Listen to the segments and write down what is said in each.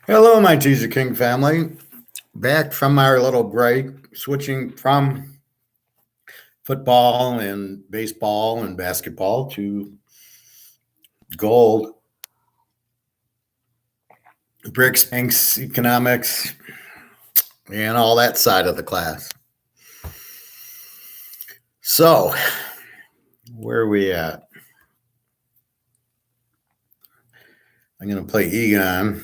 Hello, my Teaserking family. Back from our little break, switching from football and baseball and basketball to gold, bricks, banks, economics, and all that side of the class. So, where are we at? I'm going to play Egon.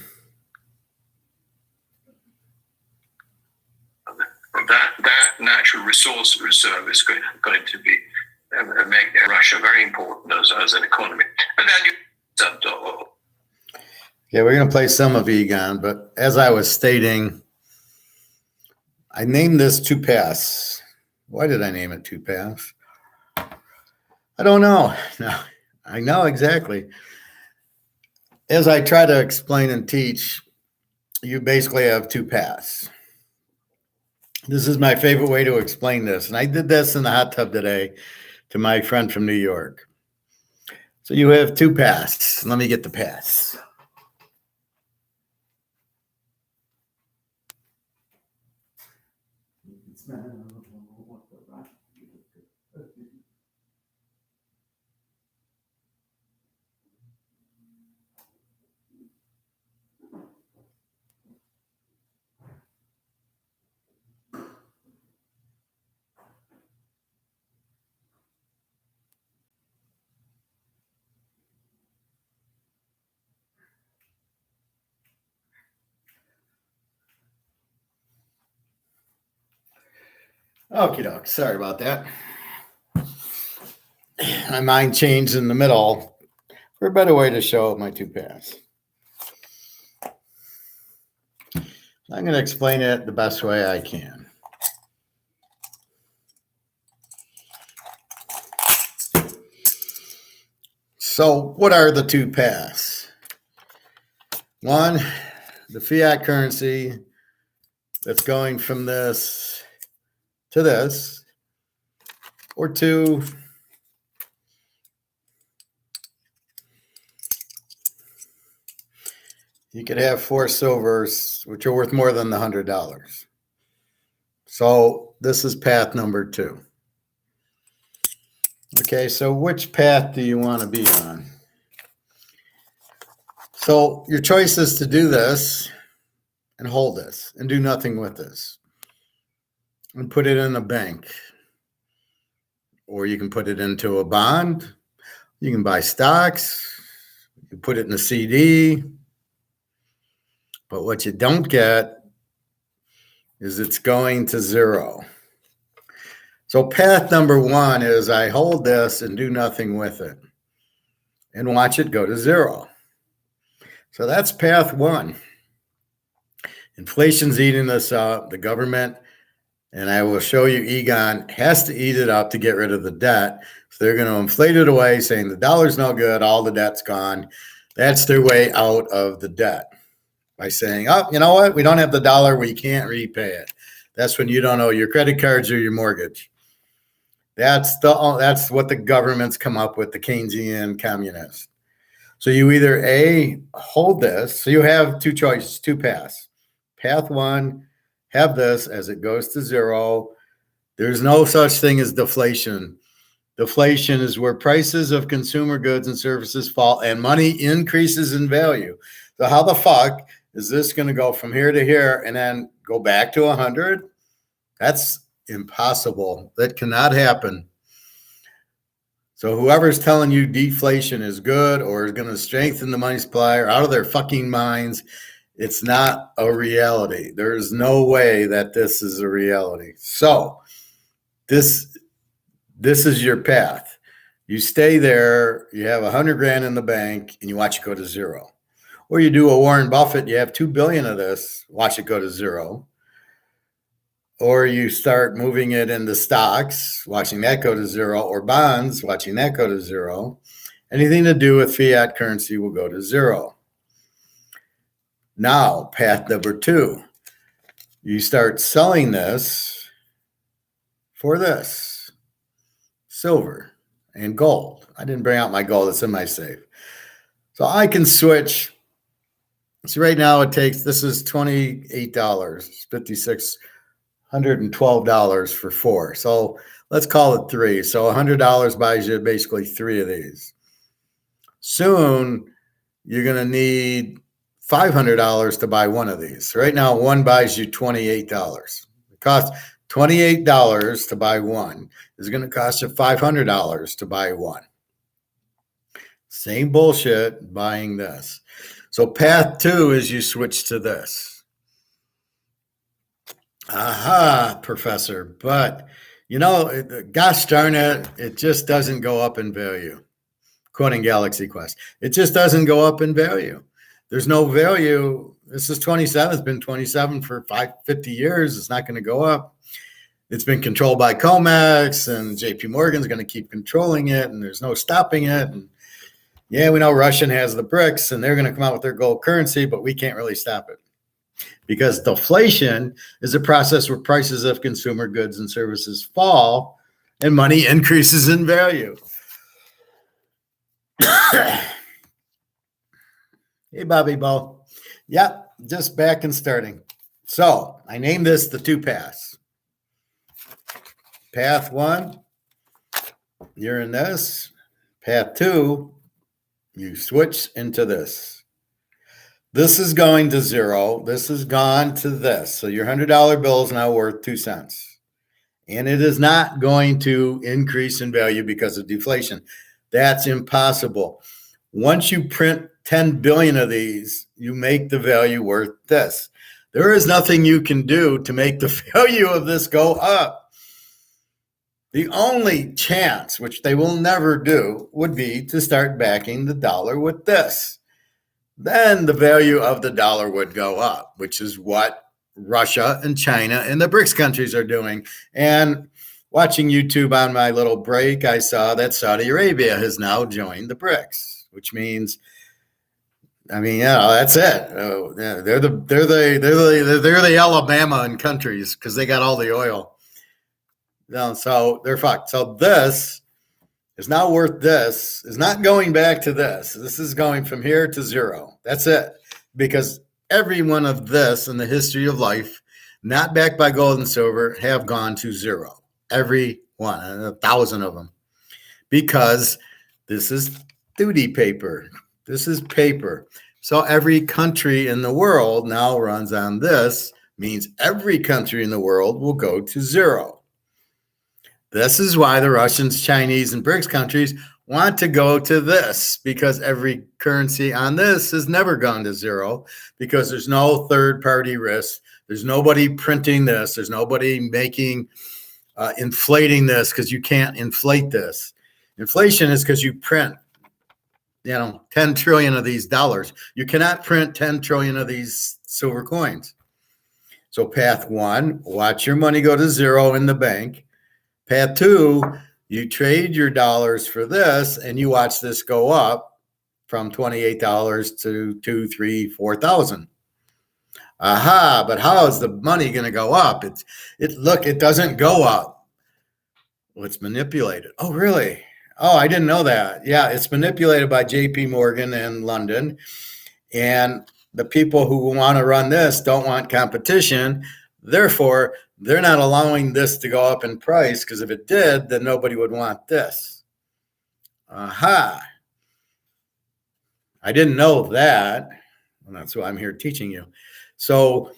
That natural resource reserve is going to be make Russia very important as an economy. And then Yeah, we're going to play some of Egon, but as I was stating, I named this Two Pass. Why did I name it Two Pass? I don't know. No, I know exactly. As I try to explain and teach, you basically have two paths. This is my favorite way to explain this. And I did this in the hot tub today to my friend from New York. So you have two paths. Let me get the paths. Okie doke. Sorry about that. My mind changed in the middle for a better way to show my two paths. I'm going to explain it the best way I can. So, what are the two paths? One, the fiat currency that's going from this to this, or two, you could have 4 silvers, which are worth more than the $100. So this is path number 2. Okay, so which path do you want to be on? So your choice is to do this and hold this and do nothing with this and put it in a bank. Or you can put it into a bond. You can buy stocks. You can put it in a CD. But what you don't get is it's going to zero. So path number 1 is I hold this and do nothing with it and watch it go to zero. So that's path 1. Inflation's eating this up. The government, and I will show you, Egon has to eat it up to get rid of the debt. So they're going to inflate it away, saying the dollar's no good, all the debt's gone. That's their way out of the debt by saying, oh, you know what? We don't have the dollar. We can't repay it. That's when you don't owe your credit cards or your mortgage. That's what the government's come up with, the Keynesian communist. So you either A, hold this. So you have two choices, two paths. Path 1, have this as it goes to zero. There's no such thing as deflation. Deflation is where prices of consumer goods and services fall and money increases in value. So how the fuck is this going to go from here to here and then go back to 100? That's impossible. That cannot happen. So whoever's telling you deflation is good or is going to strengthen the money supply are out of their fucking minds. It's not a reality. There's no way that this is a reality. So this is your path. You stay there, you have 100 grand in the bank and you watch it go to zero. Or you do a Warren Buffett, you have 2 billion of this, watch it go to zero. Or you start moving it into stocks, watching that go to zero, or bonds, watching that go to zero. Anything to do with fiat currency will go to zero. Now, path number 2, you start selling this for this, silver and gold. I didn't bring out my gold, it's in my safe. So I can switch So right now this is $28, $5,612 for 4. So let's call it 3. So $100 buys you basically 3 of these. Soon you're going to need $500 to buy one of these. Right now, one buys you $28. It costs $28 to buy one. It's going to cost you $500 to buy one. Same bullshit buying this. So path 2 is you switch to this. Aha, professor. But, gosh darn it, it just doesn't go up in value. Quoting Galaxy Quest. It just doesn't go up in value. There's no value. This is 27. It's been 27 for 50 years. It's not going to go up. It's been controlled by COMEX, and JP Morgan's going to keep controlling it, and there's no stopping it. And yeah, we know Russian has the BRICS, and they're going to come out with their gold currency, but we can't really stop it. Because deflation is a process where prices of consumer goods and services fall and money increases in value. Hey, Bobby Bo. Yep, just back and starting. So I named this the 2 paths. Path 1, you're in this. Path 2, you switch into this. This is going to 0. This has gone to this. So your $100 bill is now worth 2 cents. And it is not going to increase in value because of deflation. That's impossible. Once you print 10 billion of these, you make the value worth this. There is nothing you can do to make the value of this go up. The only chance, which they will never do, would be to start backing the dollar with this. Then the value of the dollar would go up, which is what Russia and China and the BRICS countries are doing. And watching YouTube on my little break, I saw that Saudi Arabia has now joined the BRICS, which means, that's it. They're the Alabama in countries because they got all the oil. So they're fucked. So this is now worth this. Is not going back to this. This is going from here to 0. That's it. Because every one of this in the history of life, not backed by gold and silver, have gone to 0. Every one, 1,000 of them. Because this is duty paper. This is paper. So every country in the world now runs on this, means every country in the world will go to 0. This is why the Russians, Chinese, and BRICS countries want to go to this, because every currency on this has never gone to 0, because there's no third-party risk. There's nobody printing this. There's nobody inflating this, because you can't inflate this. Inflation is because you print 10 trillion of these dollars. You cannot print 10 trillion of these silver coins. So path 1, watch your money go to 0 in the bank. Path 2, you trade your dollars for this, and you watch this go up from $28 to 2, 3, 4,000. Aha! But how is the money going to go up? It doesn't go up. Well, it's manipulated. Oh, really? Oh, I didn't know that. Yeah, it's manipulated by JP Morgan and London, and the people who want to run this don't want competition. Therefore, they're not allowing this to go up in price, because if it did, then nobody would want this. Aha. I didn't know that. Well, that's why I'm here teaching you. So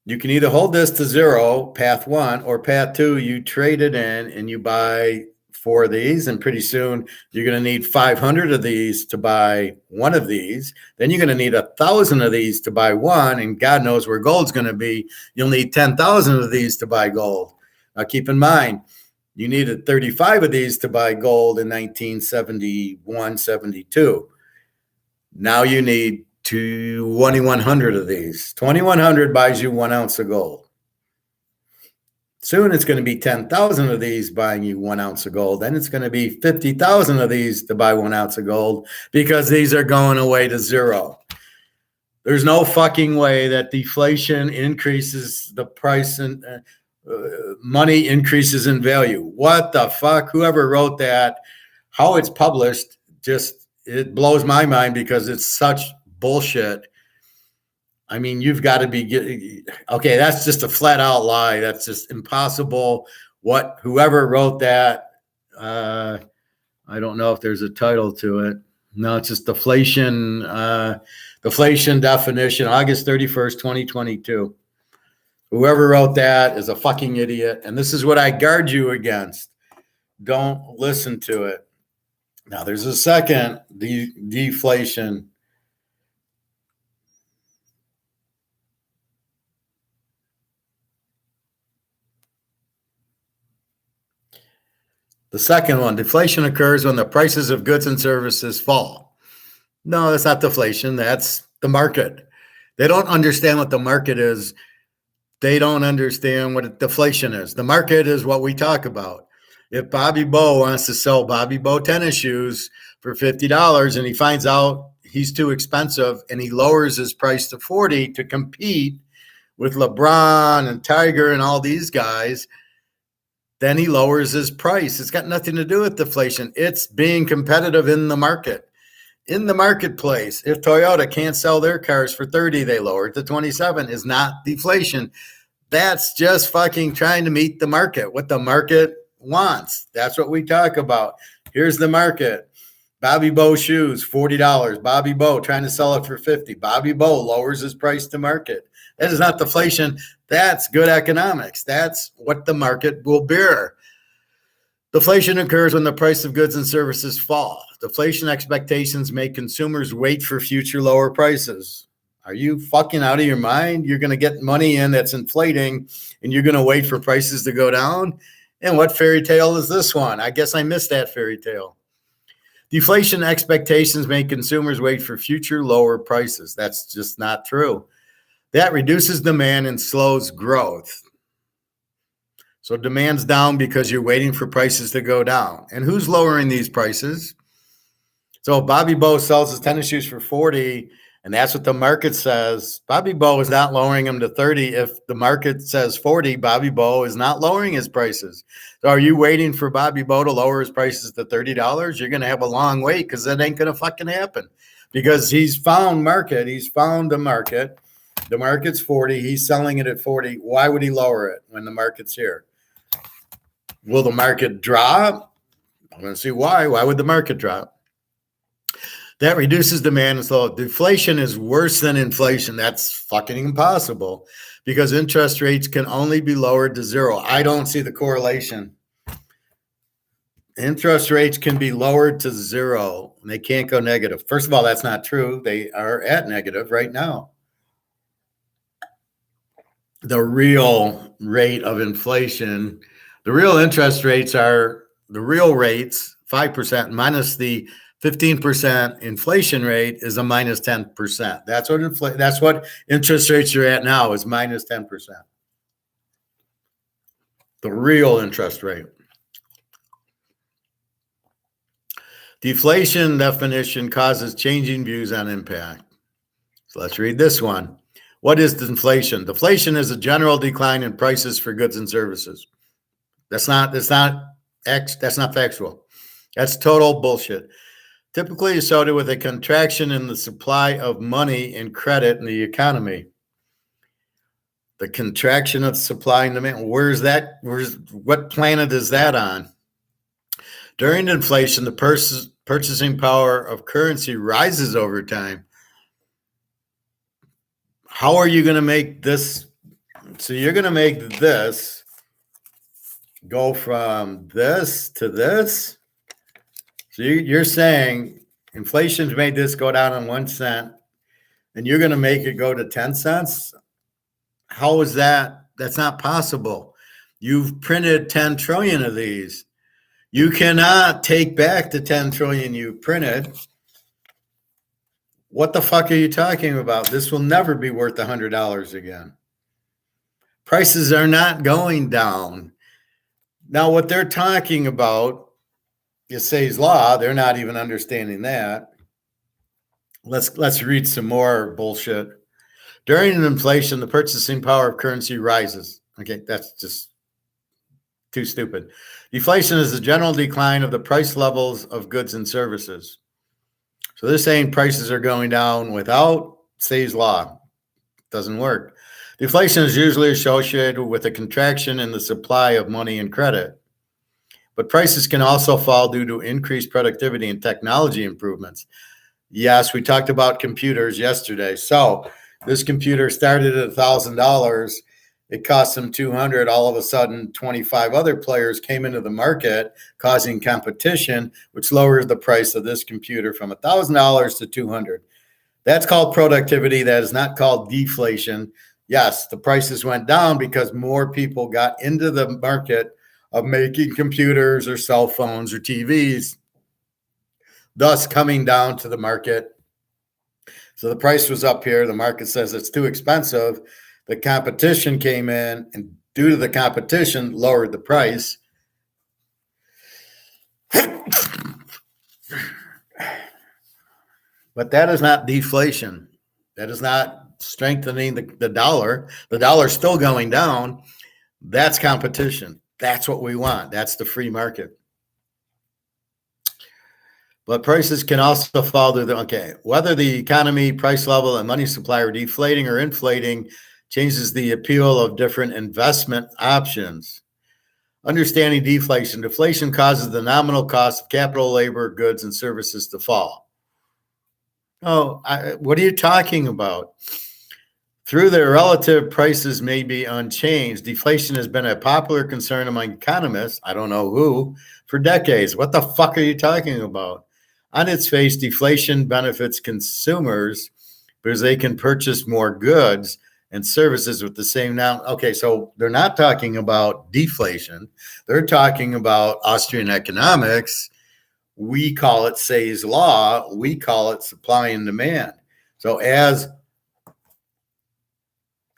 you can either hold this to 0, path 1, or path 2, you trade it in and you buy 4 of these, and pretty soon you're going to need 500 of these to buy one of these. Then you're going to need 1,000 of these to buy one, and God knows where gold's going to be. You'll need 10,000 of these to buy gold. Now keep in mind, you needed 35 of these to buy gold in 1971, 72. Now you need 2,100 of these. 2,100 buys you 1 ounce of gold. Soon it's going to be 10,000 of these buying you 1 ounce of gold. Then it's going to be 50,000 of these to buy 1 ounce of gold, because these are going away to 0. There's no fucking way that deflation increases the price and money increases in value. What the fuck? Whoever wrote that, how it's published, it blows my mind, because it's such bullshit. I mean, you've got to be okay. That's just a flat out lie. That's just impossible. Whoever wrote that, I don't know if there's a title to it. No, it's just deflation. Deflation definition, August 31st, 2022. Whoever wrote that is a fucking idiot. And this is what I guard you against. Don't listen to it. Now, there's a second deflation. The second one, deflation occurs when the prices of goods and services fall. No, that's not deflation. That's the market. They don't understand what the market is. They don't understand what deflation is. The market is what we talk about. If Bobby Bo wants to sell Bobby Bo tennis shoes for $50 and he finds out he's too expensive and he lowers his price to $40 to compete with LeBron and Tiger and all these guys, then he lowers his price. It's got nothing to do with deflation. It's being competitive in the market. In the marketplace, if Toyota can't sell their cars for $30, they lower it to $27, is not deflation. That's just fucking trying to meet the market, what the market wants. That's what we talk about. Here's the market. Bobby Bo shoes, $40. Bobby Bo trying to sell it for $50. Bobby Bo lowers his price to market. That is not deflation. That's good economics. That's what the market will bear. Deflation occurs when the price of goods and services fall. Deflation expectations make consumers wait for future lower prices. Are you fucking out of your mind? You're going to get money in that's inflating and you're going to wait for prices to go down? And what fairy tale is this one? I guess I missed that fairy tale. Deflation expectations make consumers wait for future lower prices. That's just not true. That reduces demand and slows growth. So demand's down because you're waiting for prices to go down. And who's lowering these prices? So Bobby Bo sells his tennis shoes for $40, and that's what the market says. Bobby Bo is not lowering them to $30. If the market says $40, Bobby Bo is not lowering his prices. So are you waiting for Bobby Bo to lower his prices to $30? You're going to have a long wait because that ain't going to fucking happen. Because he's found market. He's found the market. The market's 40. He's selling it at 40. Why would he lower it when the market's here? Will the market drop? I'm going to see why. Why would the market drop? That reduces demand and slow. Deflation is worse than inflation. That's fucking impossible because interest rates can only be lowered to zero. I don't see the correlation. Interest rates can be lowered to zero. They can't go negative. First of all, that's not true. They are at negative right now. The real rate of inflation, the real interest rates are the real rates, 5% minus the 15% inflation rate is a minus 10%. That's what interest rates are at now is minus 10%. The real interest rate. Deflation definition causes changing views on impact. So let's read this one. What is inflation? Deflation is a general decline in prices for goods and services. That's not factual. That's total bullshit. Typically associated with a contraction in the supply of money and credit in the economy. The contraction of supply and demand. What planet is that on? During inflation, the purchasing power of currency rises over time. How are you going to make this? So you're going to make this go from this to this. So you're saying inflation's made this go down on 1 cent and you're going to make it go to 10 cents? How is that? That's not possible. You've printed 10 trillion of these. You cannot take back the 10 trillion you printed. What the fuck are you talking about? This will never be worth $100 again. Prices are not going down. Now, what they're talking about is Say's law. They're not even understanding that. Let's read some more bullshit. During an inflation, the purchasing power of currency rises. Okay, that's just too stupid. Deflation is the general decline of the price levels of goods and services. So they're saying prices are going down without Say's law. Doesn't work. Deflation is usually associated with a contraction in the supply of money and credit. But prices can also fall due to increased productivity and technology improvements. Yes, we talked about computers yesterday. So this computer started at $1,000. It cost them 200. All of a sudden, 25 other players came into the market, causing competition, which lowered the price of this computer from $1,000 to 200. That's called productivity. That is not called deflation. Yes, the prices went down because more people got into the market of making computers or cell phones or TVs, thus coming down to the market. So the price was up here. The market says it's too expensive. The competition came in, and due to the competition, lowered the price. But that is not deflation. That is not strengthening the dollar. The dollar's still going down. That's competition. That's what we want. That's the free market. But prices can also fall to whether the economy, price level, and money supply are deflating or inflating changes the appeal of different investment options. Understanding deflation. Deflation causes the nominal cost of capital, labor, goods, and services to fall. Oh, what are you talking about? Through their relative prices may be unchanged. Deflation has been a popular concern among economists, I don't know who, for decades. What the fuck are you talking about? On its face, deflation benefits consumers because they can purchase more goods and services with the same now. Okay, so they're not talking about deflation. They're talking about Austrian economics. We call it Say's law. We call it supply and demand. So as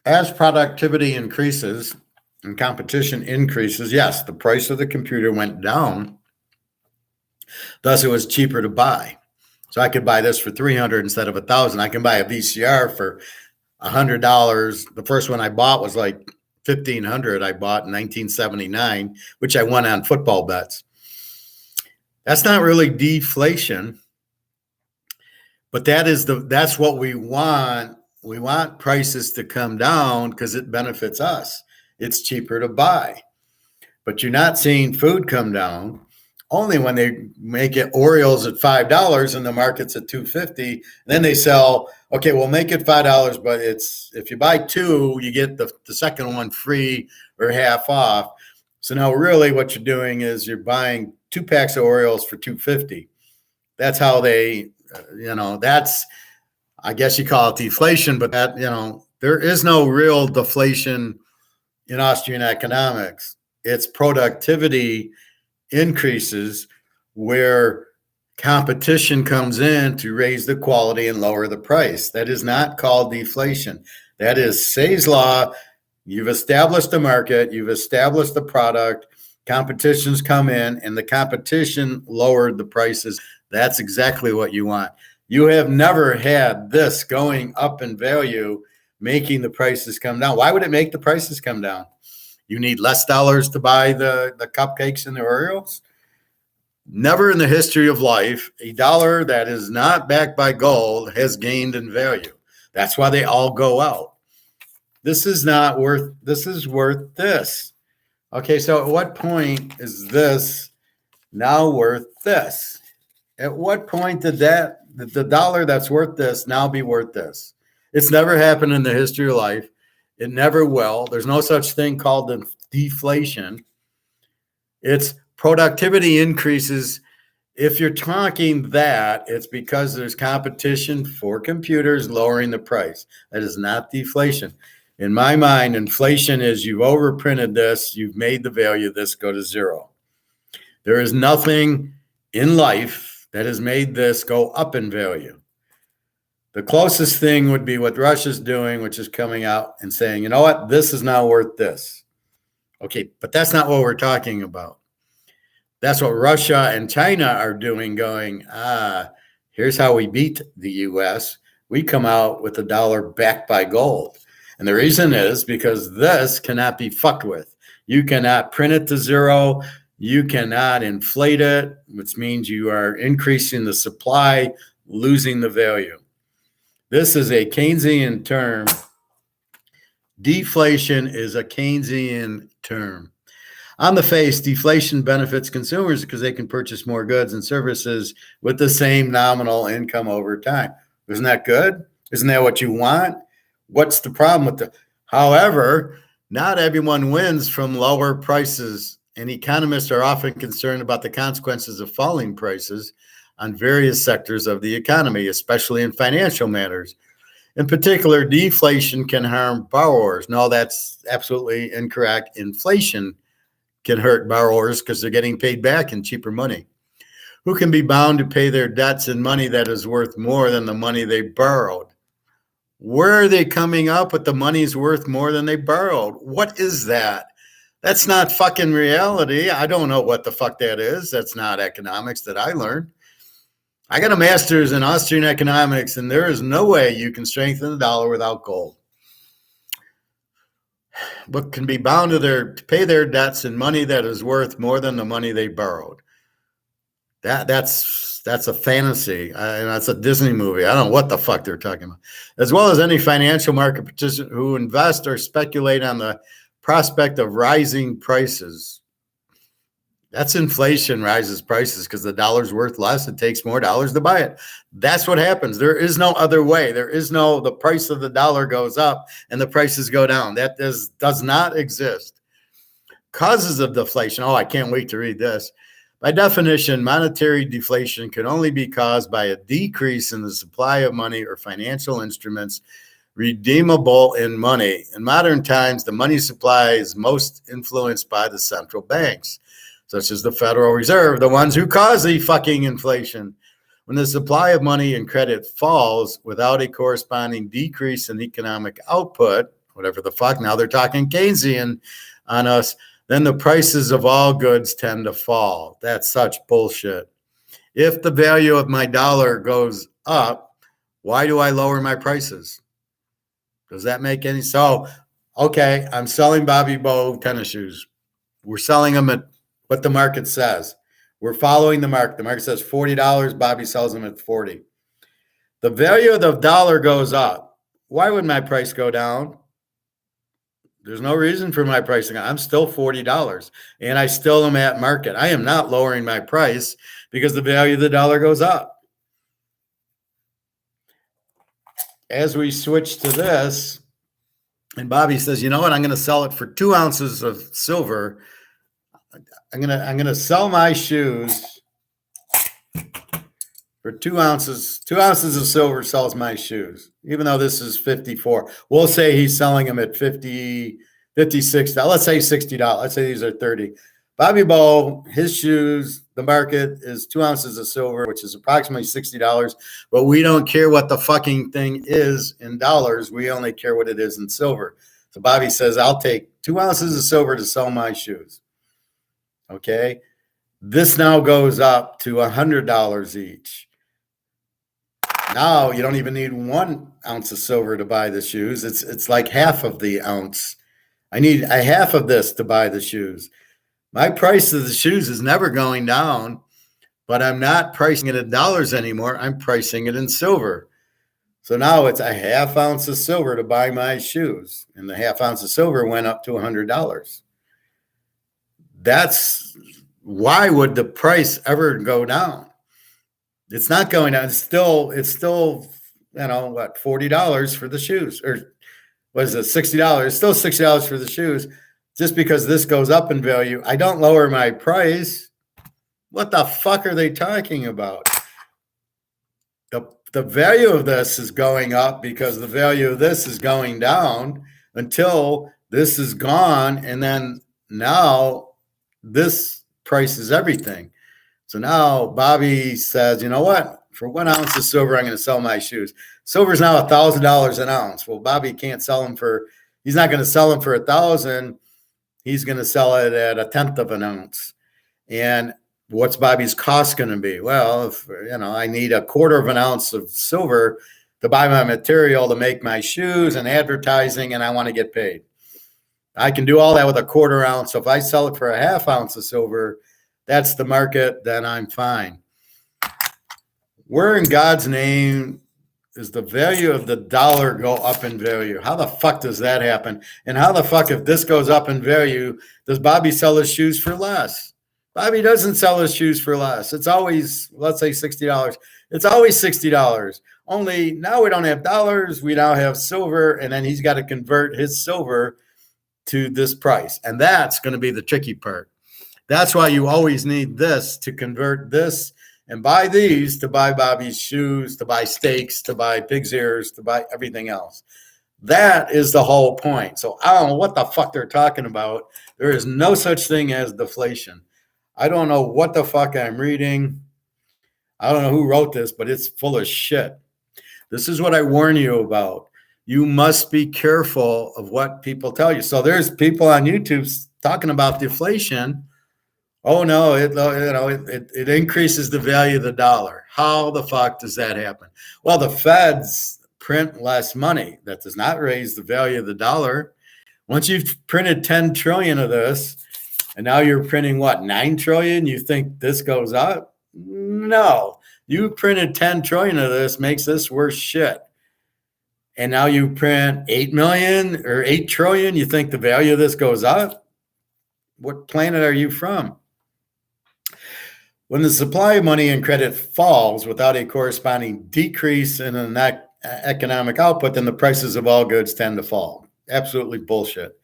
productivity increases and competition increases, yes, the price of the computer went down. Thus, it was cheaper to buy. So I could buy this for $300 instead of $1,000. I can buy a VCR for $100. The first one I bought was like $1,500. I bought in 1979, which I won on football bets. That's not really deflation, but that's what we want. We want prices to come down because it benefits us. It's cheaper to buy. But you're not seeing food come down. Only when they make it Oreos at $5 and the market's at $2.50. Then they sell, okay, we'll make it $5, but it's if you buy two, you get the second one free or half off. So now really what you're doing is you're buying 2 packs of Oreos for $2.50. That's how they, that's, I guess you call it deflation, but that, there is no real deflation in Austrian economics. It's productivity increases where competition comes in to raise the quality and lower the price. That is not called deflation. That is Say's law. You've established a market, you've established the product, competitions come in, and the competition lowered the prices. That's exactly what you want. You have never had this going up in value, making the prices come down. Why would it make the prices come down? You need less dollars to buy the cupcakes and the Oreos? Never in the history of life, a dollar that is not backed by gold has gained in value. That's why they all go out. This is worth this. Okay, so at what point is this now worth this? At what point did the dollar that's worth this now be worth this? It's never happened in the history of life. It never will. There's no such thing called deflation. It's productivity increases. If you're talking that, it's because there's competition for computers lowering the price. That is not deflation. In my mind, inflation is you've overprinted this, you've made the value of this go to zero. There is nothing in life that has made this go up in value. The closest thing would be what Russia's doing, which is coming out and saying, you know what, this is now worth this. Okay, but that's not what we're talking about. That's what Russia and China are doing, going, here's how we beat the U.S. We come out with a dollar backed by gold. And the reason is because this cannot be fucked with. You cannot print it to zero. You cannot inflate it, which means you are increasing the supply, losing the value. This is a Keynesian term Deflation is a Keynesian term. On the face, deflation benefits consumers because they can purchase more goods and services with the same nominal income over time. Isn't that good? Isn't that what you want? What's the problem with the? However, not everyone wins from lower prices, and economists are often concerned about the consequences of falling prices on various sectors of the economy, especially in financial matters. In particular, deflation can harm borrowers. No, that's absolutely incorrect. Inflation can hurt borrowers because they're getting paid back in cheaper money, who can be bound to pay their debts in money that is worth more than the money they borrowed. Where are they coming up with the money's worth more than they borrowed? What is that? That's not fucking reality. I don't know what the fuck that is. That's not economics that I learned. I got a master's in Austrian economics, and there is no way you can strengthen the dollar without gold. But can be bound to pay their debts in money that is worth more than the money they borrowed. That's a fantasy, and that's a Disney movie. I don't know what the fuck they're talking about. As well as any financial market participant who invest or speculate on the prospect of rising prices. That's inflation rises prices because the dollar's worth less. It takes more dollars to buy it. That's what happens. There is no other way. There is no the price of the dollar goes up and the prices go down. That does not exist. Causes of deflation. Oh, I can't wait to read this. By definition, monetary deflation can only be caused by a decrease in the supply of money or financial instruments redeemable in money. In modern times, the money supply is most influenced by the central banks, such as the Federal Reserve, the ones who cause the fucking inflation. When the supply of money and credit falls without a corresponding decrease in economic output, whatever the fuck, now they're talking Keynesian on us, then the prices of all goods tend to fall. That's such bullshit. If the value of my dollar goes up, why do I lower my prices? Does that make any sense? So, okay, I'm selling Bobby Bow tennis shoes. We're selling them at what the market says. We're following the market. The market says $40. Bobby sells them at $40. The value of the dollar goes up. Why would my price go down? There's no reason for my pricing. I'm still $40 and I still am at market. I am not lowering my price because the value of the dollar goes up. As we switch to this, and Bobby says, you know what? I'm going to sell it for 2 ounces of silver. I'm gonna sell my shoes for 2 ounces. 2 ounces of silver sells my shoes, even though this is 54. We'll say he's selling them at 50, 56. Let's say $60. Let's say these are 30. Bobby Bow, his shoes, the market is 2 ounces of silver, which is approximately $60. But we don't care what the fucking thing is in dollars. We only care what it is in silver. So Bobby says, I'll take 2 ounces of silver to sell my shoes. Okay, this now goes up to $100 each. Now you don't even need 1 ounce of silver to buy the shoes. It's like half of the ounce. I need a half of this to buy the shoes. My price of the shoes is never going down, but I'm not pricing it in dollars anymore. I'm pricing it in silver. So now it's a half ounce of silver to buy my shoes, and the half ounce of silver went up to $100. That's why would the price ever go down? It's not going down. It's still, you know, what, $40 for the shoes, or what is it, $60? It's still $60 for the shoes. Just because this goes up in value, I don't lower my price. What the fuck are they talking about? The value of this is going up because the value of this is going down until this is gone, and then now this price is everything. So now Bobby says, you know what? For 1 ounce of silver, I'm going to sell my shoes. Silver's now $1,000 an ounce. Well, Bobby can't sell them for, he's not going to sell them for $1,000. He's going to sell it at 1/10 of an ounce. And what's Bobby's cost going to be? Well, if, you know, I need 1/4 of an ounce of silver to buy my material to make my shoes and advertising, and I want to get paid. I can do all that with 1/4 ounce. So if I sell it for a half ounce of silver, that's the market, then I'm fine. Where in God's name is the value of the dollar go up in value. How the fuck does that happen? And how the fuck, if this goes up in value, does Bobby sell his shoes for less? Bobby doesn't sell his shoes for less. It's always, let's say $60. It's always $60. Only now we don't have dollars. We now have silver. And then he's got to convert his silver to this price. And that's going to be the tricky part. That's why you always need this to convert this and buy these to buy Bobby's shoes, to buy steaks, to buy pig's ears, to buy everything else. That is the whole point. So I don't know what the fuck they're talking about. There is no such thing as deflation. I don't know what the fuck I'm reading. I don't know who wrote this, but it's full of shit. This is what I warn you about. You must be careful of what people tell you. So there's people on YouTube talking about deflation. Oh no, it increases the value of the dollar. How the fuck does that happen? Well, the feds print less money. That does not raise the value of the dollar. Once you've printed 10 trillion of this, and now you're printing what, 9 trillion? You think this goes up? No. You printed 10 trillion of this, makes this worse shit. And now you print 8 million or 8 trillion. You think the value of this goes up? What planet are you from? When the supply of money and credit falls without a corresponding decrease in an economic output, then the prices of all goods tend to fall. Absolutely bullshit.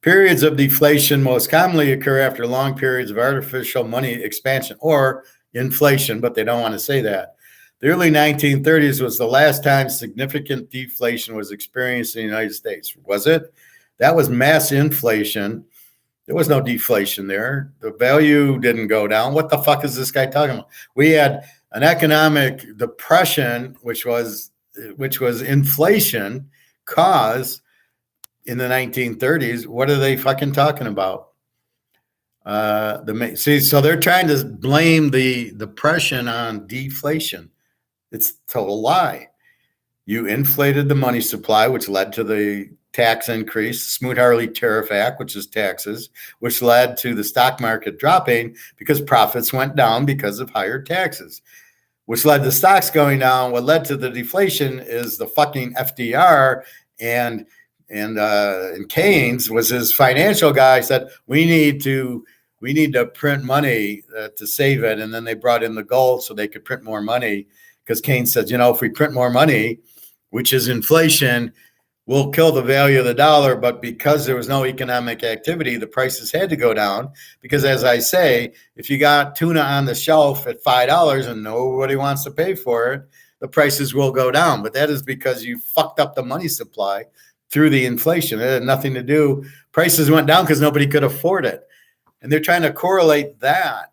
Periods of deflation most commonly occur after long periods of artificial money expansion or inflation, but they don't want to say that. The early 1930s was the last time significant deflation was experienced in the United States. Was it? That was mass inflation. There was no deflation there. The value didn't go down. What the fuck is this guy talking about? We had an economic depression, which was inflation caused in the 1930s. What are they fucking talking about? So they're trying to blame the depression on deflation. It's a total lie. You inflated the money supply, which led to the tax increase, Smoot-Hawley Tariff Act, which is taxes, which led to the stock market dropping because profits went down because of higher taxes, which led to stocks going down. What led to the deflation is the fucking FDR and Keynes was his financial guy said, we need to print money to save it. And then they brought in the gold so they could print more money because Keynes said, if we print more money, which is inflation, will kill the value of the dollar. But because there was no economic activity, the prices had to go down because, as I say, if you got tuna on the shelf at $5 and nobody wants to pay for it, the prices will go down. But that is because you fucked up the money supply through the inflation. It had nothing to do. Prices went down because nobody could afford it. And they're trying to correlate that.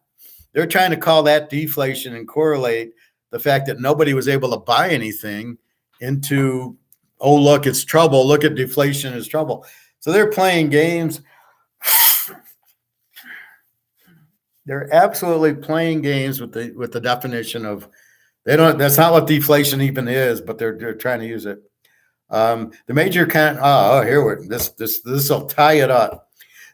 They're trying to call that deflation and correlate the fact that nobody was able to buy anything into, oh, look, it's trouble. Look at deflation as trouble. So they're playing games. They're absolutely playing games with the definition of that's not what deflation even is, but they're trying to use it. The major this will tie it up.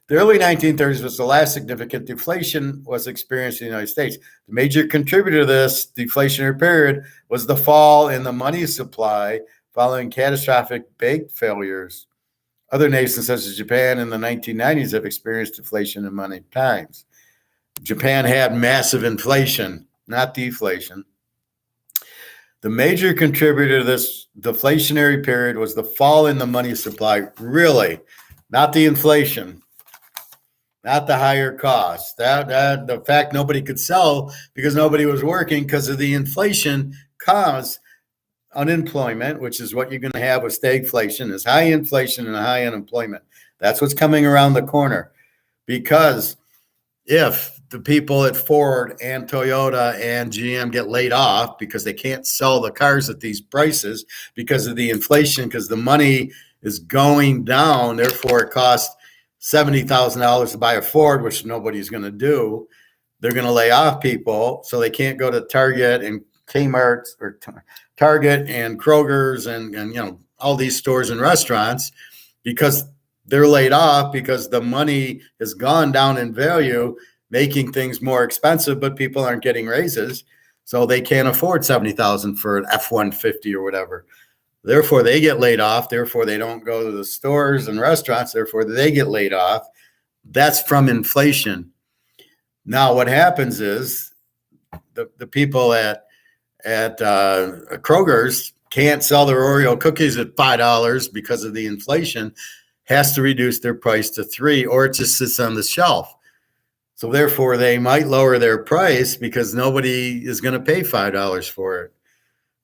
The early 1930s was the last significant deflation was experienced in the United States. The major contributor to this deflationary period was the fall in the money supply following catastrophic bank failures. Other nations such as Japan in the 1990s have experienced deflation in money times. Japan had massive inflation, not deflation. The major contributor to this deflationary period was the fall in the money supply, really, not the inflation. Not the higher costs. The fact nobody could sell because nobody was working because of the inflation caused unemployment, which is what you're going to have with stagflation, is high inflation and high unemployment. That's what's coming around the corner. Because if the people at Ford and Toyota and GM get laid off because they can't sell the cars at these prices because of the inflation, because the money is going down, therefore it costs $70,000 to buy a Ford, which nobody's going to do. They're going to lay off people, so they can't go to Target and Kmart or Target and Kroger's and all these stores and restaurants because they're laid off because the money has gone down in value, making things more expensive, but people aren't getting raises. So they can't afford $70,000 for an F-150 or whatever. Therefore, they get laid off. Therefore, they don't go to the stores and restaurants. Therefore, they get laid off. That's from inflation. Now, what happens is the people at Kroger's can't sell their Oreo cookies at $5 because of the inflation, has to reduce their price to $3, or it just sits on the shelf. So therefore, they might lower their price because nobody is going to pay $5 for it.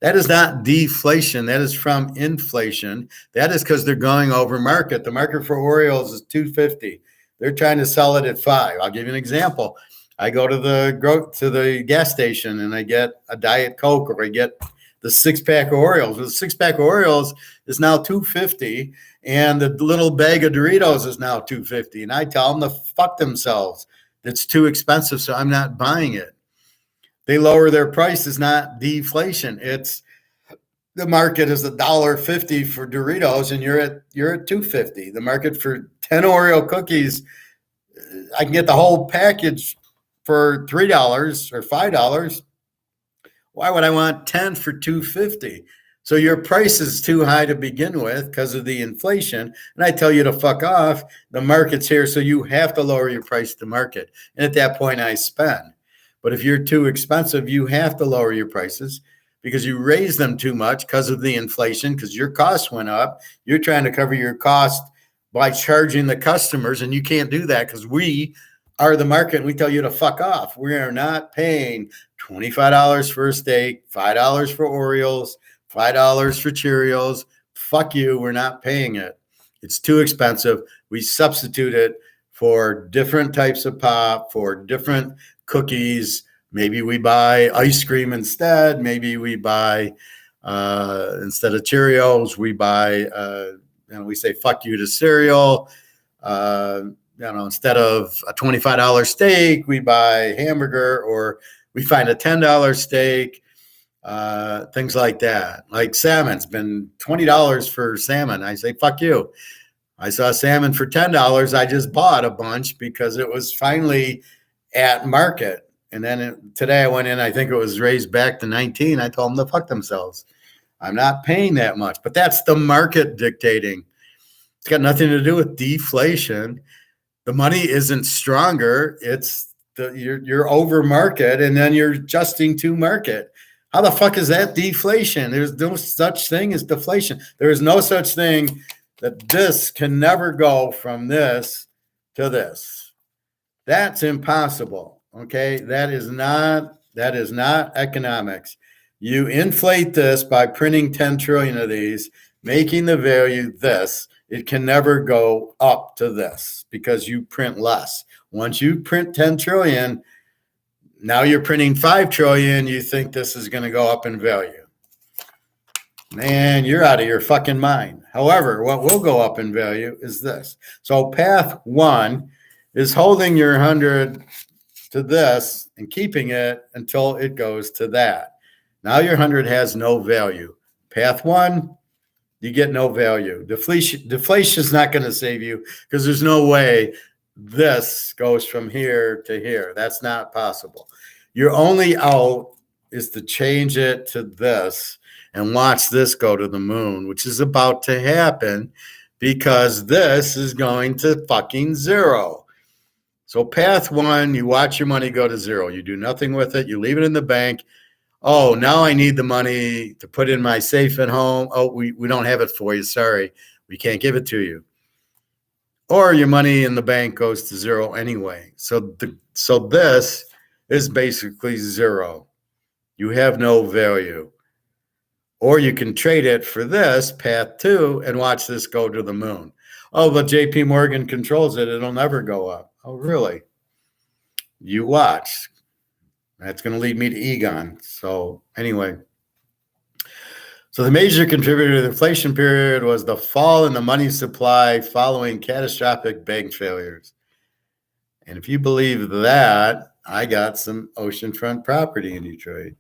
That is not deflation. That is from inflation. That is because they're going over market. The market for Oreos is $2.50. They're trying to sell it at $5. I'll give you an example. I go to the gas station and I get a Diet Coke, or I get the 6-pack of Oreos. The 6-pack of Oreos is now $2.50, and the little bag of Doritos is now $2.50. And I tell them to fuck themselves. It's too expensive, so I'm not buying it. They lower their price is not deflation. It's the market is $1.50 for Doritos, and you're at $2.50. The market for 10 Oreo cookies, I can get the whole package for $3 or $5. Why would I want 10 for $2.50? So your price is too high to begin with because of the inflation. And I tell you to fuck off. The market's here, so you have to lower your price to market. And at that point, I spend. But if you're too expensive, you have to lower your prices because you raise them too much because of the inflation, because your costs went up. You're trying to cover your cost by charging the customers, and you can't do that because we are the market, and we tell you to fuck off. We are not paying $25 for a steak, $5 for Oreos, $5 for Cheerios. Fuck you. We're not paying it. It's too expensive. We substitute it for different types of pop, for different cookies. Maybe we buy ice cream instead. Maybe we buy, instead of Cheerios, we buy, we say fuck you to cereal. Instead of a $25 steak, we buy hamburger, or we find a $10 steak. Things like that. Like salmon's been $20 for salmon. I say, fuck you. I saw salmon for $10. I just bought a bunch because it was finally at market. And then today I went in, I think it was raised back to 19. I told them to fuck themselves. I'm not paying that much, but that's the market dictating. It's got nothing to do with deflation. The money isn't stronger. It's you're over market, and then you're adjusting to market. How the fuck is that deflation? There's no such thing as deflation. There is no such thing that this can never go from this to this. That's impossible. Okay, that is not economics. You inflate this by printing 10 trillion of these, making the value this. It can never go up to this because you print less. Once you print 10 trillion, now you're printing 5 trillion. You think this is going to go up in value. Man, you're out of your fucking mind. However, what will go up in value is this. So path 1 is holding your 100 to this and keeping it until it goes to that. Now your 100 has no value. Path 1, you get no value. Deflation is not going to save you because there's no way this goes from here to here. That's not possible. Your only out is to change it to this and watch this go to the moon, which is about to happen because this is going to fucking zero. So path 1, you watch your money go to zero. You do nothing with it. You leave it in the bank. Oh, now I need the money to put in my safe at home. Oh, we don't have it for you. Sorry. We can't give it to you. Or your money in the bank goes to zero anyway. So this is basically zero. You have no value. Or you can trade it for this, path 2, and watch this go to the moon. Oh, but JP Morgan controls it. It'll never go up. Oh, really? You watch. That's going to lead me to Egon. So anyway. So the major contributor to the inflation period was the fall in the money supply following catastrophic bank failures. And if you believe that, I got some oceanfront property in Detroit.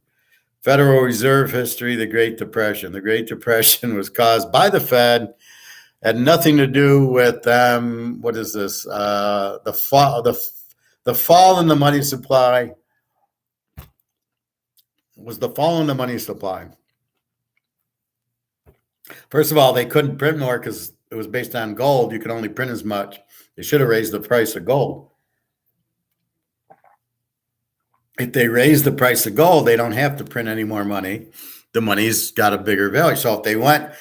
Federal Reserve history, the Great Depression. The Great Depression was caused by the Fed, had nothing to do with what is this? The fall in the money supply was the fall in the money supply. First of all, they couldn't print more because it was based on gold. You could only print as much. They should have raised the price of gold. If they raise the price of gold, they don't have to print any more money. The money's got a bigger value. So if they went,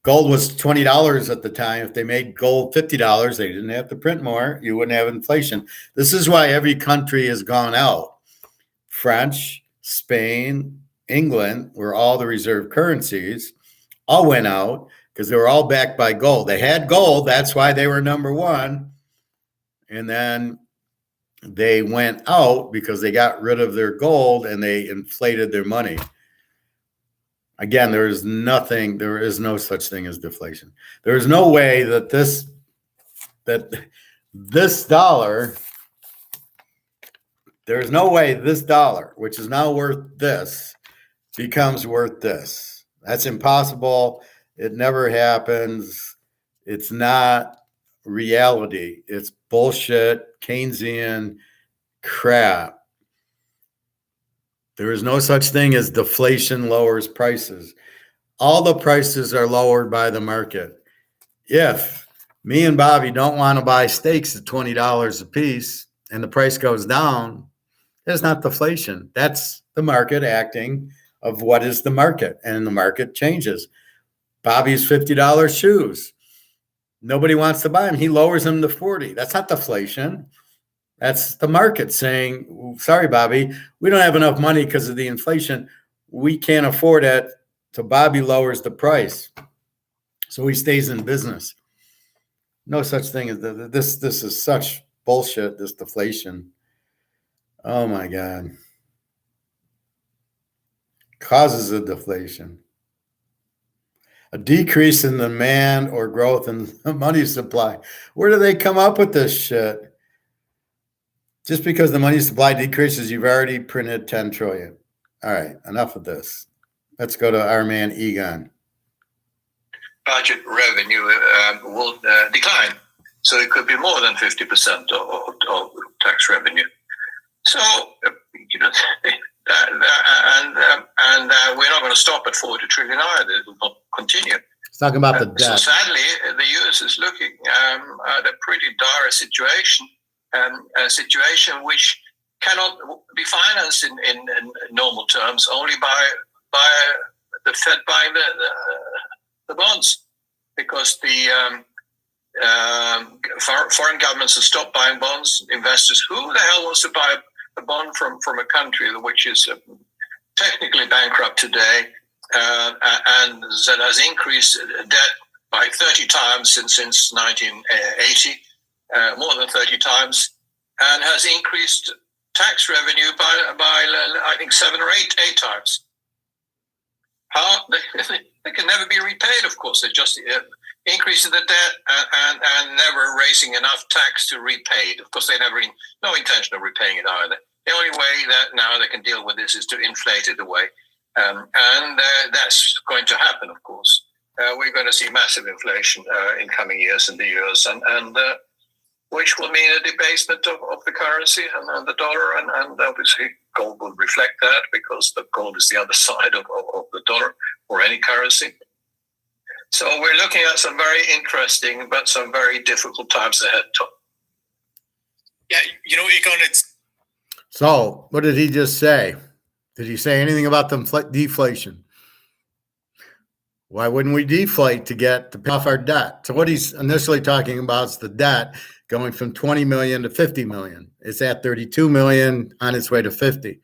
gold was $20 at the time. If they made gold $50, they didn't have to print more. You wouldn't have inflation. This is why every country has gone out. French, Spain, England, where all the reserve currencies all went out because they were all backed by gold. They had gold. That's why they were number one. And then they went out because they got rid of their gold and they inflated their money. Again, there is no such thing as deflation. There is no way that this dollar, there's no way this dollar, which is now worth this, becomes worth this. That's impossible. It never happens. It's not reality. It's bullshit, Keynesian crap. There is no such thing as deflation lowers prices. All the prices are lowered by the market. If me and Bobby don't want to buy steaks at $20 a piece and the price goes down, that's not deflation. That's the market acting of what is the market, and the market changes. Bobby's $50 shoes. Nobody wants to buy them. He lowers them to 40. That's not deflation. That's the market saying, sorry, Bobby, we don't have enough money because of the inflation. We can't afford it. So Bobby lowers the price. So he stays in business. No such thing as this. This is such bullshit, this deflation. Oh my God. Causes of deflation. A decrease in demand or growth in the money supply. Where do they come up with this shit? Just because the money supply decreases, you've already printed 10 trillion. All right, enough of this. Let's go to our man Egon. Budget revenue will decline, so it could be more than 50% of tax revenue. So and we're not going to stop at 40 trillion either. It will continue. It's talking about the debt. So sadly, the U.S. is looking at a pretty dire situation. A situation which cannot be financed in normal terms, only by the Fed buying the bonds, because the foreign governments have stopped buying bonds. Investors, who the hell wants to buy a bond from a country which is technically bankrupt today, and that has increased debt by 30 times since 1980? More than 30 times, and has increased tax revenue by I think 7 or 8 times. How they can never be repaid. Of course, they're just increasing the debt and never raising enough tax to repay it. Of course, they never no intention of repaying it either. The only way that now they can deal with this is to inflate it away, and that's going to happen. Of course, we're going to see massive inflation in coming years and the years, and which will mean a debasement of the currency and the dollar, and obviously gold will reflect that, because the gold is the other side of the dollar or any currency. So we're looking at some very interesting but some very difficult times ahead, Tom. Yeah, Egon, it's... So what did he just say? Did he say anything about the deflation? Why wouldn't we deflate to pay off our debt? So what he's initially talking about is the debt going from 20 million to 50 million. It's at 32 million, on its way to 50.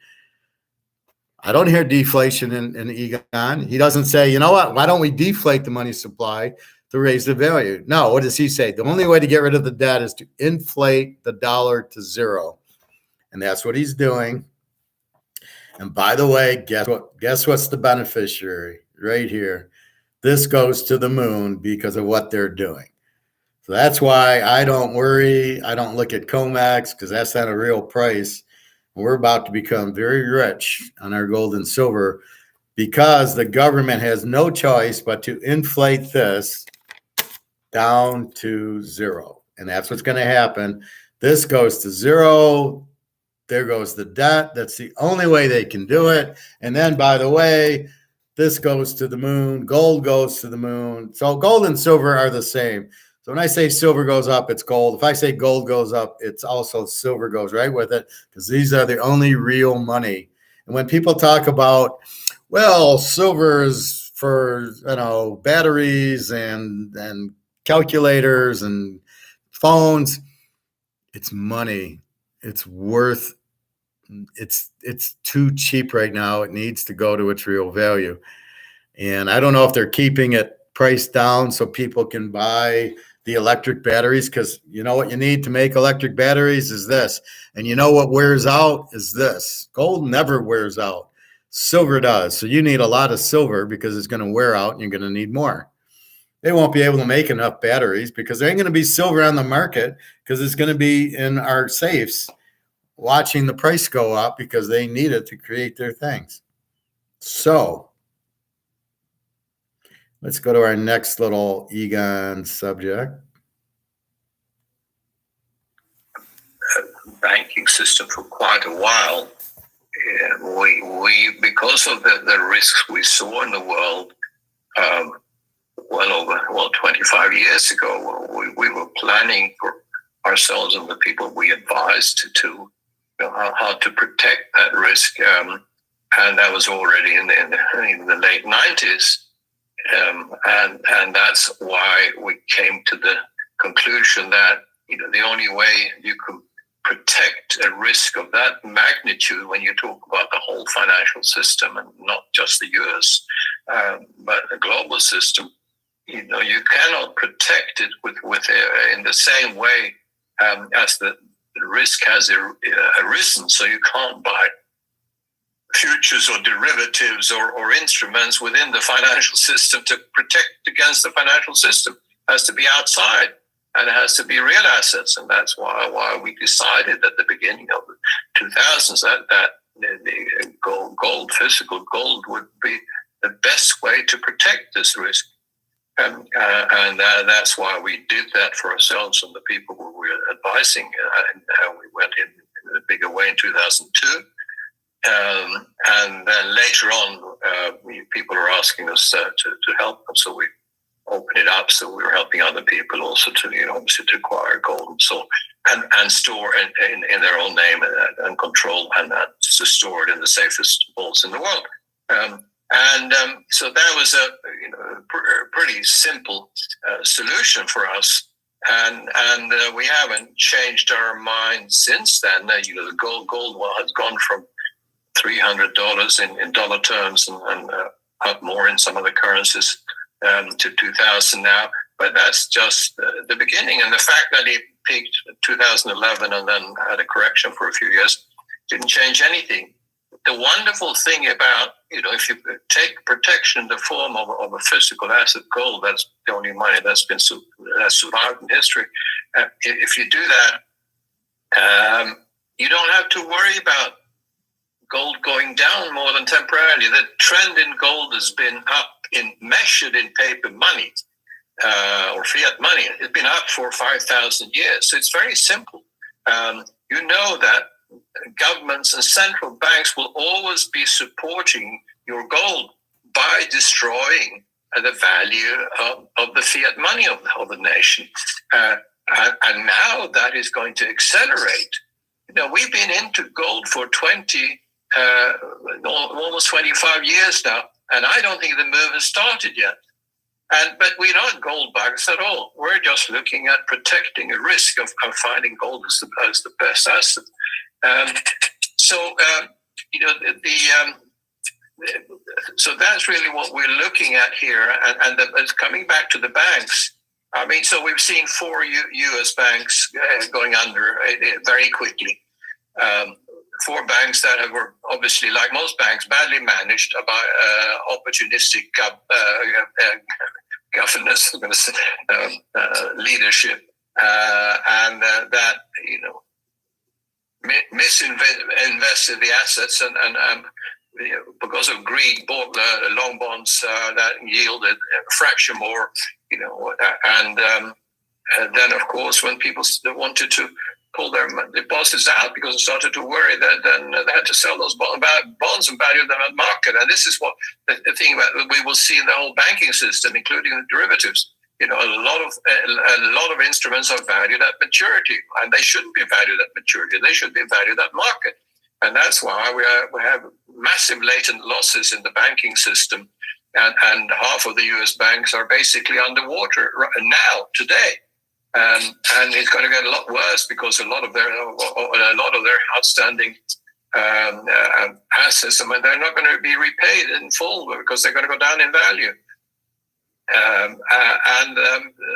I don't hear deflation in Egon. He doesn't say, you know what, why don't we deflate the money supply to raise the value? No, what does he say? The only way to get rid of the debt is to inflate the dollar to zero. And that's what he's doing. And by the way, guess what's the beneficiary right here? This goes to the moon because of what they're doing. So that's why I don't worry. I don't look at COMEX because that's not a real price. We're about to become very rich on our gold and silver because the government has no choice but to inflate this down to zero. And that's what's going to happen. This goes to zero. there goes the debt. That's the only way they can do it. And then, by the way, this goes to the moon. Gold goes to the moon. So gold and silver are the same. So when I say silver goes up, it's gold. If I say gold goes up, it's also silver goes right with it, because these are the only real money. And when people talk about, well, silver is for, batteries and calculators and phones, it's money. It's too cheap right now. It needs to go to its real value. And I don't know if they're keeping it priced down so people can buy the electric batteries, because you know what you need to make electric batteries is this. And you know what wears out is this. Gold never wears out. Silver does. So you need a lot of silver because it's going to wear out and you're going to need more. They won't be able to make enough batteries because there ain't going to be silver on the market, because it's going to be in our safes watching the price go up because they need it to create their things. So let's go to our next little Egon subject. Banking system for quite a while. We because of the risks we saw in the world, well 25 years ago, we were planning for ourselves and the people we advised to how to protect that risk, and that was already in the late 90s, and that's why we came to the conclusion that the only way you can protect a risk of that magnitude, when you talk about the whole financial system and not just the US, but a global system, you cannot protect it with in the same way as the risk has arisen. So you can't buy futures or derivatives or instruments within the financial system to protect against the financial system. It has to be outside. And it has to be real assets, and that's why we decided at the beginning of the 2000s that the gold, physical gold, would be the best way to protect this risk, and that's why we did that for ourselves and the people who we were advising, and we went in a bigger way in 2002, and then later on, people are asking us to help them, so we open it up, so we were helping other people also to obviously to acquire gold and store in their own name and control, and to store it in the safest vaults in the world. So that was a pretty simple solution for us, and we haven't changed our mind since then. The gold has gone from $300 in dollar terms and up more in some of the currencies, to 2000 now, but that's just the beginning. And the fact that it peaked in 2011 and then had a correction for a few years didn't change anything. The wonderful thing about, if you take protection in the form of a physical asset, gold, that's the only money that's survived in history. If you do that, you don't have to worry about gold going down more than temporarily. The trend in gold has been up, measured in paper money or fiat money. It's been up for 5,000 years. So it's very simple. That governments and central banks will always be supporting your gold by destroying the value of the fiat money of the nation. And now that is going to accelerate. We've been into gold for almost 25 years now, and I don't think the move has started yet. But we're not gold bugs at all. We're just looking at protecting a risk of finding gold as the best asset. So that's really what we're looking at here. And it's coming back to the banks. So we've seen 4 U.S. banks going under very quickly. 4 banks that were obviously, like most banks, badly managed by opportunistic governance, I'm going to say, leadership, and that misinvested the assets and because of greed, bought long bonds that yielded a fraction more, and then of course when people wanted to pull their deposits out because they started to worry that then they had to sell those bonds and value them at market. And this is what the thing about we will see in the whole banking system, including the derivatives. A lot of instruments are valued at maturity, and they shouldn't be valued at maturity. They should be valued at market, and that's why we have massive latent losses in the banking system, and half of the U.S. banks are basically underwater now today. And it's going to get a lot worse because a lot of their outstanding assets, they're not going to be repaid in full because they're going to go down in value.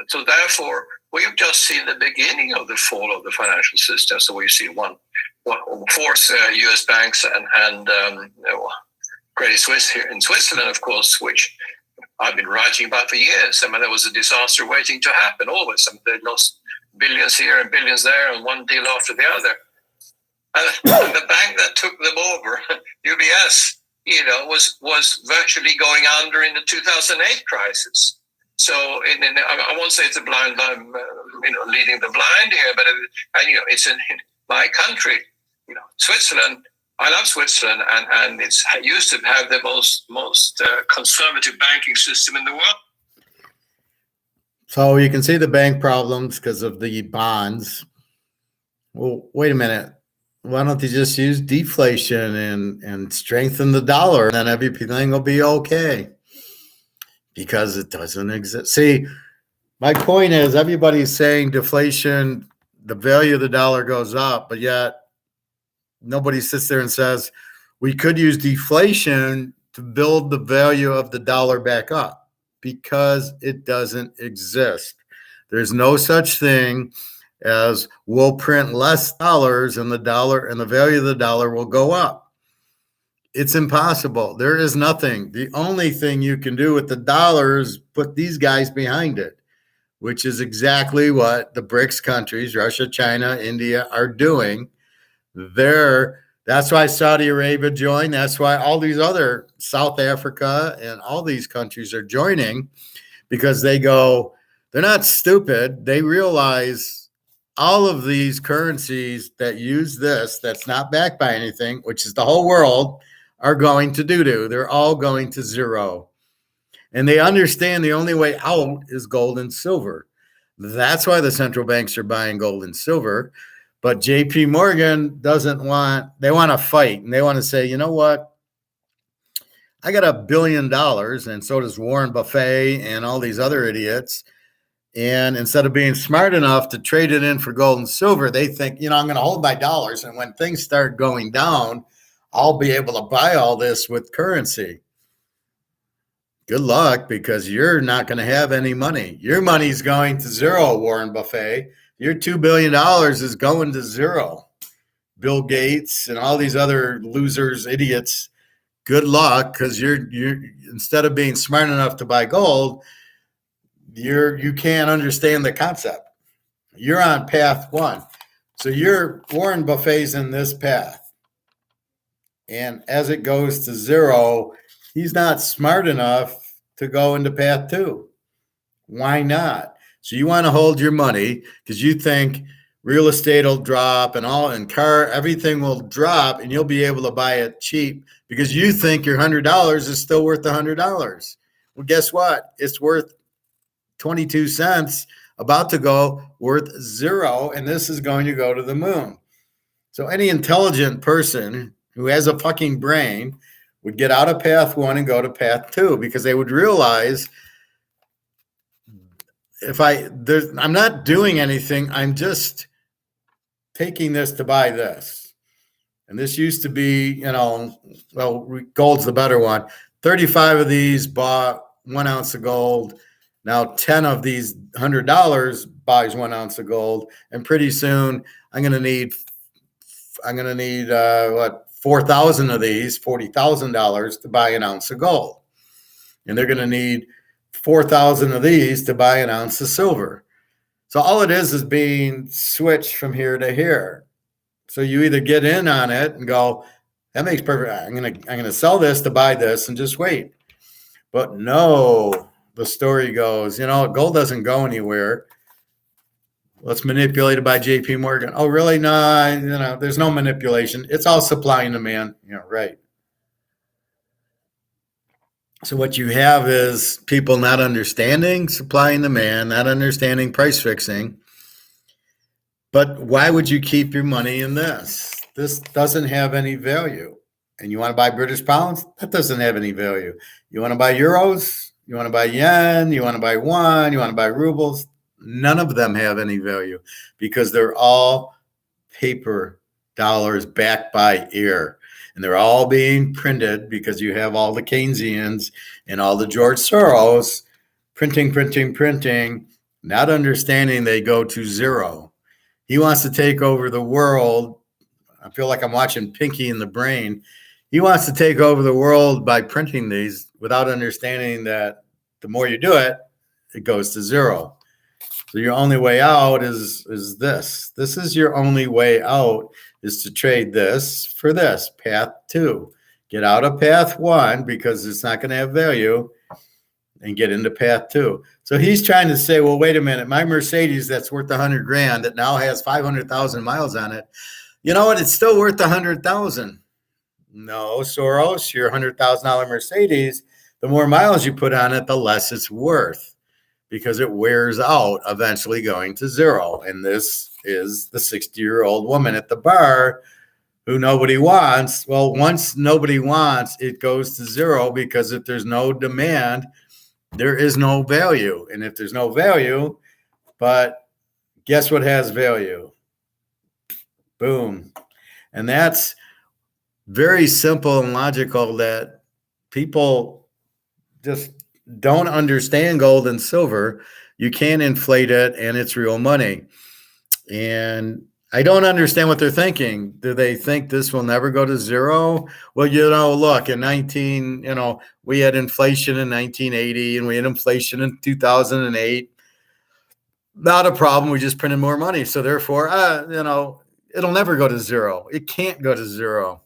So therefore, we've just seen the beginning of the fall of the financial system. So we've seen force U.S. banks and Credit Suisse here in Switzerland, of course, which I've been writing about for years. There was a disaster waiting to happen always. They lost billions here and billions there, and one deal after the other. And the bank that took them over, UBS, was virtually going under in the 2008 crisis. So I won't say it's a blind, leading the blind here, but it's in my country, Switzerland. I love Switzerland, and it's used to have the most conservative banking system in the world. So you can see the bank problems because of the bonds. Well, wait a minute. Why don't they just use deflation and strengthen the dollar, and then everything will be okay? Because it doesn't exist. See, my point is everybody's saying deflation, the value of the dollar goes up, but yet nobody sits there and says we could use deflation to build the value of the dollar back up, because it doesn't exist. There's no such thing as we'll print less dollars and the value of the dollar will go up. It's impossible. There is nothing. The only thing you can do with the dollar is put these guys behind it, which is exactly what the BRICS countries, Russia, China, India, are doing. That's why Saudi Arabia joined. That's why all these other South Africa and all these countries are joining, because they're not stupid. They realize all of these currencies that use this, that's not backed by anything, which is the whole world, are going to doo-doo. They're all going to zero. And they understand the only way out is gold and silver. That's why the central banks are buying gold and silver. But JP Morgan they want to fight. And they want to say, you know what? I got $1 billion, and so does Warren Buffett and all these other idiots. And instead of being smart enough to trade it in for gold and silver, they think, I'm going to hold my dollars. And when things start going down, I'll be able to buy all this with currency. Good luck, because you're not going to have any money. Your money's going to zero, Warren Buffett. Your $2 billion is going to zero. Bill Gates and all these other losers, idiots, good luck, because you're instead of being smart enough to buy gold, you can't understand the concept. You're on path one. So Warren Buffett's in this path. And as it goes to zero, he's not smart enough to go into path two. Why not? So you want to hold your money because you think real estate will drop and everything will drop, and you'll be able to buy it cheap because you think your $100 is still worth $100. Well, guess what? It's worth 22 cents, about to go worth zero, and this is going to go to the moon. So any intelligent person who has a fucking brain would get out of path one and go to path two, because they would realize I'm not doing anything. I'm just taking this to buy this. And this used to be, gold's the better one. 35 of these bought 1 ounce of gold. Now 10 of these $100 buys 1 ounce of gold. And pretty soon I'm going to need 4,000 of these, $40,000 to buy an ounce of gold. And they're going to need 4,000 of these to buy an ounce of silver. So all it is being switched from here to here. So you either get in on it and go, that makes perfect. I'm gonna sell this to buy this and just wait. But no, the story goes, gold doesn't go anywhere. Well, it's manipulated by JP Morgan. Oh, really? No, there's no manipulation. It's all supply and demand. Right. So what you have is people not understanding supply and demand, not understanding price fixing. But why would you keep your money in this? This doesn't have any value. And you want to buy British pounds? That doesn't have any value. You want to buy euros? You want to buy yen? You want to buy won? You want to buy rubles? None of them have any value because they're all paper dollars backed by air. And they're all being printed because you have all the Keynesians and all the George Soros printing, not understanding they go to zero. He wants to take over the world. I feel like I'm watching Pinky in the Brain. He wants to take over the world by printing these without understanding that the more you do it, it goes to zero. So your only way out is this. This is your only way out, is to trade this for this, path 2. Get out of path 1 because it's not going to have value and get into path 2. So he's trying to say, well, wait a minute, my Mercedes that's worth $100,000 that now has 500,000 miles on it. You know what? It's still worth 100,000. No, Soros, your $100,000 Mercedes, the more miles you put on it, the less it's worth because it wears out, eventually going to zero. And this is the 60-year-old woman at the bar who nobody wants. Well, once nobody wants, it goes to zero because if there's no demand, there is no value. And if there's no value, but guess what has value? Boom. And that's very simple and logical that people just don't understand gold and silver. You can't inflate it and it's real money. And I don't understand what they're thinking. Do they think this will never go to zero? Well, look, we had inflation in 1980 and we had inflation in 2008. Not a problem. We just printed more money. So therefore, it'll never go to zero. It can't go to zero.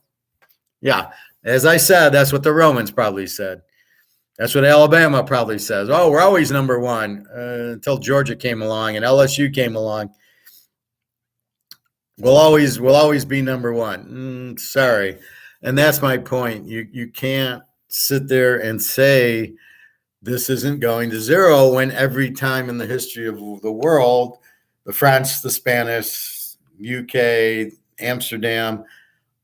Yeah. As I said, that's what the Romans probably said. That's what Alabama probably says. Oh, we're always number one until Georgia came along and LSU came along. We'll always be number one. Sorry. And that's my point. You can't sit there and say this isn't going to zero when every time in the history of the world, the French, the Spanish, UK, Amsterdam,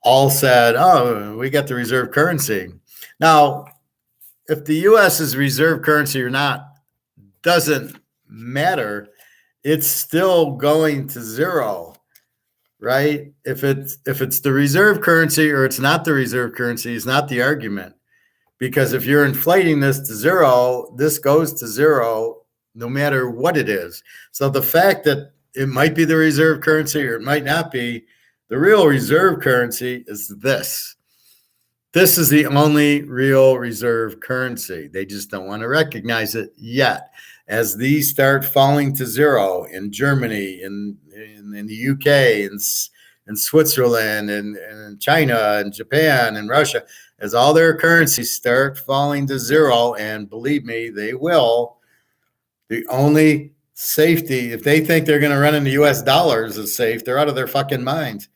all said, oh, we got the reserve currency. Now, if the U.S. is reserve currency or not doesn't matter. It's still going to zero, right? If it's the reserve currency or it's not the reserve currency is not the argument. Because if you're inflating this to zero, this goes to zero no matter what it is. So the fact that it might be the reserve currency or it might not be, the real reserve currency is this. This is the only real reserve currency. They just don't want to recognize it yet. As these start falling to zero in Germany, in the UK, in Switzerland, and China, and Japan, and Russia, as all their currencies start falling to zero, and believe me, they will, the only safety, if they think they're going to run into US dollars is safe, they're out of their fucking minds.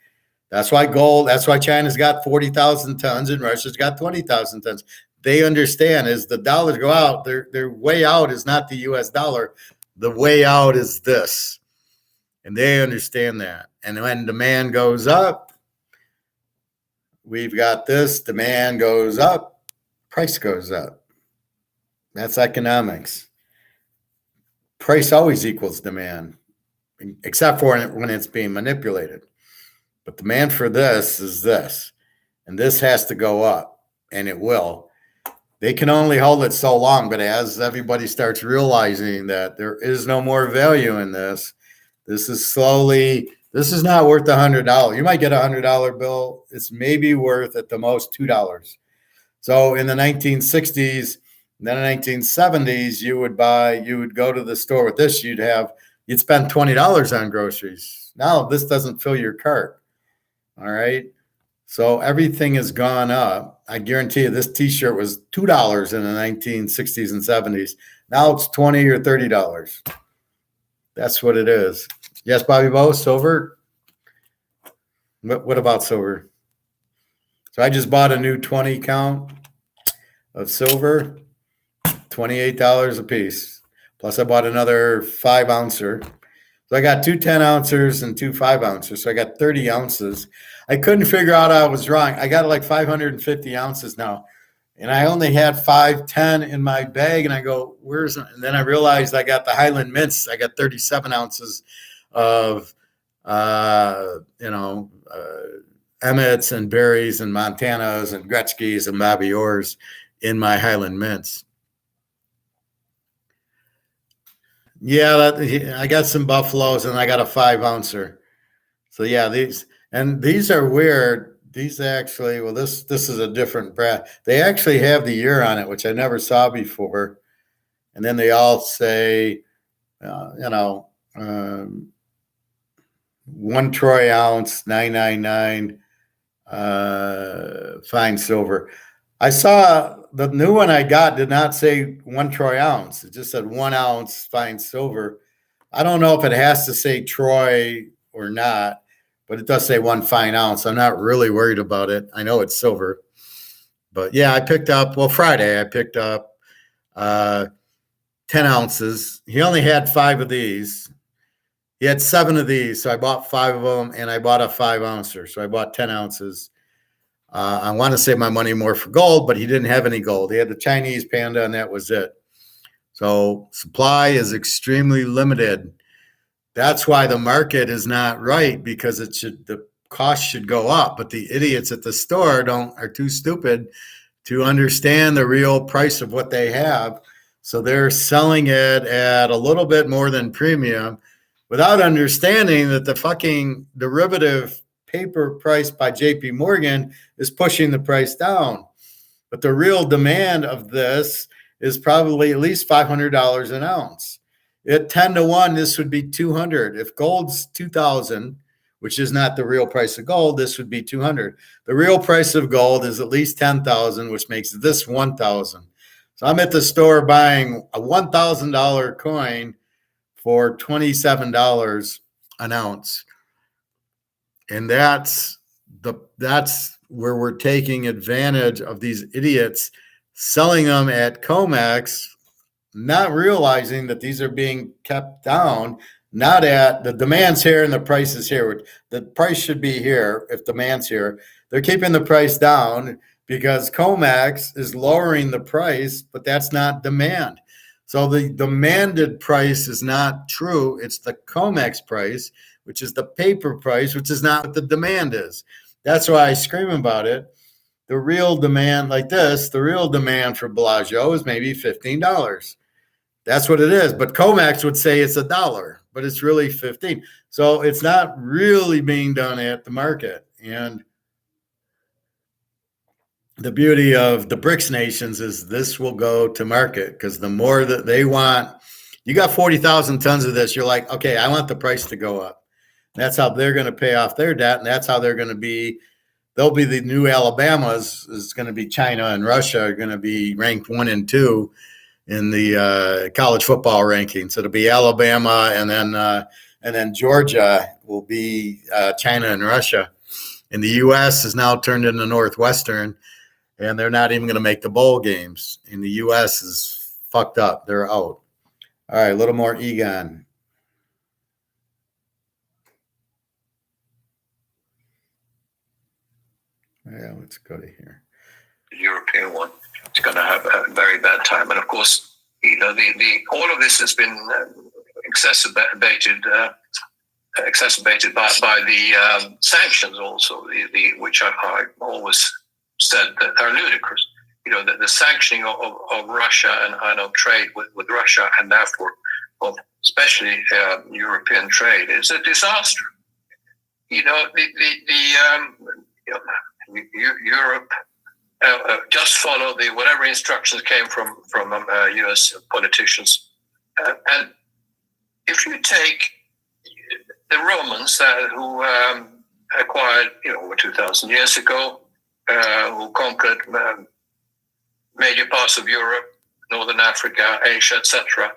That's why gold, that's why China's got 40,000 tons and Russia's got 20,000 tons. They understand as the dollars go out, their way out is not the US dollar. The way out is this. And they understand that. And when demand goes up, we've got this, demand goes up, price goes up. That's economics. Price always equals demand, except for when it's being manipulated. But demand for this is this, and this has to go up, and it will. They can only hold it so long, but as everybody starts realizing that there is no more value in this, this is not worth $100. You might get a $100 bill. It's maybe worth at the most $2. So in the 1960s, then in the 1970s, you would go to the store with this, you'd spend $20 on groceries. Now this doesn't fill your cart. All right. So everything has gone up. I guarantee you this t-shirt was $2 in the 1960s and 70s. Now it's $20 or $30. That's what it is. Yes, Bobby Bo, silver. What about silver? So I just bought a new 20 count of silver, $28 a piece. Plus I bought another 5 ouncer. So I got two 10 ounces and two 5 ounces. So I got 30 ounces. I couldn't figure out I was wrong. I got like 550 ounces now. And I only had 510 in my bag. And I go, where's it? And then I realized I got the Highland Mints. I got 37 ounces of, Emmets and Berries and Montanas and Gretzky's and Bobby Orrs in my Highland Mints. Yeah, I got some Buffaloes and I got a 5 ouncer. So yeah, these are weird. These actually, well, this is a different brand. They actually have the year on it, which I never saw before. And then they all say, one troy ounce, 999, fine silver. I saw the new one I got did not say one troy ounce. It just said 1 ounce fine silver. I don't know if it has to say troy or not, but it does say 1 fine ounce. I'm not really worried about it. I know it's silver. But yeah, Friday I picked up 10 ounces. He only had 5 of these. He had 7 of these, so I bought 5 of them, and I bought a 5 ouncer. So I bought 10 ounces. I want to save my money more for gold, but he didn't have any gold. He had the Chinese panda, and that was it. So supply is extremely limited. That's why the market is not right, because the cost should go up, but the idiots at the store are too stupid to understand the real price of what they have. So they're selling it at a little bit more than premium without understanding that the fucking derivative paper price by JP Morgan is pushing the price down. But the real demand of this is probably at least $500 an ounce. At 10-1, this would be 200. If gold's 2,000, which is not the real price of gold, this would be 200. The real price of gold is at least 10,000, which makes this 1,000. So I'm at the store buying a $1,000 coin for $27 an ounce. And that's where we're taking advantage of these idiots selling them at COMEX, not realizing that these are being kept down, not at the demand's here and the price is here. The price should be here if demand's here. They're keeping the price down because COMEX is lowering the price, but that's not demand. So the demanded price is not true. It's the COMEX price, which is the paper price, which is not what the demand is. That's why I scream about it. The real demand like this, the real demand for Bellagio is maybe $15. That's what it is. But COMEX would say it's $1, but it's really 15. So it's not really being done at the market. And the beauty of the BRICS nations is this will go to market, because the more that they want, you got 40,000 tons of this, you're like, okay, I want the price to go up. That's how they're going to pay off their debt, and that's how they'll be the new Alabamas. Is going to be China and Russia are going to be ranked 1 and 2 in the college football rankings. It'll be Alabama, and then Georgia will be China and Russia. And the U.S. is now turned into Northwestern, and they're not even going to make the bowl games. And the U.S. is fucked up. They're out. All right, a little more Egon. Yeah, let's go to here. The European one is going to have a very bad time. And of course, all of this has been exacerbated by the sanctions also, which I always said that are ludicrous. The sanctioning of Russia and of trade with Russia, and therefore of especially European trade, is a disaster. Europe just follow whatever instructions came from U.S. politicians, and if you take the Romans who acquired over 2,000 years ago, who conquered major parts of Europe, Northern Africa, Asia, etc.,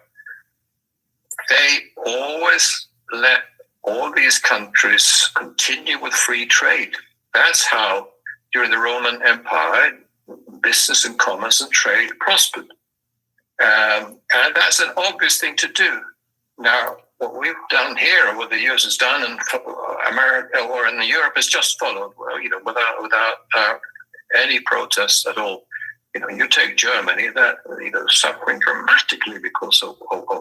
they always let all these countries continue with free trade. That's how, during the Roman Empire, business and commerce and trade prospered. And that's an obvious thing to do. Now, what we've done here, what the US has done in America or in Europe, is just followed, without any protests at all. You take Germany, that suffering dramatically because of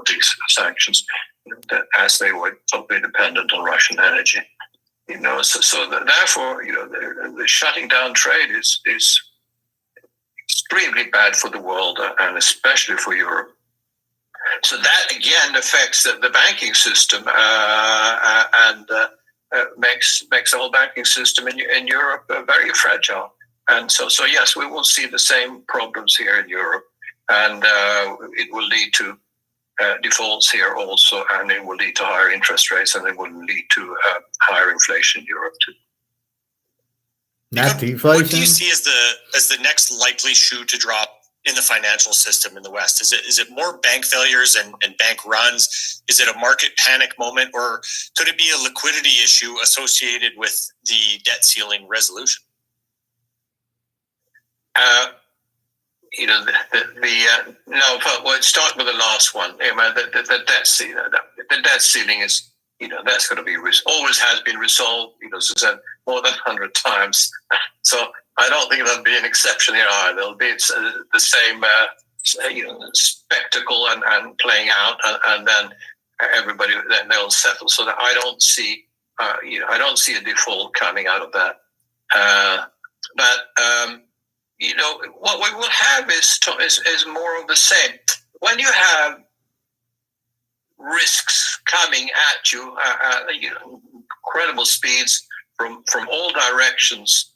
these sanctions, as they were totally dependent on Russian energy. So therefore, the shutting down trade is extremely bad for the world, and especially for Europe. So that again affects the banking system and makes the whole banking system in Europe very fragile. And so yes, we will see the same problems here in Europe, and it will lead to defaults here also, and it will lead to higher interest rates, and it will lead to higher inflation in Europe too. Not deflation. What do you see as the next likely shoe to drop in the financial system in the West? Is it more bank failures and bank runs? Is it a market panic moment, or could it be a liquidity issue associated with the debt ceiling resolution? We'll start with the last one. The debt ceiling. The debt ceiling is, that's going to be always has been resolved. As I said, more than 100 times. So I don't think there'll be an exception here either. There'll be the same, spectacle and playing out, and then everybody then they'll settle. So that I don't see, I don't see a default coming out of that. What we will have is more of the same. When you have risks coming at you, incredible speeds from all directions,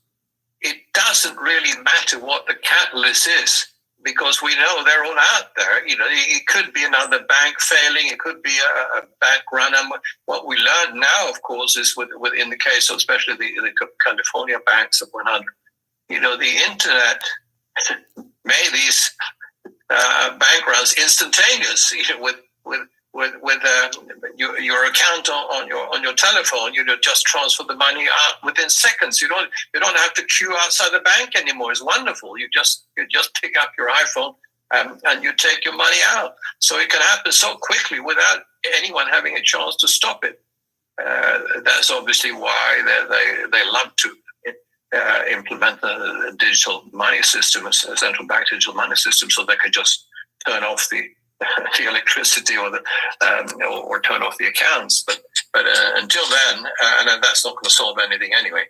it doesn't really matter what the catalyst is, because we know they're all out there. It could be another bank failing, it could be a bank run. And what we learn now, of course, is in the case of especially the California banks of 100. The internet made these bank runs instantaneous. With your account on your telephone, just transfer the money out within seconds. You don't have to queue outside the bank anymore. It's wonderful. You just pick up your iPhone and you take your money out. So it can happen so quickly without anyone having a chance to stop it. That's obviously why they love to implement a digital money system, a central bank digital money system, so they can just turn off the electricity or turn off the accounts. But until then, and that's not going to solve anything anyway.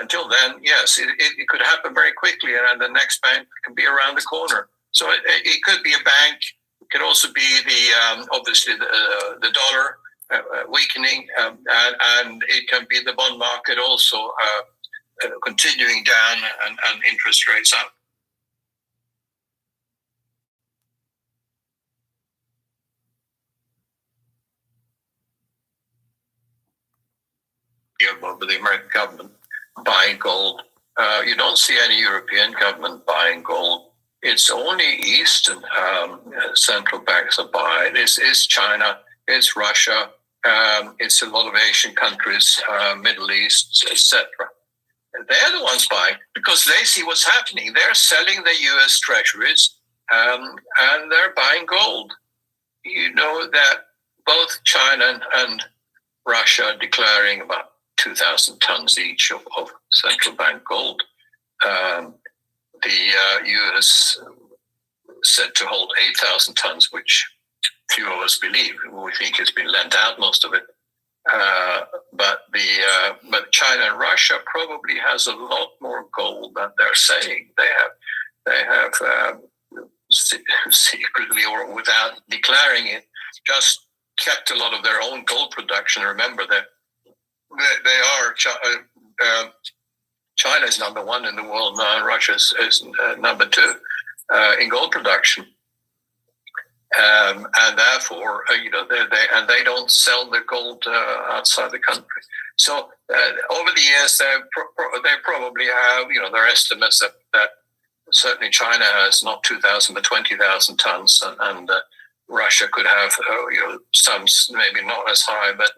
Until then, yes, it could happen very quickly, and the next bank can be around the corner. So it could be a bank. It could also be obviously the dollar weakening, and it can be the bond market also continuing down and interest rates up. With the American government buying gold, you don't see any European government buying gold. It's only Eastern central banks are buying. It's China, it's Russia, it's a lot of Asian countries, Middle East, etc. They're the ones buying because they see what's happening. They're selling the U.S. treasuries and they're buying gold. You know that both China and Russia are declaring about 2,000 tons each of central bank gold. The U.S. said to hold 8,000 tons, which few of us believe. We think it's been lent out, most of it. But China and Russia probably has a lot more gold than they're saying. They have secretly or without declaring it, just kept a lot of their own gold production. Remember that China is number one in the world now, and Russia is number two in gold production. And therefore, they don't sell the gold outside the country. So over the years, they probably have, their estimates that certainly China has not 2,000 but 20,000 tons, and Russia could have sums maybe not as high, but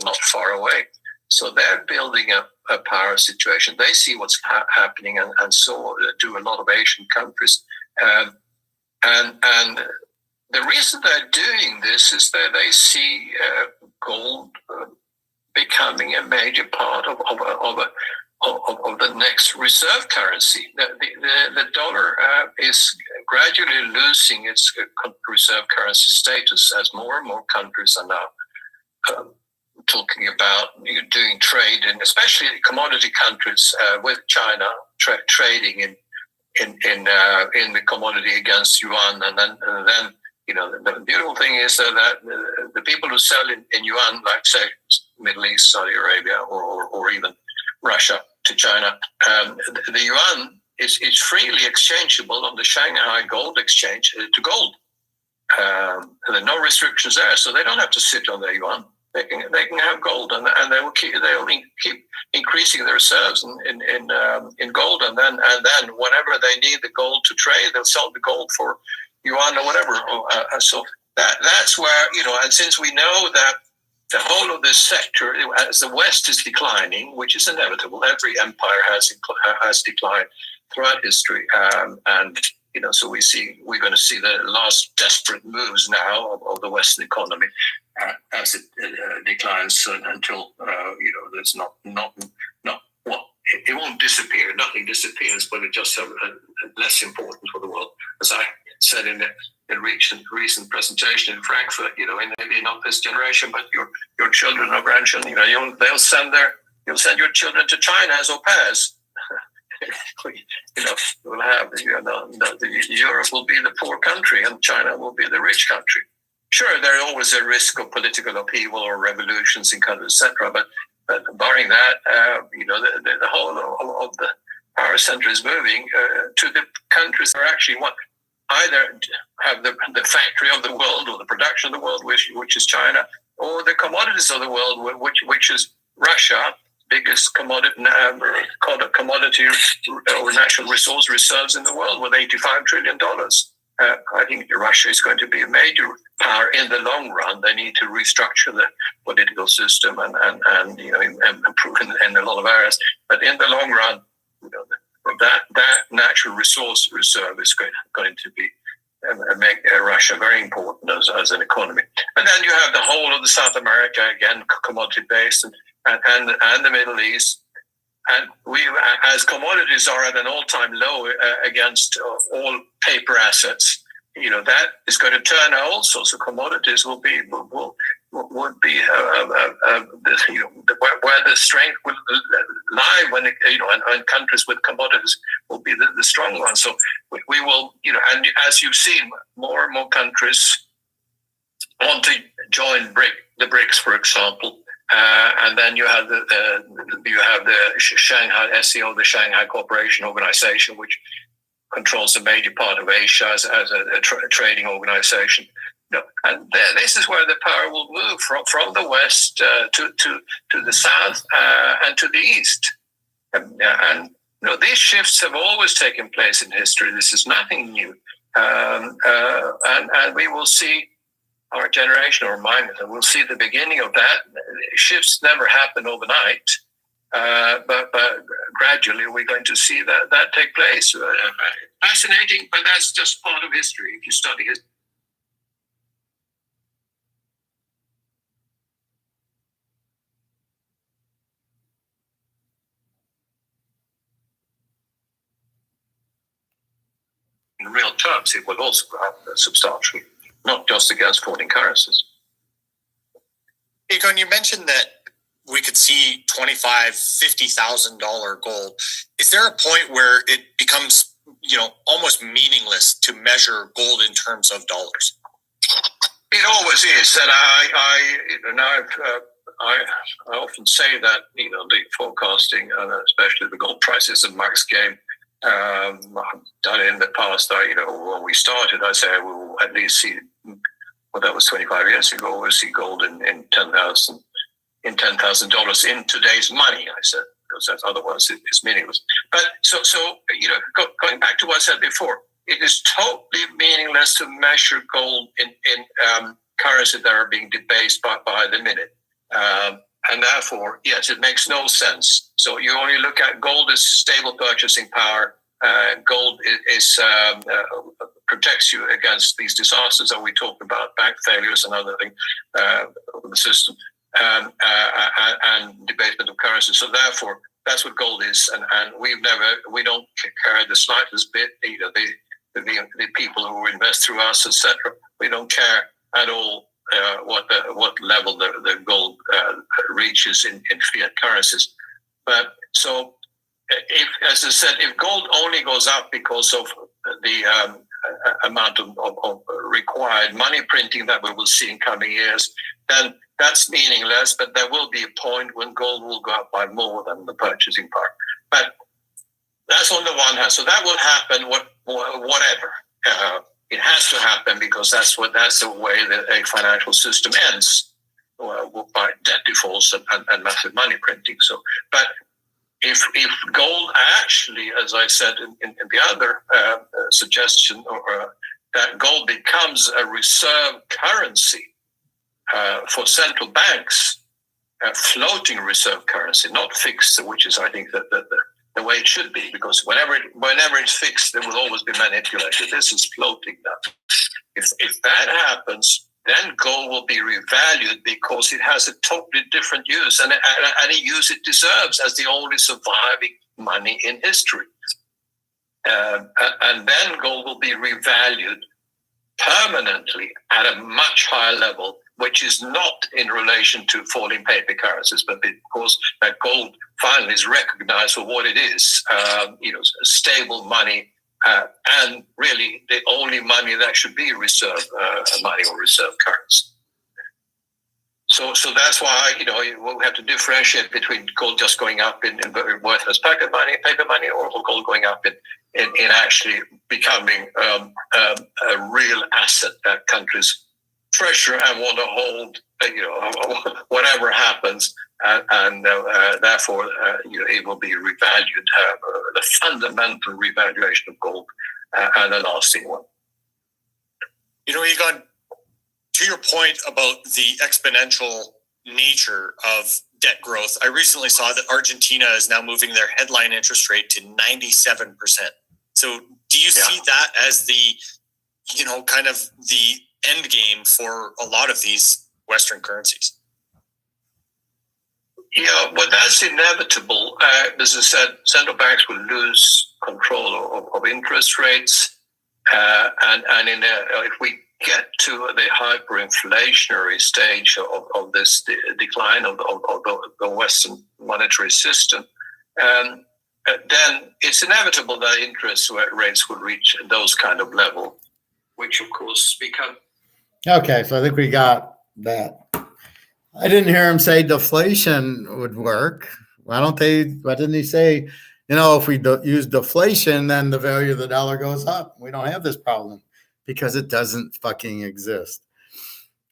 not far away. So they're building a power situation. They see what's happening, and so do a lot of Asian countries. And the reason they're doing this is that they see gold becoming a major part of the next reserve currency. The dollar is gradually losing its reserve currency status as more and more countries are now talking about doing trade, and especially commodity countries with China trading in the commodity against yuan, and then the beautiful thing is that the people who sell in yuan, like say Middle East, Saudi Arabia, or even Russia to China, the yuan is freely exchangeable on the Shanghai Gold Exchange to gold. There are no restrictions there, so they don't have to sit on their yuan. They can have gold, and they will keep increasing their reserves in gold, and then whenever they need the gold to trade, they'll sell the gold for yuan or whatever. So that's where and since we know that the whole of this sector, as the West is declining, which is inevitable, every empire has declined throughout history, and so we're going to see the last desperate moves now of the Western economy as it declines until there's not it won't disappear. Nothing disappears, but it just less important for the world. As I said in the recent presentation in Frankfurt, maybe not this generation, but your children or grandchildren, you'll send your children to China as au pairs. We'll have Europe will be the poor country and China will be the rich country. Sure, there's always a risk of political upheaval or revolutions in countries, etc. But barring that, the whole of the power center is moving to the countries that are actually either have the factory of the world or the production of the world, which is China, or the commodities of the world, which is Russia, biggest commodity or natural resource reserves in the world with $85 trillion. I think Russia is going to be a major power in the long run. They need to restructure the political system and improve in a lot of areas. But in the long run, that natural resource reserve is going to be make Russia very important as an economy. And then you have the whole of the South America, again, commodity based, and the Middle East. And we, as commodities are at an all-time low against all paper assets, that is going to turn out also. So commodities would be where the strength would lie when and countries with commodities will be the strong ones. So we will, and as you've seen, more and more countries want to join the BRICS, for example. And then you have the Shanghai SCO, the Shanghai Cooperation Organization, which controls a major part of Asia as a trading organization. And this is where the power will move from the west to the south and to the east. And these shifts have always taken place in history. This is nothing new. And we will see. Our generation or mine, we'll see the beginning of that. Shifts never happen overnight, but gradually we're going to see that take place. Fascinating, but that's just part of history if you study it. In real terms, it will also go up substantially. Not just against foreign currencies. Egon, you mentioned that we could see $25,000, $50,000 gold. Is there a point where it becomes, almost meaningless to measure gold in terms of dollars? It always is, and I often say that the forecasting, especially the gold prices, and Mark's game. I've done it in the past. When we started, I say we will at least see. Well, that was 25 years ago. We'll see gold in $10,000 in today's money. I said because otherwise it's meaningless. But so going back to what I said before, it is totally meaningless to measure gold in currency that are being debased by the minute. And therefore, yes, it makes no sense. So you only look at gold as stable purchasing power. Gold protects you against these disasters that we talked about, bank failures and other things of the system, and debasement of currency. So therefore, that's what gold is, and we don't care the slightest bit. The people who invest through us, etc. We don't care at all what level the gold reaches in fiat currencies. But so, if, as I said, if gold only goes up because of the amount of required money printing that we will see in coming years, then that's meaningless. But there will be a point when gold will go up by more than the purchasing power. But that's on the one hand. So that will happen. Whatever. It has to happen because that's the way that a financial system ends, by debt defaults and massive money printing. So, but if gold actually, as I said in the other suggestion, that gold becomes a reserve currency for central banks, floating reserve currency, not fixed, which is, I think, the way it should be, because whenever it's fixed, it will always be manipulated. This is floating now. If that happens, then gold will be revalued because it has a totally different use and a use it deserves as the only surviving money in history. And then gold will be revalued permanently at a much higher level, which is not in relation to falling paper currencies, but because that gold finally is recognized for what it is, stable money, and really the only money that should be reserve money or reserve currency. So that's why we have to differentiate between gold just going up in worthless paper money, or gold going up in actually becoming a real asset that countries treasure and want to hold, whatever happens, and therefore it will be revalued, the fundamental revaluation of gold, and a lasting one. Egon, to your point about the exponential nature of debt growth, I recently saw that Argentina is now moving their headline interest rate to 97%. So do you see that as the, kind of the end game for a lot of these Western currencies? Yeah, well, that's inevitable. As I said, central banks will lose control of interest rates, and if we get to the hyperinflationary stage of this decline of the Western monetary system, then it's inevitable that interest rates will reach those kind of level, which of course become. Okay, so I think we got that. I didn't hear him say deflation would work. Why didn't he say, if we use deflation, then the value of the dollar goes up? We don't have this problem because it doesn't fucking exist.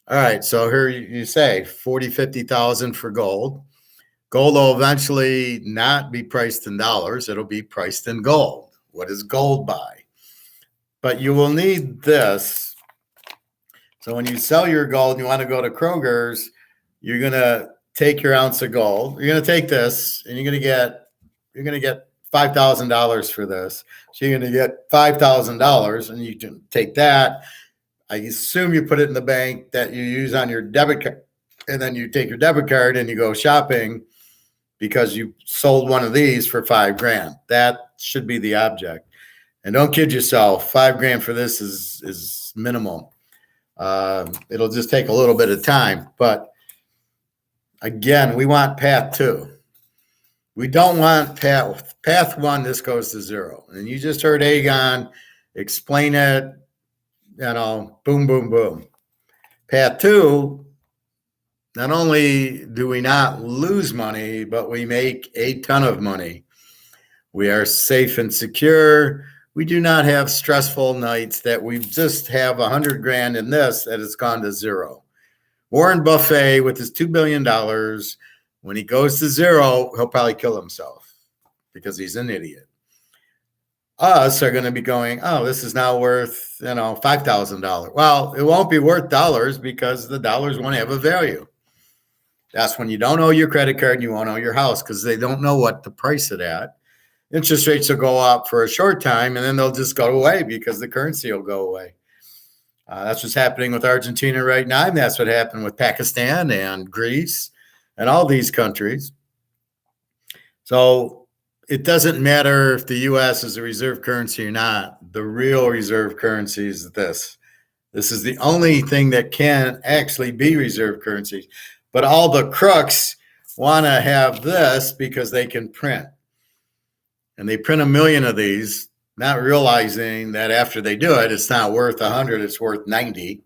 All right, so here you say 40, 50,000 for gold. Gold will eventually not be priced in dollars. It'll be priced in gold. What does gold buy? But you will need this. So when you sell your gold and you want to go to Kroger's, you're going to take your ounce of gold. You're going to take this and you're going to get $5,000 for this. So you're going to get $5,000 and you can take that. I assume you put it in the bank that you use on your debit card, and then you take your debit card and you go shopping because you sold one of these for $5,000. That should be the object. And don't kid yourself, $5,000 for this is minimal. It'll just take a little bit of time, but again, we want path 2. We don't want path 1. This goes to 0. And you just heard Egon explain it, boom, boom, boom. Path 2, not only do we not lose money, but we make a ton of money. We are safe and secure. We do not have stressful nights that we just have $100,000 in this that has gone to 0. Warren Buffett with his $2 billion, when he goes to 0, he'll probably kill himself because he's an idiot. us are going to be going, oh, this is now worth, $5,000. Well, it won't be worth dollars because the dollars won't have a value. That's when you don't owe your credit card and you won't owe your house because they don't know what to price it at. Interest rates will go up for a short time and then they'll just go away because the currency will go away. That's what's happening with Argentina right now. And that's what happened with Pakistan and Greece and all these countries. So it doesn't matter if the U.S. is a reserve currency or not. The real reserve currency is this. This is the only thing that can actually be reserve currency. But all the crooks want to have this because they can print. And they print 1 million of these, not realizing that after they do it, it's not worth 100, it's worth 90.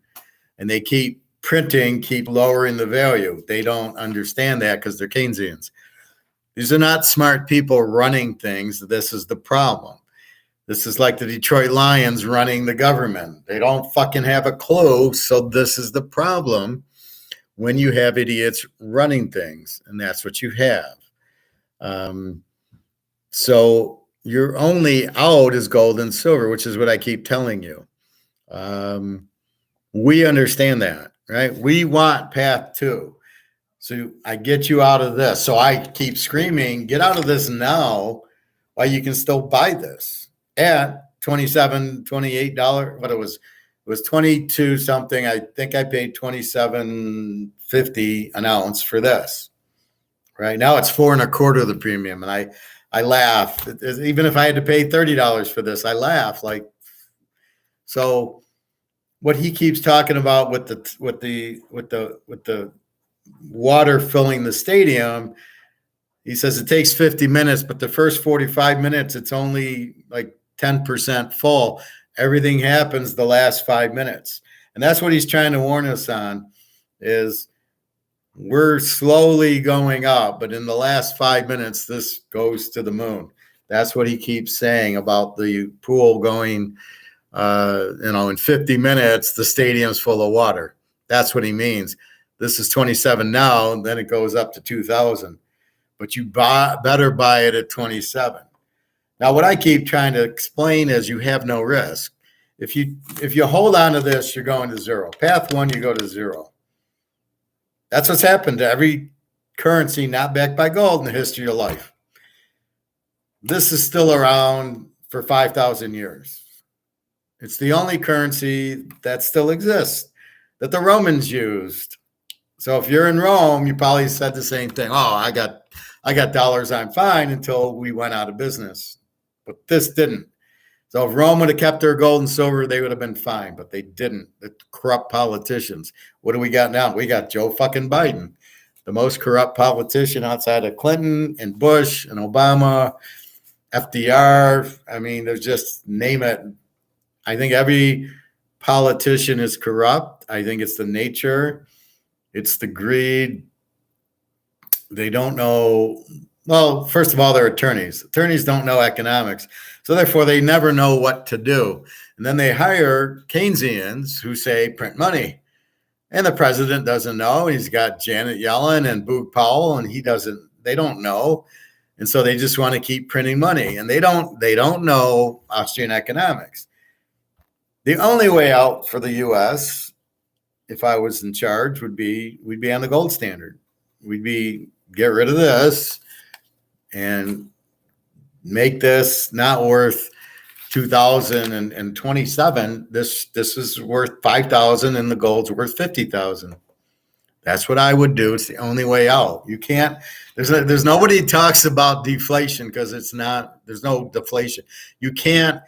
And they keep printing, keep lowering the value. They don't understand that because they're Keynesians. These are not smart people running things. This is the problem. This is like the Detroit Lions running the government. They don't fucking have a clue. So this is the problem when you have idiots running things. And that's what you have. So your only out is gold and silver, which is what I keep telling you. We understand that, right? We want path 2. So I get you out of this. So I keep screaming, get out of this now while you can still buy this at $27, $28. What it was 22 something. I think I paid $27.50 an ounce for this. Right now it's 4 1/4 the premium. And I laugh. Even if I had to pay $30 for this, I laugh. So what he keeps talking about with the water filling the stadium, he says it takes 50 minutes, but the first 45 minutes, it's only like 10% full. Everything happens the last 5 minutes. And that's what he's trying to warn us on is we're slowly going up, but in the last 5 minutes, this goes to the moon. That's what he keeps saying about the pool going, in 50 minutes, the stadium's full of water. That's what he means. This is 27 now, and then it goes up to 2,000. But you better buy it at 27. Now, what I keep trying to explain is you have no risk. If you hold on to this, you're going to zero. Path 1, you go to zero. That's what's happened to every currency not backed by gold in the history of life. This is still around for 5,000 years. It's the only currency that still exists that the Romans used. So if you're in Rome, you probably said the same thing. Oh, I got dollars, I'm fine, until we went out of business. But this didn't. So if Rome would have kept their gold and silver, they would have been fine, but they didn't. The corrupt politicians. What do we got now? We got Joe fucking Biden, the most corrupt politician outside of Clinton and Bush and Obama, FDR. I mean, there's just name it. I think every politician is corrupt. I think it's the nature. It's the greed. They don't know. Well, first of all, they're attorneys. Attorneys don't know economics. So therefore, they never know what to do. And then they hire Keynesians who say, print money. And the president doesn't know. He's got Janet Yellen and Boog Powell, and they don't know. And so they just want to keep printing money. And they don't know Austrian economics. The only way out for the U.S., if I was in charge, we'd be on the gold standard. Get rid of this and make this not worth 2,027. This is worth 5,000 and the gold's worth 50,000. That's what I would do. It's the only way out. You can't, there's nobody talks about deflation because there's no deflation. You can't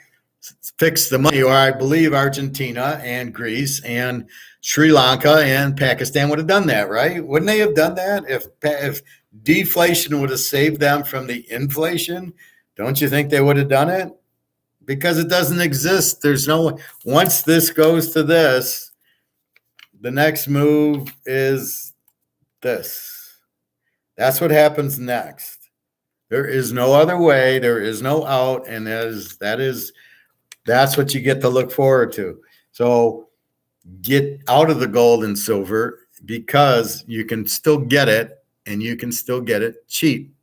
fix the money, or I believe Argentina and Greece and Sri Lanka and Pakistan would have done that, right? Wouldn't they have done that if deflation would have saved them from the inflation? Don't you think they would have done it? Because it doesn't exist. Once this goes to this, the next move is this. That's what happens next. There is no other way. There is no out. And that's what you get to look forward to. So get out of the gold and silver because you can still get it and you can still get it cheap.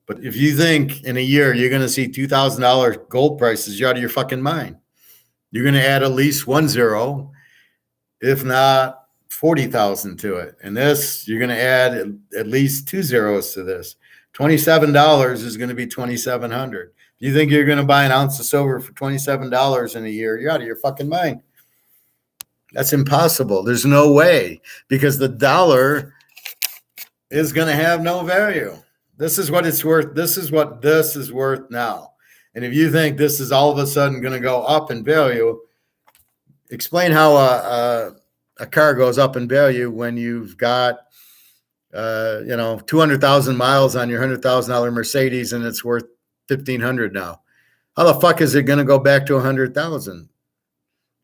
But if you think in a year you're going to see $2,000 gold prices, you're out of your fucking mind. You're going to add at least 1 0, if not 40,000 to it. And this, you're going to add at least 2 zeros to this. $27 is going to be 2,700. If you think you're going to buy an ounce of silver for $27 in a year, you're out of your fucking mind. That's impossible. There's no way, because the dollar is going to have no value. This is what it's worth. This is what this is worth now. And if you think this is all of a sudden going to go up in value, explain how a car goes up in value when you've got 200,000 miles on your $100,000 Mercedes and it's worth 1,500 now. How the fuck is it going to go back to 100,000?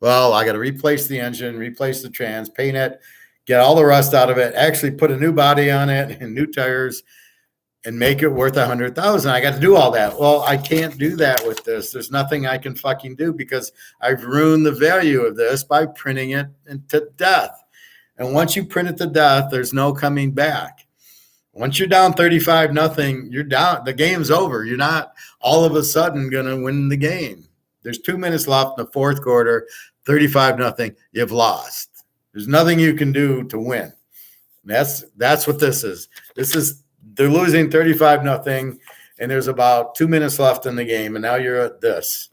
Well, I got to replace the engine, replace the trans, paint it, get all the rust out of it, actually put a new body on it and new tires, and make it worth 100,000. I got to do all that. Well, I can't do that with this. There's nothing I can fucking do, because I've ruined the value of this by printing it to death. And once you print it to death, there's no coming back. Once you're down 35-0, you're down. The game's over. You're not all of a sudden going to win the game. There's 2 minutes left in the fourth quarter, 35-0. You've lost. There's nothing you can do to win. That's what this is. They're losing 35-0, and there's about 2 minutes left in the game, and now you're at this.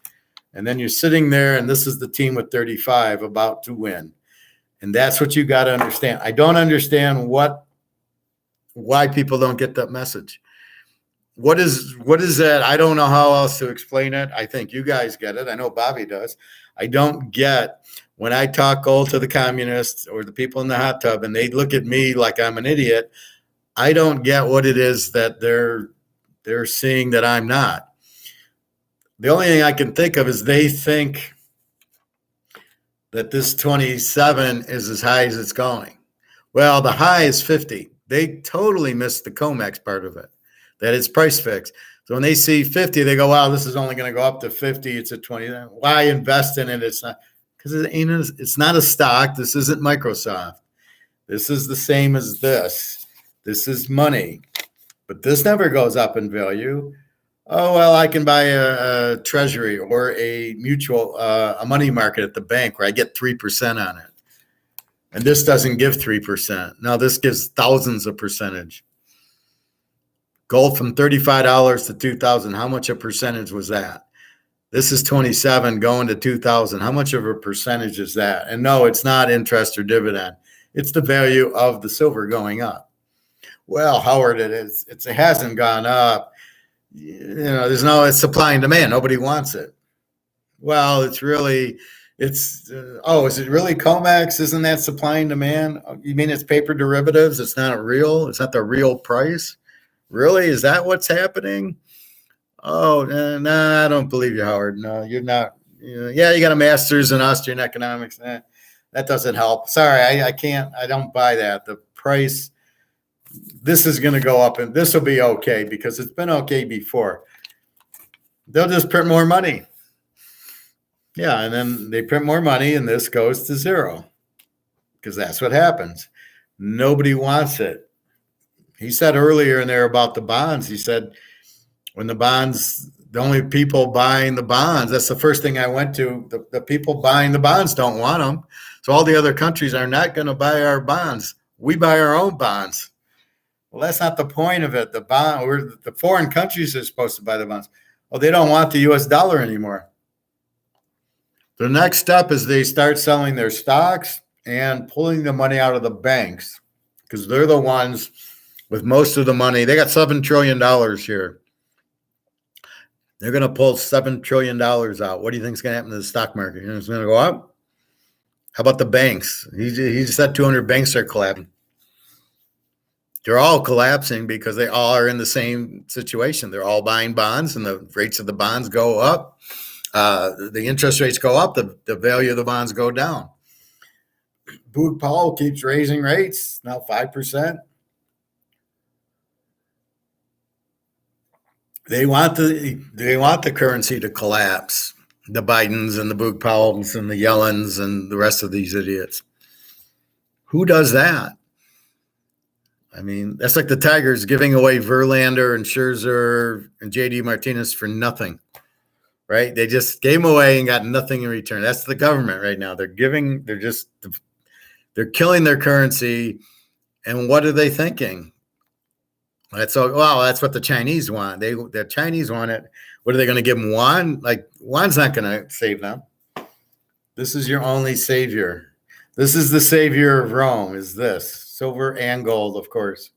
And then you're sitting there, and this is the team with 35 about to win. And that's what you got to understand. I don't understand why people don't get that message. What is that? I don't know how else to explain it. I think you guys get it. I know Bobby does. I don't get when I talk gold to the communists or the people in the hot tub, and they look at me like I'm an idiot. I don't get what it is that they're seeing that I'm not. The only thing I can think of is they think that this 27 is as high as it's going. Well, the high is 50. They totally missed the COMEX part of it, that it's price fixed. So when they see 50, they go, wow, this is only going to go up to 50. It's at 20. Why invest in it? It's not, because it's not a stock. This isn't Microsoft. This is the same as this. This is money, but this never goes up in value. Oh, well, I can buy a treasury or a mutual, a money market at the bank where I get 3% on it. And this doesn't give 3%. Now this gives thousands of percentage. Gold from $35 to 2,000. How much a percentage was that? This is 27 going to 2,000. How much of a percentage is that? And no, it's not interest or dividend. It's the value of the silver going up. Well, Howard, it hasn't gone up. It's supply and demand. Nobody wants it. Well, is it really COMEX? Isn't that supply and demand? You mean it's paper derivatives? It's not real? It's not the real price? Really? Is that what's happening? Oh, no, I don't believe you, Howard. No, you're not. Yeah, you got a master's in Austrian economics. That doesn't help. Sorry, I can't. I don't buy that. The price. This is going to go up, and this will be okay because it's been okay before. They'll just print more money. Yeah, and then they print more money, and this goes to zero because that's what happens. Nobody wants it. He said earlier in there about the bonds, he said when the only people buying the bonds, that's the first thing I went to. The people buying the bonds don't want them. So all the other countries are not going to buy our bonds. We buy our own bonds. Well, that's not the point of it. The foreign countries are supposed to buy the bonds. Well, they don't want the U.S. dollar anymore. The next step is they start selling their stocks and pulling the money out of the banks because they're the ones with most of the money. They got $7 trillion here. They're going to pull $7 trillion out. What do you think is going to happen to the stock market? It's going to go up? How about the banks? He said 200 banks are collapsing. They're all collapsing because they all are in the same situation. They're all buying bonds, and the rates of the bonds go up. The interest rates go up. The value of the bonds go down. Boog Powell keeps raising rates, now 5%. They want the currency to collapse. The Bidens and the Boog Powells and the Yellens and the rest of these idiots. Who does that? I mean, that's like the Tigers giving away Verlander and Scherzer and JD Martinez for nothing, right? They just gave them away and got nothing in return. That's the government right now. They're killing their currency. And what are they thinking? That's what the Chinese want. The Chinese want it. What are they going to give them? Yuan? Like, yuan's not going to save them. This is your only savior. This is the savior of Rome, is this. Silver and gold, of course.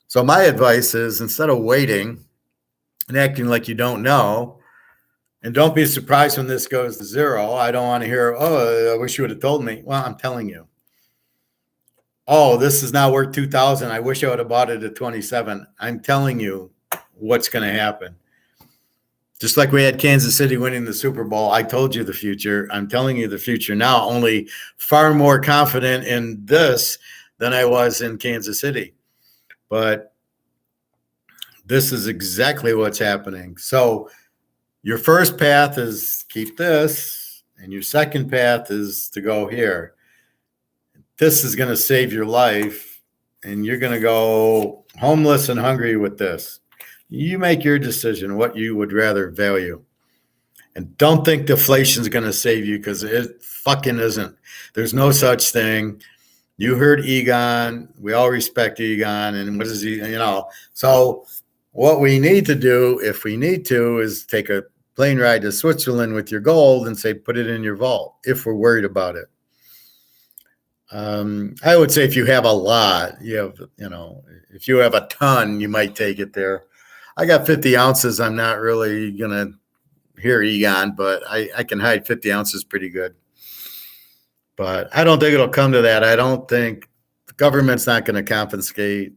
So my advice is, instead of waiting and acting like you don't know, and don't be surprised when this goes to zero. I don't want to hear, oh, I wish you would have told me. Well, I'm telling you. Oh, this is now worth 2,000. I wish I would have bought it at 27. I'm telling you what's going to happen. Just like we had Kansas City winning the Super Bowl, I told you the future. I'm telling you the future now, only far more confident in this than I was in Kansas City. But this is exactly what's happening. So your first path is keep this, and your second path is to go here. This is going to save your life, and you're going to go homeless and hungry with this. You make your decision what you would rather value. And don't think deflation is going to save you, because it fucking isn't. There's no such thing. You heard Egon. We all respect Egon. And what is he, So what we need to do, if we need to, is take a plane ride to Switzerland with your gold and say, put it in your vault, if we're worried about it. I would say if you have a lot, if you have a ton, you might take it there. I got 50 ounces. I'm not really going to hear Egon, but I can hide 50 ounces pretty good. But I don't think it'll come to that. I don't think the government's not going to confiscate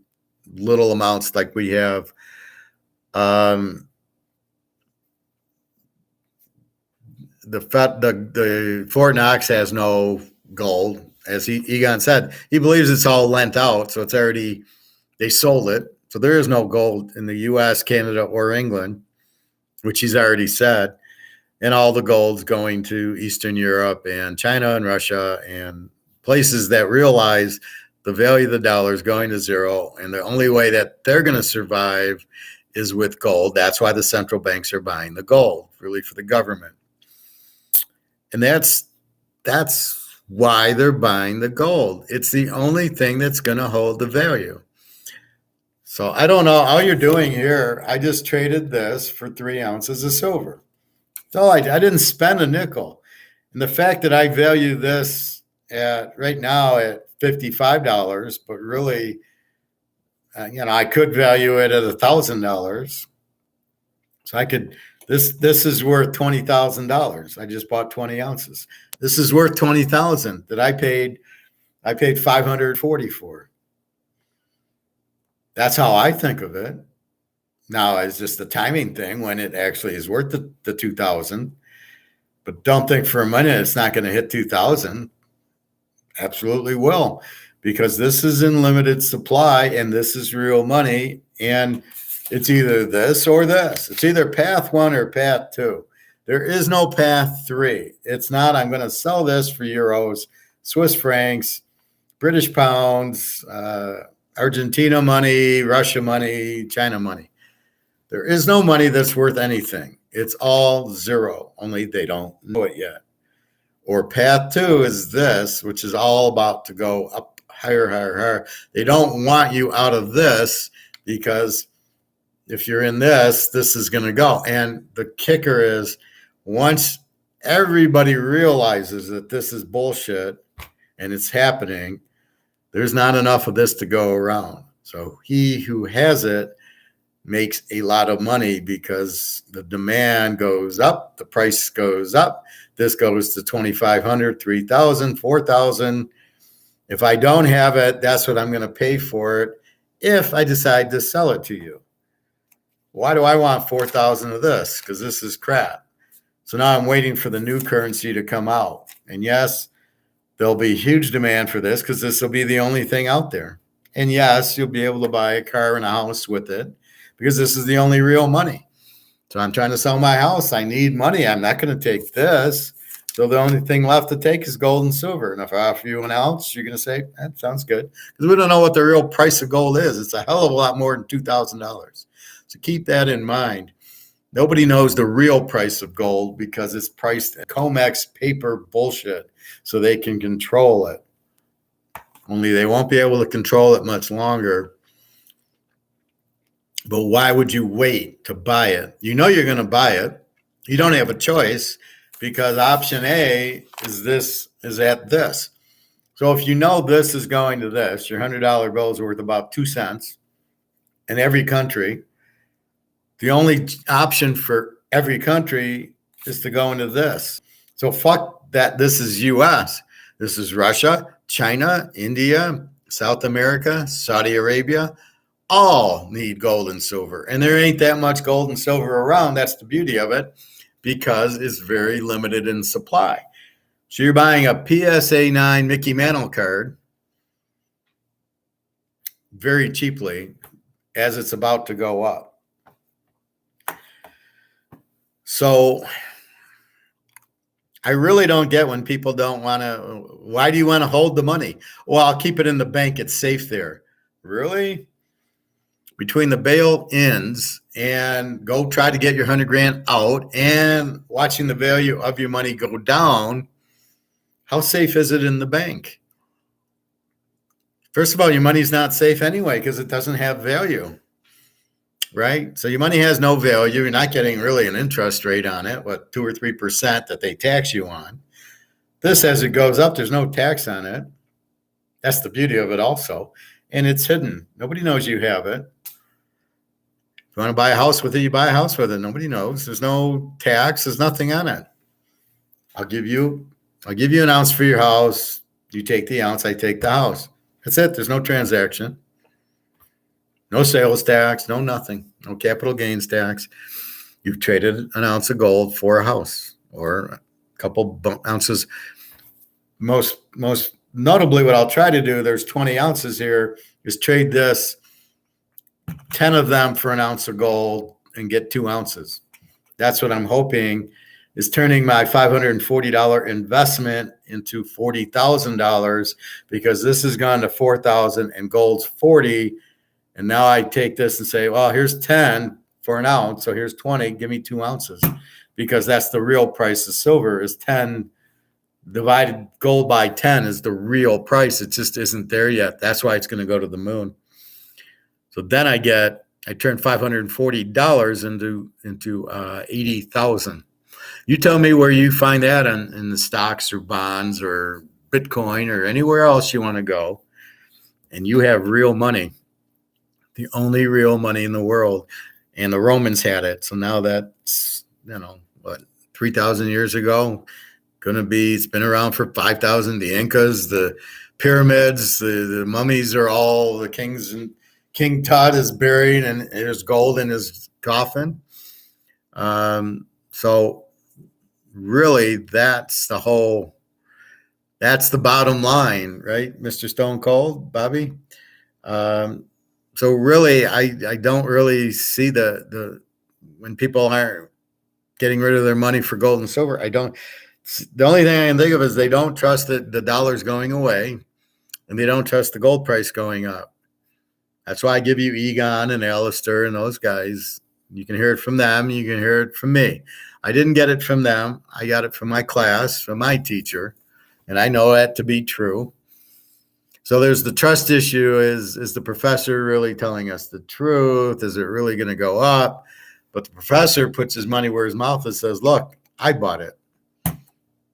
little amounts like we have. The Fort Knox has no gold. As Egon said, he believes it's all lent out, so they sold it. So there is no gold in the U.S., Canada, or England, which he's already said. And all the gold's going to Eastern Europe and China and Russia and places that realize the value of the dollar is going to zero. And the only way that they're going to survive is with gold. That's why the central banks are buying the gold, really, for the government. And that's why they're buying the gold. It's the only thing that's going to hold the value. So I don't know. All you're doing here, I just traded this for 3 ounces of silver. So I didn't spend a nickel. And the fact that I value this right now at $55, but really, I could value it at $1,000. So this is worth $20,000. I just bought 20 ounces. This is worth $20,000 that I paid $540 for. That's how I think of it. Now, it's just the timing thing when it actually is worth the 2,000. But don't think for a minute it's not going to hit 2,000. Absolutely will, because this is in limited supply and this is real money. And it's either this or this. It's either path 1 or path 2. There is no path 3. It's not, I'm going to sell this for euros, Swiss francs, British pounds, Argentina money, Russia money, China money. There is no money that's worth anything. It's all zero, only they don't know it yet. Or path 2 is this, which is all about to go up higher, higher, higher. They don't want you out of this, because if you're in this is going to go. And the kicker is, once everybody realizes that this is bullshit and it's happening, there's not enough of this to go around. So he who has it makes a lot of money, because the demand goes up, the price goes up. This goes to 2,500, 3,000, 4,000. If I don't have it, that's what I'm going to pay for it if I decide to sell it to you. Why do I want 4,000 of this? Because this is crap. So now I'm waiting for the new currency to come out. And yes, there'll be huge demand for this, because this will be the only thing out there. And yes, you'll be able to buy a car and a house with it, because this is the only real money. So I'm trying to sell my house. I need money. I'm not going to take this So the only thing left to take is gold and silver. And if I offer you an ounce, you're going to say, that sounds good. Because we don't know what the real price of gold is. It's a hell of a lot more than $2,000. So keep that in mind. Nobody knows the real price of gold because it's priced at COMEX paper bullshit so they can control it. Only they won't be able to control it much longer. But why would you wait to buy it? You know you're going to buy it. You don't have a choice because option A is at this. So if you know this is going to this, your $100 bill is worth about 2 cents in every country. The only option for every country is to go into this. So fuck that. This is US. This is Russia, China, India, South America, Saudi Arabia. All need gold and silver. And there ain't that much gold and silver around. That's the beauty of it because it's very limited in supply. So you're buying a PSA 9 Mickey Mantle card very cheaply as it's about to go up. So I really don't get when people don't want to, why do you want to hold the money? Well, I'll keep it in the bank. It's safe there. Really? Between the bail-ins and go try to get your 100 grand out and watching the value of your money go down, how safe is it in the bank? First of all, your money's not safe anyway because it doesn't have value, right? So your money has no value. You're not getting really an interest rate on it, what, 2 or 3% that they tax you on. This, as it goes up, there's no tax on it. That's the beauty of it also. And it's hidden. Nobody knows you have it. If you want to buy a house with it, you buy a house with it. Nobody knows. There's no tax. There's nothing on it. I'll give you an ounce for your house. You take the ounce, I take the house. That's it. There's no transaction. No sales tax, no nothing. No capital gains tax. You've traded an ounce of gold for a house or a couple ounces. Most notably, what I'll try to do, there's 20 ounces here, is trade this 10 of them for an ounce of gold and get 2 ounces. That's what I'm hoping is turning my $540 investment into $40,000 because this has gone to 4,000 and gold's 40. And now I take this and say, well, here's 10 for an ounce. So here's 20, give me 2 ounces because that's the real price of silver is 10 divided gold by 10 is the real price. It just isn't there yet. That's why it's going to go to the moon. So then I turn $540 into 80,000. You tell me where you find that in the stocks or bonds or Bitcoin or anywhere else you want to go, and you have real money, the only real money in the world. And the Romans had it. So now that's, 3,000 years ago, it's been around for 5,000. The Incas, the pyramids, the mummies are all the kings, and King Tut is buried and there's gold in his coffin. So really that's the bottom line, right? Mr. Stone Cold, Bobby. So really, I don't really see the when people aren't getting rid of their money for gold and silver. The only thing I can think of is they don't trust that the dollar's going away and they don't trust the gold price going up. That's why I give you Egon and Alistair and those guys. You can hear it from them. You can hear it from me. I didn't get it from them. I got it from my class, from my teacher, and I know that to be true. So there's the trust issue. Is the professor really telling us the truth? Is it really going to go up? But the professor puts his money where his mouth is, says, look, I bought it.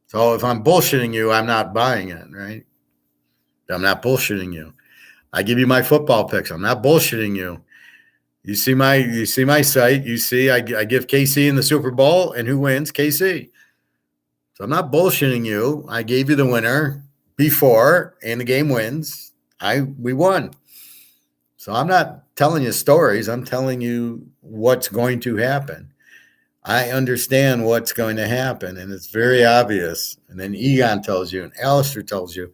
So if I'm bullshitting you, I'm not buying it, right? I'm not bullshitting you. I give you my football picks. I'm not bullshitting you. You see my site. You see I give KC in the Super Bowl, and who wins? KC. So I'm not bullshitting you. I gave you the winner before, and the game wins. We won. So I'm not telling you stories. I'm telling you what's going to happen. I understand what's going to happen, and it's very obvious. And then Egon tells you, and Alistair tells you,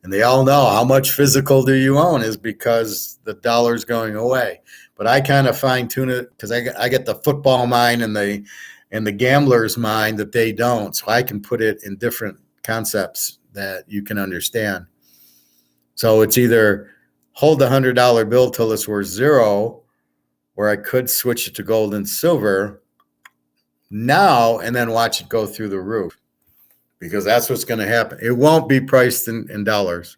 and they all know how much physical do you own is because the dollar's going away. But I kind of fine tune it because I get the football mind and and the gambler's mind that they don't. So I can put it in different concepts that you can understand. So it's either hold the $100 bill till it's worth zero, or I could switch it to gold and silver now and then watch it go through the roof, because that's what's going to happen. It won't be priced in dollars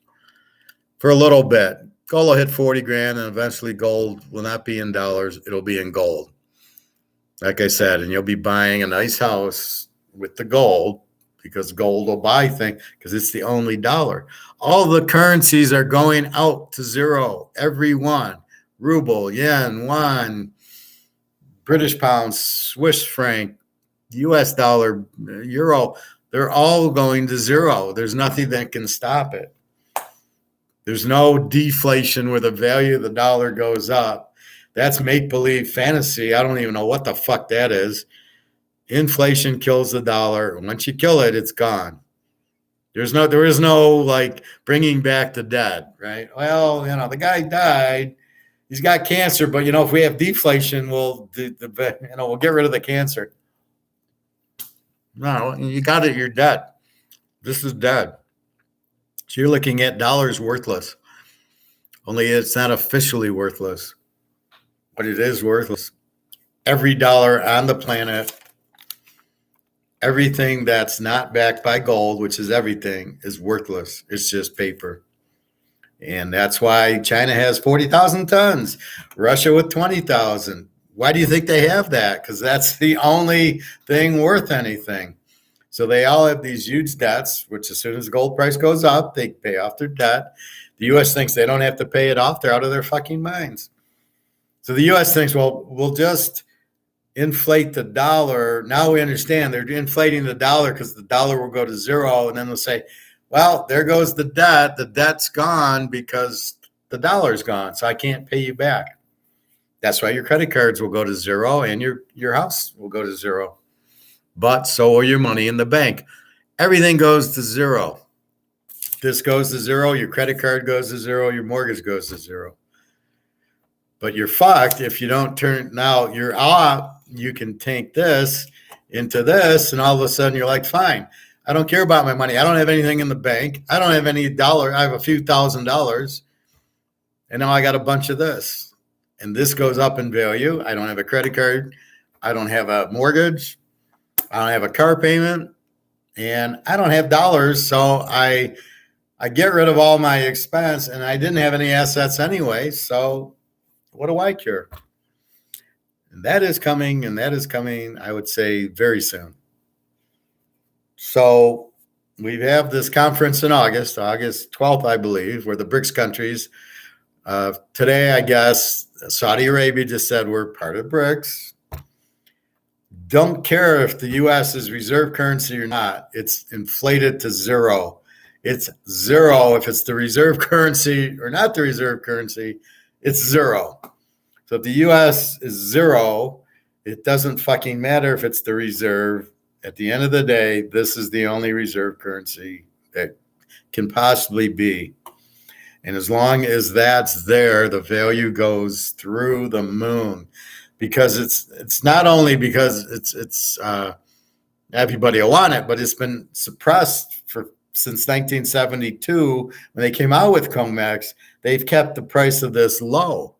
for a little bit. Gold will hit 40 grand, and eventually gold will not be in dollars. It'll be in gold. Like I said, and you'll be buying a nice house with the gold, because gold will buy things, because it's the only dollar. All the currencies are going out to zero. Every one. Ruble, yen, yuan, British pound, Swiss franc, US dollar, euro. They're all going to zero. There's nothing that can stop it. There's no deflation where the value of the dollar goes up. That's make-believe fantasy. I don't even know what the fuck that is. Inflation kills the dollar. Once you kill it, it's gone. There is no like bringing back the dead, right? Well, the guy died. He's got cancer, but if we have deflation, we'll get rid of the cancer. No, you got it. You're dead. This is dead. So you're looking at dollars worthless. Only it's not officially worthless, but it is worthless. Every dollar on the planet, everything that's not backed by gold, which is everything, is worthless. It's just paper. And that's why China has 40,000 tons, Russia with 20,000. Why do you think they have that? Because that's the only thing worth anything. So they all have these huge debts, which as soon as the gold price goes up, they pay off their debt. The U.S. thinks they don't have to pay it off. They're out of their fucking minds. So the U.S. thinks, well, we'll just inflate the dollar. Now we understand they're inflating the dollar because the dollar will go to zero. And then they'll say, well, there goes the debt. The debt's gone because the dollar's gone. So I can't pay you back. That's why your credit cards will go to zero and your house will go to zero. But so will your money in the bank. Everything goes to zero. This goes to zero. Your credit card goes to zero. Your mortgage goes to zero. But you're fucked if you don't turn. Now you're off. You can tank this into this, and all of a sudden you're like, fine. I don't care about my money. I don't have anything in the bank. I don't have any dollar. I have a few $1,000s. And now I got a bunch of this. And this goes up in value. I don't have a credit card. I don't have a mortgage. I don't have a car payment. And I don't have dollars. So I get rid of all my expense, and I didn't have any assets anyway. So what do I care? And that is coming, I would say, very soon. So we have this conference in August 12th, I believe, where the BRICS countries, today, I guess, Saudi Arabia just said we're part of BRICS. Don't care if the U.S. is reserve currency or not. It's inflated to zero. It's zero. If it's the reserve currency or not the reserve currency, it's zero. So if the U.S. is zero, it doesn't fucking matter if it's the reserve. At the end of the day, this is the only reserve currency that can possibly be. And as long as that's there, the value goes through the moon, because it's not only because it's everybody will want it, but it's been suppressed since 1972 when they came out with COMEX. They've kept the price of this low.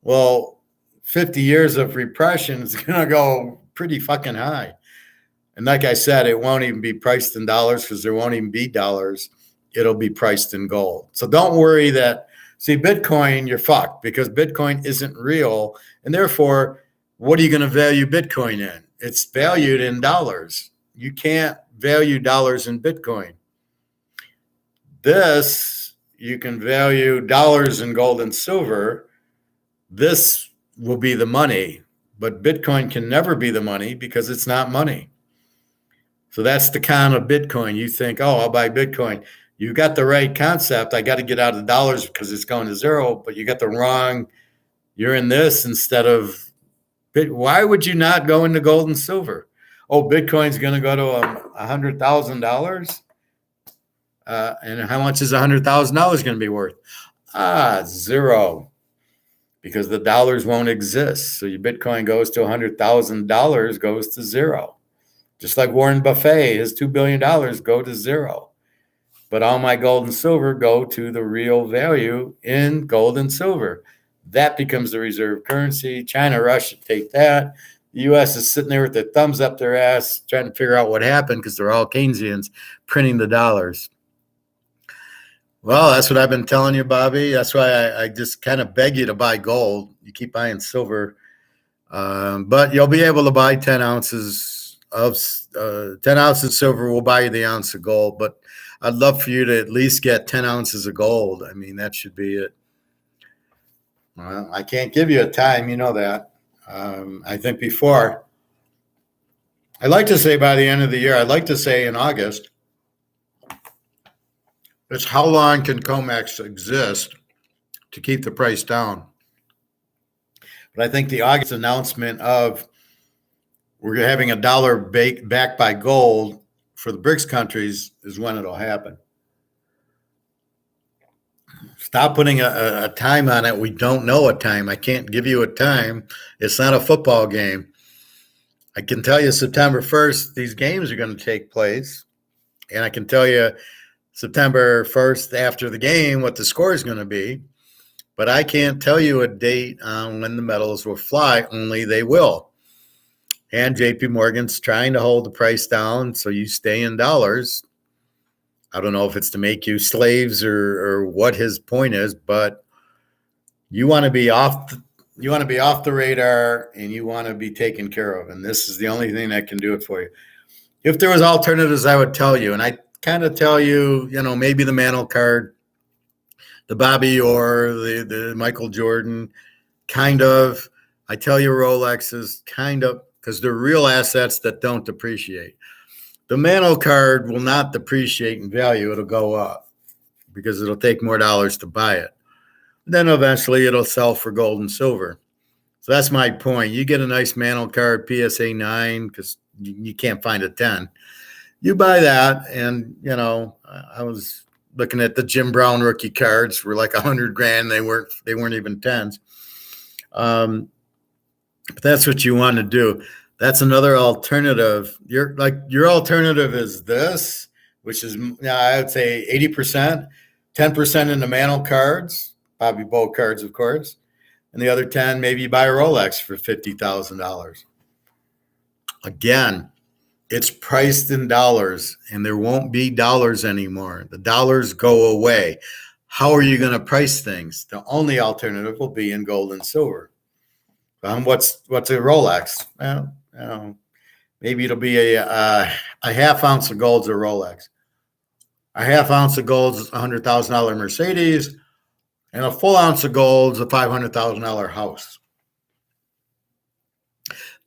Well, 50 years of repression is going to go pretty fucking high. And like I said, it won't even be priced in dollars because there won't even be dollars. It'll be priced in gold. So don't worry that, see, Bitcoin, you're fucked because Bitcoin isn't real. And therefore, what are you going to value Bitcoin in? It's valued in dollars. You can't value dollars in Bitcoin. This, you can value dollars in gold and silver. This will be the money. But Bitcoin can never be the money because it's not money. So that's the con of Bitcoin. You think, oh, I'll buy Bitcoin. You got the right concept. I got to get out of dollars because it's going to zero, but you got the wrong, you're in this instead of, why would you not go into gold and silver? Oh, Bitcoin's going to go to $100,000. And how much is $100,000 going to be worth? Zero. because the dollars won't exist. So your Bitcoin goes to $100,000, goes to zero. Just like Warren Buffett, his $2 billion go to zero. But all my gold and silver go to the real value in gold and silver. That becomes the reserve currency. China, Russia take that. The U.S. is sitting there with their thumbs up their ass trying to figure out what happened because they're all Keynesians printing the dollars. Well, that's what I've been telling you, Bobby. That's why I just kind of beg you to buy gold. You keep buying silver, but you'll be able to buy 10 ounces of 10 ounces of silver. Will buy you the ounce of gold, but I'd love for you to at least get 10 ounces of gold. I mean, that should be it. Well, I can't give you a time, you know that. I think before. I'd like to say by the end of the year. I'd like to say in August. It's how long can COMEX exist to keep the price down? But I think the August announcement of we're having a dollar backed by gold for the BRICS countries is when it'll happen. Stop putting a time on it. We don't know a time. I can't give you a time. It's not a football game. I can tell you September 1st, these games are going to take place. And I can tell you September 1st after the game what the score is going to be. But I can't tell you a date on when the metals will fly, only they will. And JP Morgan's trying to hold the price down so you stay in dollars. I don't know if it's to make you slaves or what his point is, but you want to be off the radar and you want to be taken care of. And this is the only thing that can do it for you. If there was alternatives, I would tell you. And I kind of tell you, maybe the Mantle card, the Bobby Orr, the Michael Jordan, kind of. I tell you Rolexes, kind of, because they're real assets that don't depreciate. The Mantle card will not depreciate in value. It'll go up because it'll take more dollars to buy it. Then eventually it'll sell for gold and silver. So that's my point. You get a nice Mantle card, PSA 9, because you can't find a 10. You buy that, and, I was looking at the Jim Brown rookie cards were like $100,000. They weren't even 10s. But that's what you want to do. That's another alternative. Your alternative is this, which is I would say 80%, 10% in the Mantle cards, Bobby Bow cards, of course, and the other 10 maybe you buy a Rolex for $50,000. Again, it's priced in dollars, and there won't be dollars anymore. The dollars go away. How are you going to price things? The only alternative will be in gold and silver. What's a Rolex? Well, maybe it'll be a half ounce of gold's a Rolex. A half ounce of gold's a $100,000 Mercedes, and a full ounce of gold's a $500,000 house.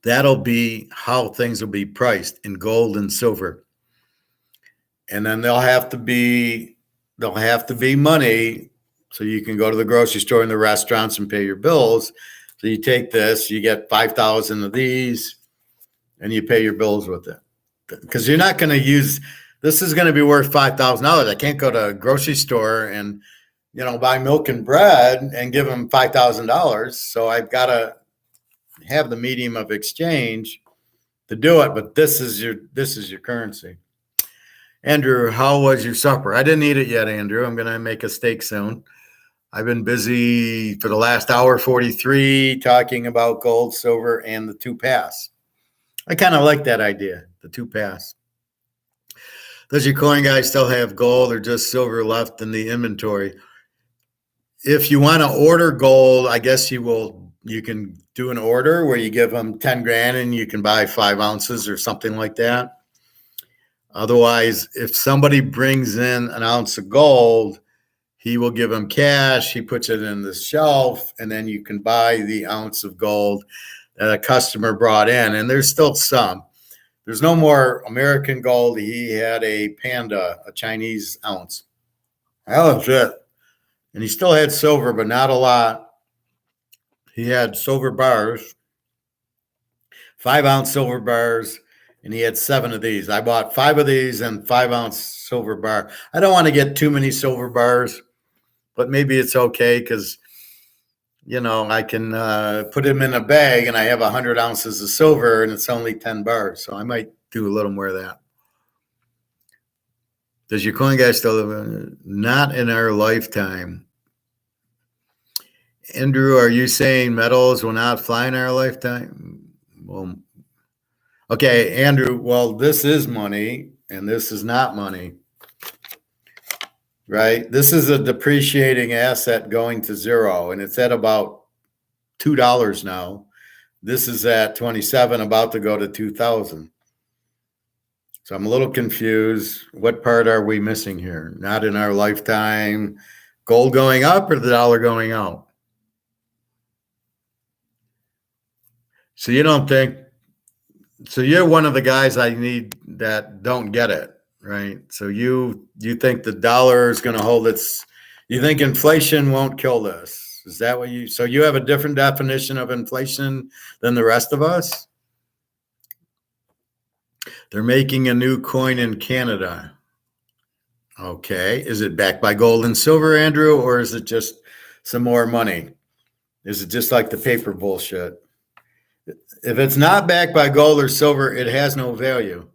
That'll be how things will be priced in gold and silver. And then they'll have to be money so you can go to the grocery store and the restaurants and pay your bills. So you take this, you get 5,000 of these, and you pay your bills with it. Because you're not going to use, this is going to be worth $5,000. I can't go to a grocery store and, buy milk and bread and give them $5,000. So I've got to have the medium of exchange to do it. But this is your currency. Andrew, how was your supper? I didn't eat it yet, Andrew. I'm going to make a steak soon. I've been busy for the last hour 43 talking about gold, silver, and the two pass. I kind of like that idea, the two pass. Does your coin guy still have gold or just silver left in the inventory? If you want to order gold, I guess you can do an order where you give them 10 grand and you can buy 5 ounces or something like that. Otherwise, if somebody brings in an ounce of gold, he will give them cash. He puts it in the shelf, and then you can buy the ounce of gold that a customer brought in. And there's still some. There's no more American gold. He had a Panda, a Chinese ounce. That was it. And he still had silver, but not a lot. He had silver bars, 5-ounce silver bars, and he had 7 of these. I bought 5 of these and 5-ounce silver bar. I don't want to get too many silver bars, but maybe it's okay because I can put them in a bag and I have 100 ounces of silver and it's only 10 bars. So I might do a little more of that. Does your coin guy still live? Not in our lifetime. Andrew, are you saying metals will not fly in our lifetime? Well, okay, Andrew, well, this is money and this is not money, right? This is a depreciating asset going to zero and it's at about $2 now. This is at 27, about to go to 2,000. So I'm a little confused. What part are we missing here? Not in our lifetime. Gold going up or the dollar going out? So you don't think, so you're one of the guys I need that don't get it, right? So you think the dollar is going to hold its, you think inflation won't kill this? Is that what so you have a different definition of inflation than the rest of us? They're making a new coin in Canada. Okay. Is it backed by gold and silver, Andrew, or is it just some more money? Is it just like the paper bullshit? If it's not backed by gold or silver, it has no value.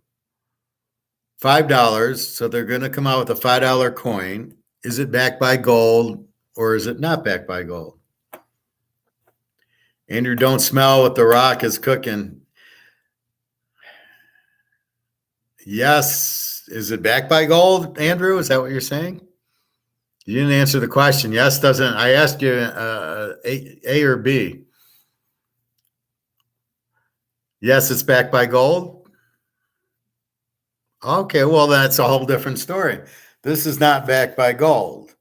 $5. So they're going to come out with a $5 coin. Is it backed by gold or is it not backed by gold? Andrew, don't smell what the rock is cooking. Yes. Is it backed by gold, Andrew? Is that what you're saying? You didn't answer the question. Yes, doesn't. I asked you A or B. Yes, it's backed by gold. Okay, well, that's a whole different story. This is not backed by gold.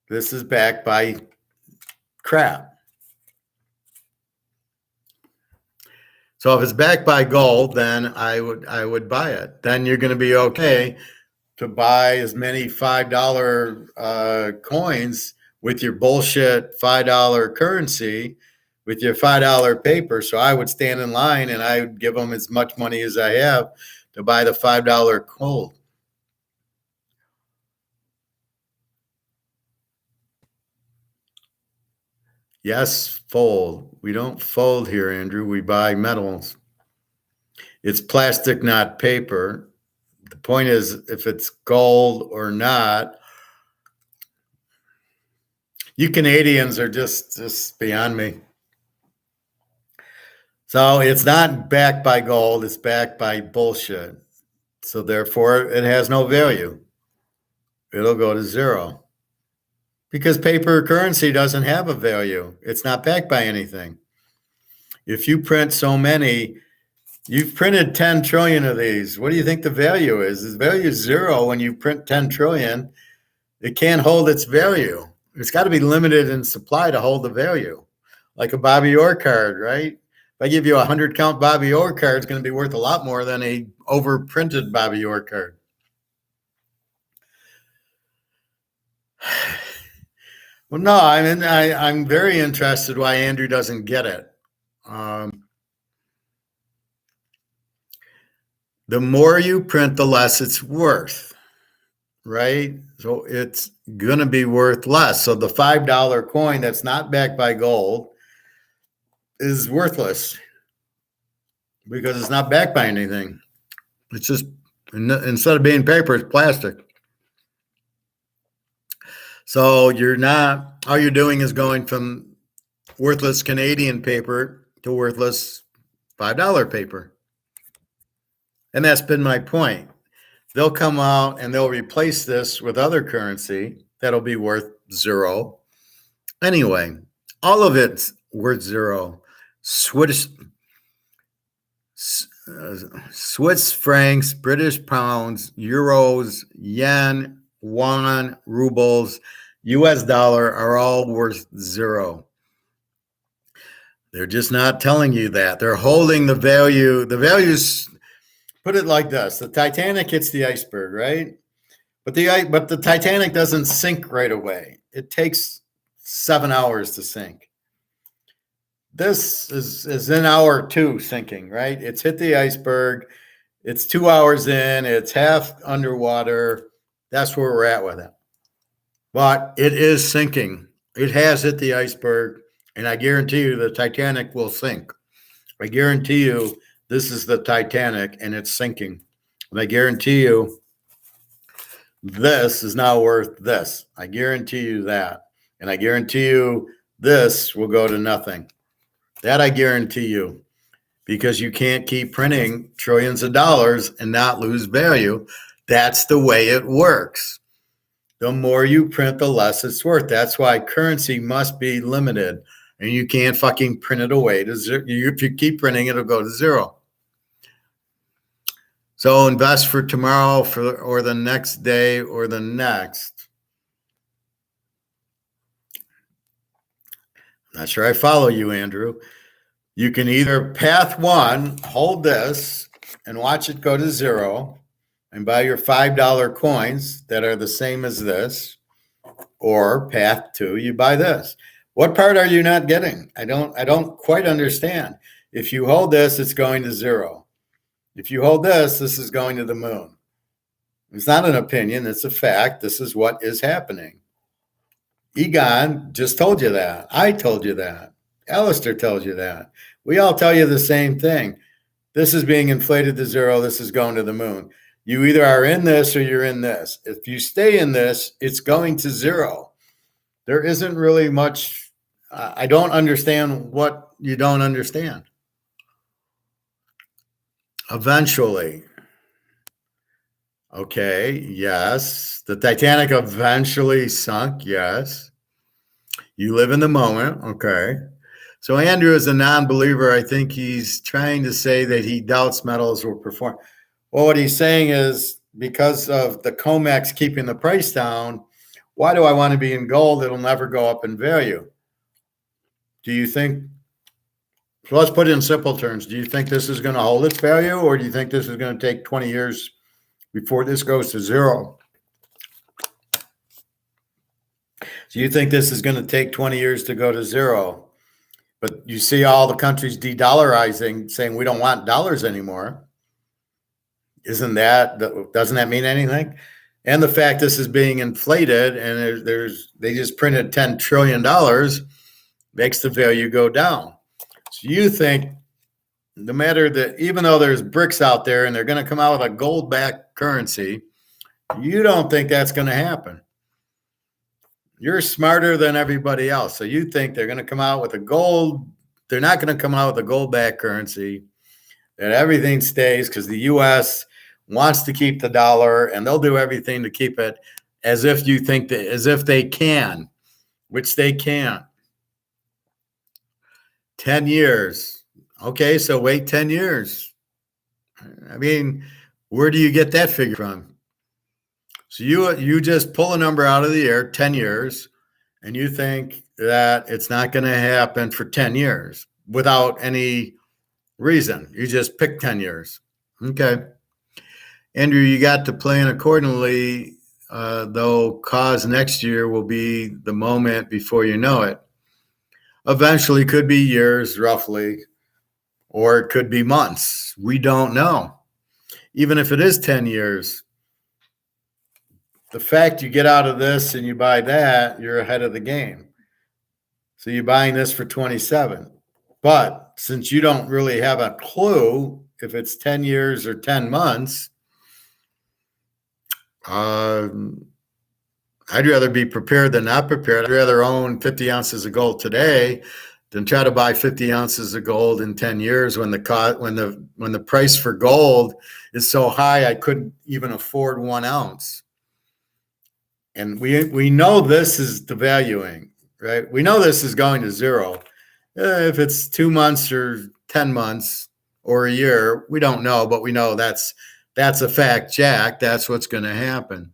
This is backed by crap. So if it's backed by gold, then I would buy it. Then you're going to be okay to buy as many $5 coins with your bullshit $5 currency, with your $5 paper. So I would stand in line and I would give them as much money as I have to buy the $5 gold. Yes, fold. We don't fold here, Andrew. We buy metals. It's plastic, not paper. The point is, if it's gold or not, you Canadians are just beyond me. So it's not backed by gold. It's backed by bullshit. So therefore, it has no value. It'll go to zero. Because paper currency doesn't have a value. It's not backed by anything. If you print so many, you've printed 10 trillion of these. What do you think the value is? The value is zero when you print 10 trillion. It can't hold its value. It's got to be limited in supply to hold the value. Like a Bobby Orr card, right? If I give you a 100 count Bobby Orr card, it's going to be worth a lot more than a overprinted Bobby Orr card. Well, no, I'm very interested why Andrew doesn't get it. The more you print, the less it's worth, right? So it's going to be worth less. So the $5 coin that's not backed by gold is worthless because it's not backed by anything. It's just, instead of being paper, it's plastic. So all you're doing is going from worthless Canadian paper to worthless $5 paper. And that's been my point. They'll come out and they'll replace this with other currency that'll be worth zero. Anyway, all of it's worth zero. Swiss francs, British pounds, euros, yen, won, rubles, US dollar are all worth zero. They're just not telling you that. They're holding the value. The values, put it like this. The Titanic hits the iceberg, right? But the Titanic doesn't sink right away. It takes 7 hours to sink. This is in hour 2 sinking, right? It's hit the iceberg. It's 2 hours in. It's half underwater. That's where we're at with it. But it is sinking. It has hit the iceberg. And I guarantee you the Titanic will sink. I guarantee you this is the Titanic and it's sinking. And I guarantee you this is now worth this. I guarantee you that. And I guarantee you this will go to nothing. That I guarantee you, because you can't keep printing trillions of dollars and not lose value. That's the way it works. The more you print, the less it's worth. That's why currency must be limited, and you can't fucking print it away to zero. If you keep printing, it'll go to zero. So invest for tomorrow, or the next day, or the next. I'm not sure I follow you, Andrew. You can either path one, hold this and watch it go to zero and buy your $5 coins that are the same as this, or path two, you buy this. What part are you not getting? I don't quite understand. If you hold this, it's going to zero. If you hold this, this is going to the moon. It's not an opinion, it's a fact. This is what is happening. Egon just told you that. I told you that. Alistair tells you that. We all tell you the same thing. This is being inflated to zero. This is going to the moon. You either are in this or you're in this. If you stay in this, it's going to zero. There isn't really much. I don't understand what you don't understand. Eventually. Okay, yes. The Titanic eventually sunk, yes. You live in the moment, okay. So Andrew is a non-believer. I think he's trying to say that he doubts metals will perform. Well, what he's saying is because of the COMEX keeping the price down, why do I want to be in gold? It'll never go up in value. Do you think, so let's put it in simple terms. Do you think this is going to hold its value, or do you think this is going to take 20 years before this goes to zero? Do you think this is going to take 20 years to go to zero? But you see all the countries de-dollarizing, saying we don't want dollars anymore. Doesn't that mean anything? And the fact this is being inflated and they just printed $10 trillion makes the value go down. So you think no matter that, even though there's bricks out there and they're going to come out with a gold-backed currency, you don't think that's going to happen. You're smarter than everybody else. So you think they're going to come out with a gold. They're not going to come out with a gold-backed currency, that everything stays because the U.S. wants to keep the dollar and they'll do everything to keep it as if you think that, as if they can, which they can't. 10 years. Okay, so wait 10 years. I mean, where do you get that figure from? So you just pull a number out of the air, 10 years, and you think that it's not going to happen for 10 years without any reason. You just pick 10 years. Okay. Andrew, you got to plan accordingly, though cause next year will be the moment before you know it. Eventually could be years, roughly, or it could be months. We don't know. Even if it is 10 years, the fact you get out of this and you buy that, you're ahead of the game. So you're buying this for 27. But since you don't really have a clue if it's 10 years or 10 months, I'd rather be prepared than not prepared. I'd rather own 50 ounces of gold today than try to buy 50 ounces of gold in 10 years when the price for gold is so high I couldn't even afford 1 ounce. And we know this is devaluing, right? We know this is going to zero. If it's 2 months or 10 months or a year, we don't know, but we know that's a fact, Jack. That's what's going to happen.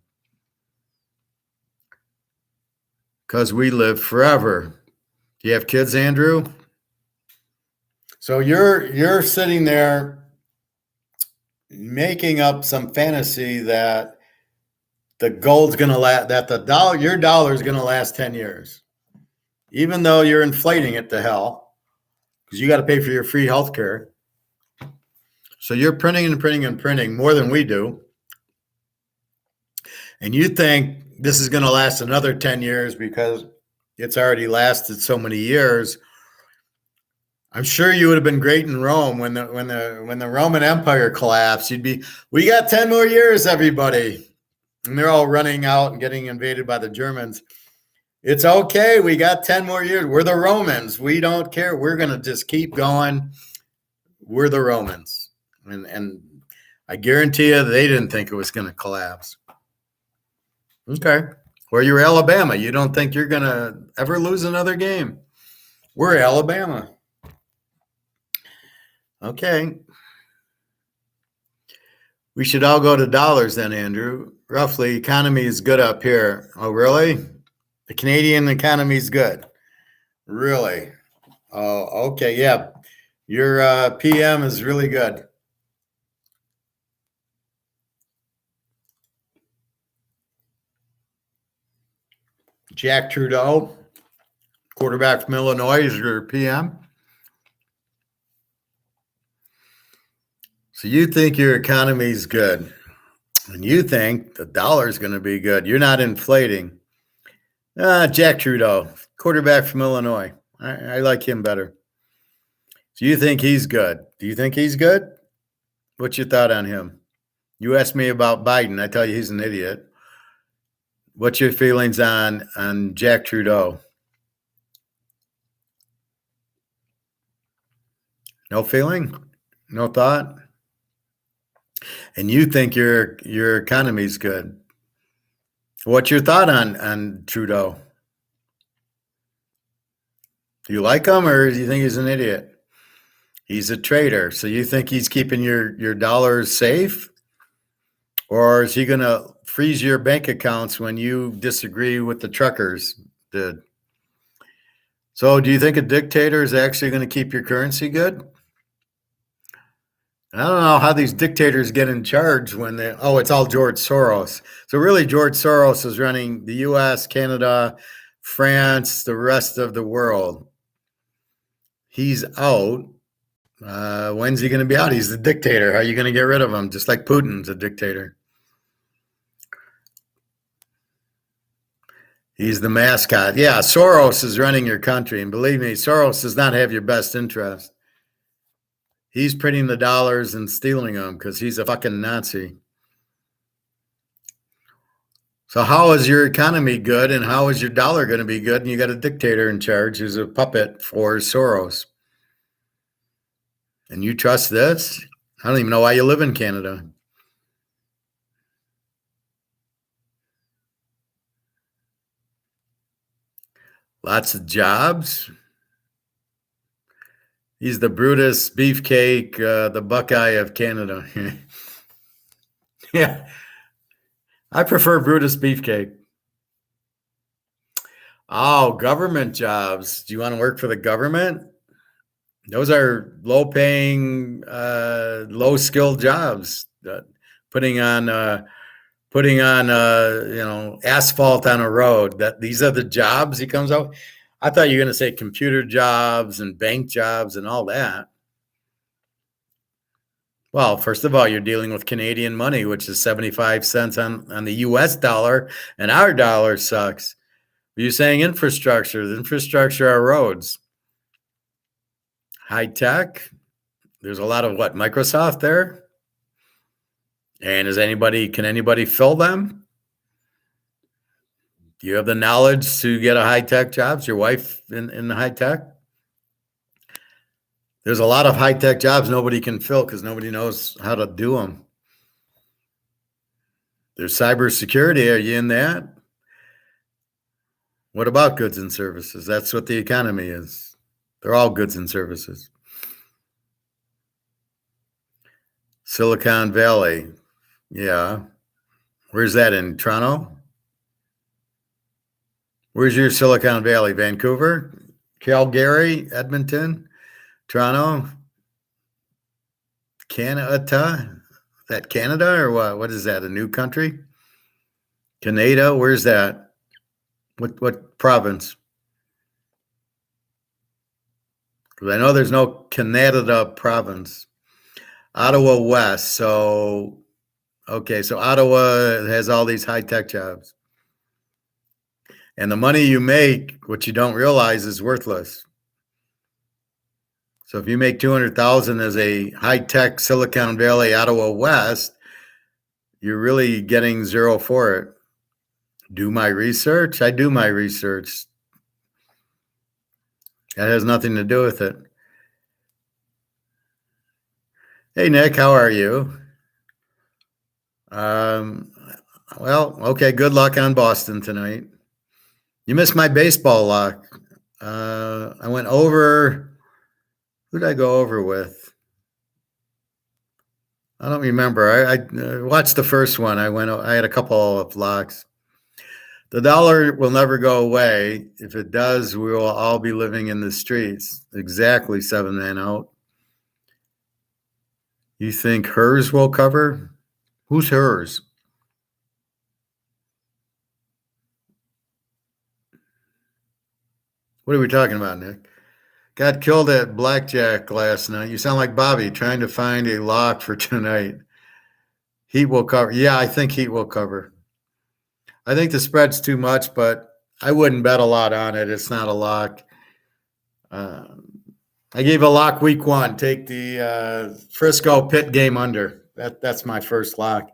Because we live forever. Do you have kids, Andrew? So you're sitting there making up some fantasy that the gold's going to last, that your dollar is going to last 10 years, even though you're inflating it to hell because you got to pay for your free health care. So you're printing and printing and printing more than we do. And you think this is going to last another 10 years because it's already lasted so many years. I'm sure you would have been great in Rome when the Roman Empire collapsed. We got 10 more years, everybody. And they're all running out and getting invaded by the Germans. It's okay. We got 10 more years. We're the Romans. We don't care. We're going to just keep going. We're the Romans. And I guarantee you they didn't think it was going to collapse. Okay. Or you're Alabama. You don't think you're going to ever lose another game. We're Alabama. Okay. We should all go to dollars then, Andrew. Roughly, economy is good up here. Oh, really? The Canadian economy is good. Really? Oh, okay. Yeah. Your PM is really good. Jack Trudeau, quarterback from Illinois, is your PM. So you think your economy is good, and you think the dollar is going to be good. You're not inflating. Jack Trudeau, quarterback from Illinois. I like him better. So you think he's good. Do you think he's good? What's your thought on him? You asked me about Biden. I tell you he's an idiot. What's your feelings on Jack Trudeau? No feeling? No thought? And you think your economy's good. What's your thought on Trudeau? Do you like him or do you think he's an idiot? He's a traitor. So you think he's keeping your dollars safe? Or is he going to freeze your bank accounts when you disagree with the truckers did? So do you think a dictator is actually going to keep your currency good? I don't know how these dictators get in charge when it's all George Soros. So really George Soros is running the US, Canada, France, the rest of the world. He's out. When's he going to be out? He's the dictator. How are you going to get rid of him? Just like Putin's a dictator. He's the mascot. Yeah, Soros is running your country. And believe me, Soros does not have your best interest. He's printing the dollars and stealing them because he's a fucking Nazi. So how is your economy good and how is your dollar going to be good? And you got a dictator in charge who's a puppet for Soros. And you trust this? I don't even know why you live in Canada. Lots of jobs. He's the Brutus Beefcake, the Buckeye of Canada. Yeah. I prefer Brutus Beefcake. Oh, government jobs. Do you want to work for the government? Those are low-paying, low-skilled jobs. Putting on asphalt on a road. These are the jobs he comes out. I thought you were going to say computer jobs and bank jobs and all that. Well, first of all, you're dealing with Canadian money, which is 75 cents on the US dollar, and our dollar sucks. You're saying infrastructure. The infrastructure are roads. High tech. There's a lot of Microsoft there? And can anybody fill them? Do you have the knowledge to get a high-tech job? Is your wife in the high-tech? There's a lot of high-tech jobs nobody can fill because nobody knows how to do them. There's cybersecurity. Are you in that? What about goods and services? That's what the economy is. They're all goods and services. Silicon Valley. Yeah. Where's that, in Toronto? Where's your Silicon Valley? Vancouver? Calgary? Edmonton? Toronto? Canada? Is that Canada or what? What is that, a new country? Canada? Where's that? What province? Because I know there's no Canada province. Ottawa West. So Ottawa has all these high-tech jobs. And the money you make, what you don't realize, is worthless. So if you make 200,000 as a high-tech Silicon Valley, Ottawa West, you're really getting zero for it. Do my research? I do my research. That has nothing to do with it. Hey, Nick, how are you? Well, okay, good luck on Boston tonight. You missed my baseball lock. I went over. Who did I go over with? I don't remember. I watched the first one. I had a couple of locks. The dollar will never go away. If it does, we will all be living in the streets. Exactly, 7 man out. You think hers will cover? Who's hers? What are we talking about, Nick? Got killed at blackjack last night. You sound like Bobby trying to find a lock for tonight. Heat will cover. Yeah, I think Heat will cover. I think the spread's too much, but I wouldn't bet a lot on it. It's not a lock. I gave a lock week 1. Take the Frisco Pitt game under. That's my first lock.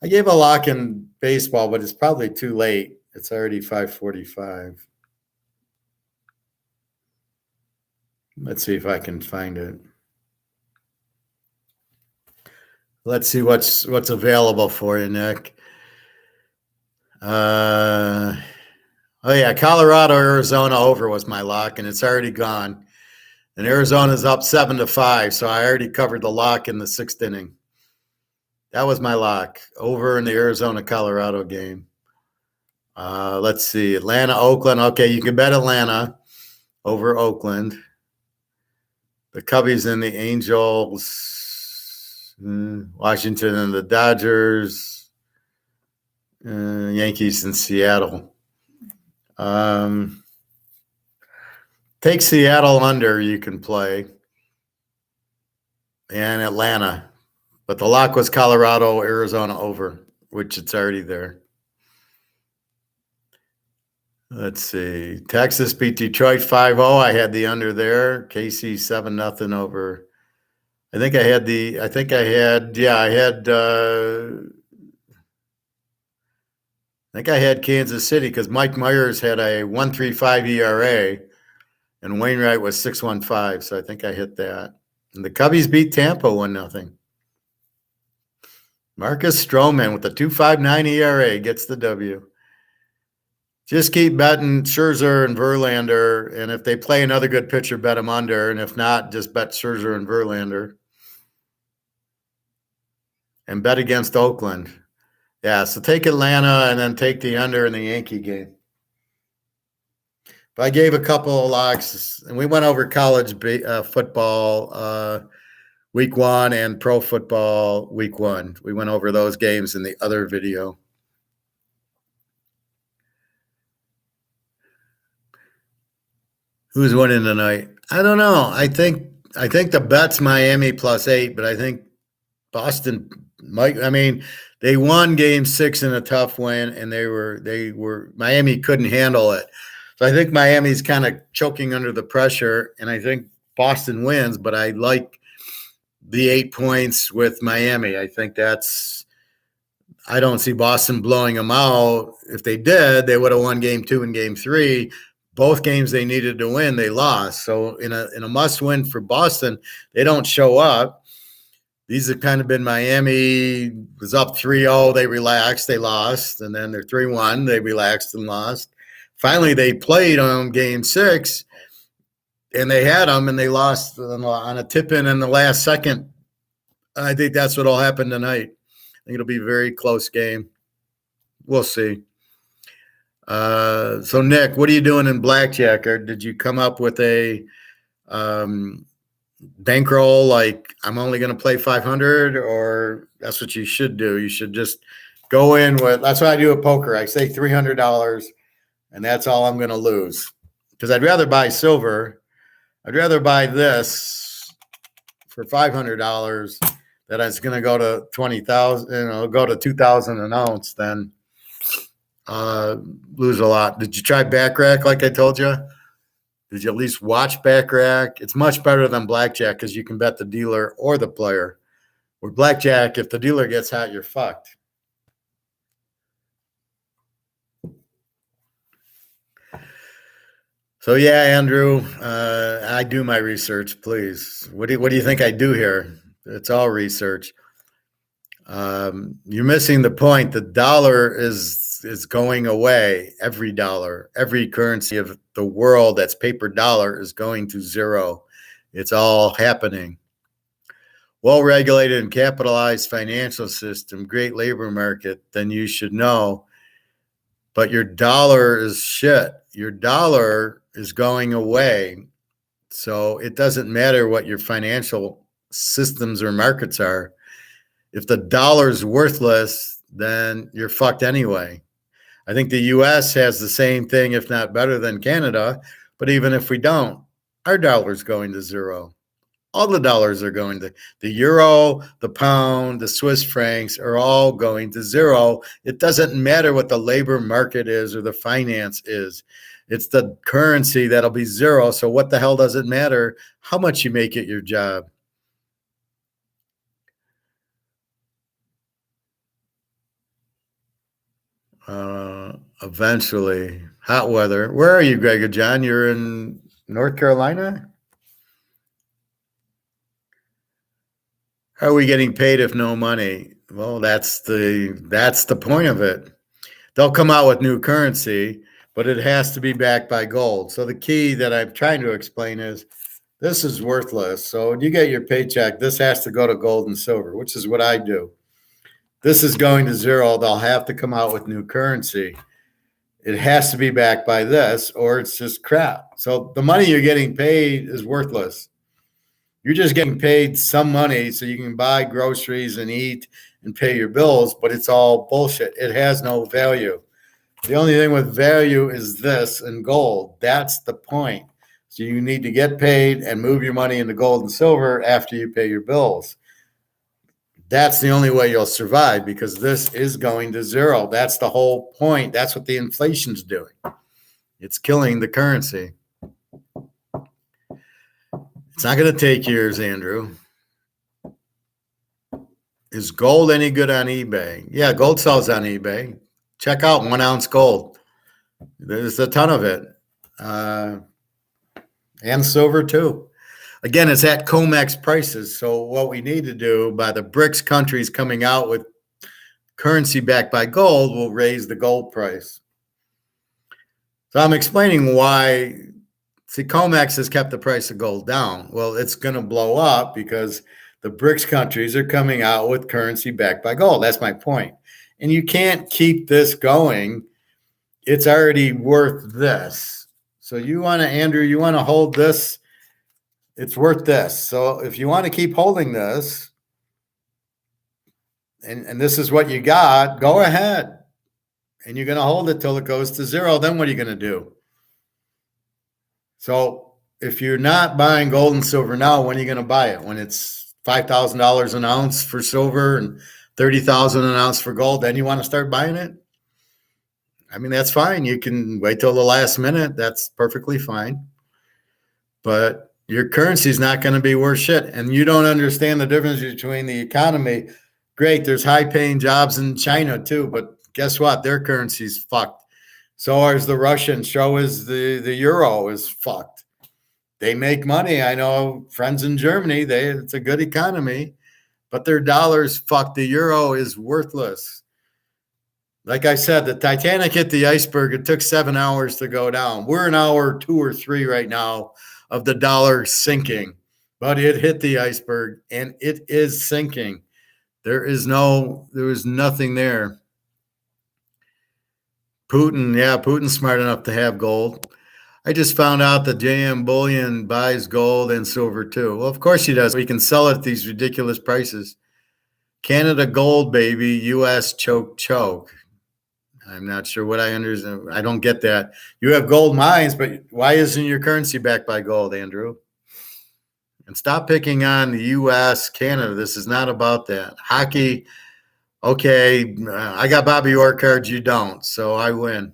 I gave a lock in baseball, but it's probably too late. It's already 5:45. Let's see if I can find it. Let's see what's available for you, Nick. Oh yeah, Colorado, Arizona over was my lock, and it's already gone. And Arizona's up 7-5, so I already covered the lock in the 6th inning. That was my lock over in the Arizona Colorado game. Let's see, Atlanta, Oakland. Okay, you can bet Atlanta over Oakland. The Cubbies and the Angels, Washington and the Dodgers, Yankees and Seattle. Take Seattle under, you can play, and Atlanta. But the lock was Colorado, Arizona over, which it's already there. Let's see. Texas beat Detroit 5-0. I had the under there. KC 7-0 over. I think I had Kansas City because Mike Myers had a 1.35 ERA and Wainwright was 6.15. So I think I hit that. And the Cubbies beat Tampa 1-0. Marcus Stroman with a 2.59 ERA gets the W. Just keep betting Scherzer and Verlander, and if they play another good pitcher, bet them under, and if not, just bet Scherzer and Verlander. And bet against Oakland. Yeah, so take Atlanta and then take the under in the Yankee game. But I gave a couple of locks, and we went over college football week 1 and pro football week 1. We went over those games in the other video. Who's winning tonight? I don't know. I think the bet's Miami +8, but I think Boston might. I mean, they won Game 6 in a tough win, and they were Miami couldn't handle it. So I think Miami's kind of choking under the pressure, and I think Boston wins. But I like the 8 points with Miami. I think I don't see Boston blowing them out. If they did, they would have won Game 2 and Game 3. Both games they needed to win, they lost. So in a must-win for Boston, they don't show up. These have kind of been Miami was up 3-0, they relaxed, they lost, and then they're 3-1, they relaxed and lost. Finally, they played on Game 6, and they had them, and they lost on a tip-in in the last second. I think that's what will happen tonight. I think it'll be a very close game. We'll see. So Nick, what are you doing in blackjack? Or did you come up with a bankroll like I'm only going to play 500, or that's what you should do? You should just go in with. That's what I do at poker. I say $300, and that's all I'm going to lose because I'd rather buy silver. I'd rather buy this for $500 that it's going to go to 20,000. Go to 2,000 an ounce than. Lose a lot. Did you try back rack like I told you? Did you at least watch Baccarat? It's much better than blackjack because you can bet the dealer or the player. With blackjack, if the dealer gets hot, you're fucked. So yeah, Andrew, I do my research. Please, what do you think I do here? It's all research. You're missing the point. The dollar is going away. Every dollar, every currency of the world that's paper dollar is going to zero. It's all happening. Well-regulated and capitalized financial system, great labor market, then you should know. But your dollar is shit. Your dollar is going away. So it doesn't matter what your financial systems or markets are. If the dollar's worthless, then you're fucked anyway. I think the US has the same thing, if not better than Canada. But even if we don't, our dollar's going to zero. All the dollars are going to the euro, the pound, the Swiss francs are all going to zero. It doesn't matter what the labor market is or the finance is. It's the currency that'll be zero. So what the hell does it matter how much you make at your job? Eventually, hot weather. Where are you, Gregor John? You're in North Carolina? How are we getting paid if no money? Well, that's the point of it. They'll come out with new currency, but it has to be backed by gold. So the key that I'm trying to explain is this is worthless. So when you get your paycheck, this has to go to gold and silver, which is what I do. This is going to zero. They'll have to come out with new currency. It has to be backed by this, or it's just crap. So the money you're getting paid is worthless. You're just getting paid some money so you can buy groceries and eat and pay your bills, but it's all bullshit. It has no value. The only thing with value is this and gold. That's the point. So you need to get paid and move your money into gold and silver after you pay your bills. That's the only way you'll survive because this is going to zero. That's the whole point. That's what the inflation's doing. It's killing the currency. It's not going to take years, Andrew. Is gold any good on eBay? Yeah, gold sells on eBay. Check out 1 ounce gold. There's a ton of it. And silver too. Again, it's at COMEX prices. So what we need to do by the BRICS countries coming out with currency backed by gold will raise the gold price. So I'm explaining why. See, COMEX has kept the price of gold down. Well, it's going to blow up because the BRICS countries are coming out with currency backed by gold. That's my point. And you can't keep this going. It's already worth this. So you want to, Andrew, you want to hold this. It's worth this. So if you want to keep holding this, and this is what you got, go ahead. And you're going to hold it till it goes to zero. Then what are you going to do? So if you're not buying gold and silver now, when are you going to buy it? When it's $5,000 an ounce for silver and $30,000 an ounce for gold, then you want to start buying it? I mean, that's fine. You can wait till the last minute. That's perfectly fine. But your currency is not going to be worth shit. And you don't understand the difference between the economy. Great, there's high-paying jobs in China too, but guess what? Their currency's fucked. So is the Russian. So is the euro is fucked. They make money. I know friends in Germany. It's a good economy, but their dollar's fucked. The euro is worthless. Like I said, the Titanic hit the iceberg. It took 7 hours to go down. We're an hour 2 or 3 right now of the dollar sinking, but it hit the iceberg and it is sinking. There is nothing there. Putin's smart enough to have gold. I just found out that JM Bullion buys gold and silver too. Well, of course he does. We can sell it at these ridiculous prices. Canada gold, baby. US choke. I'm not sure what I understand. I don't get that. You have gold mines, but why isn't your currency backed by gold, Andrew? And stop picking on the US, Canada. This is not about that. Hockey. Okay, I got Bobby Orr cards, you don't, so I win.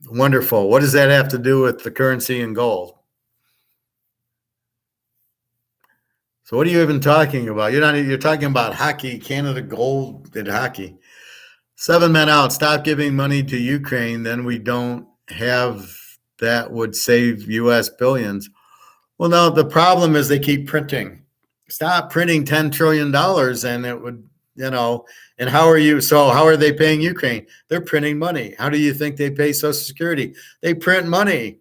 Wonderful. What does that have to do with the currency and gold? So what are you even talking about? You're talking about hockey, Canada Gold in hockey. 7 men out, stop giving money to Ukraine, then we don't have that would save US billions. Well, no, the problem is they keep printing. Stop printing $10 trillion and it would, and how are they paying Ukraine? They're printing money. How do you think they pay Social Security? They print money.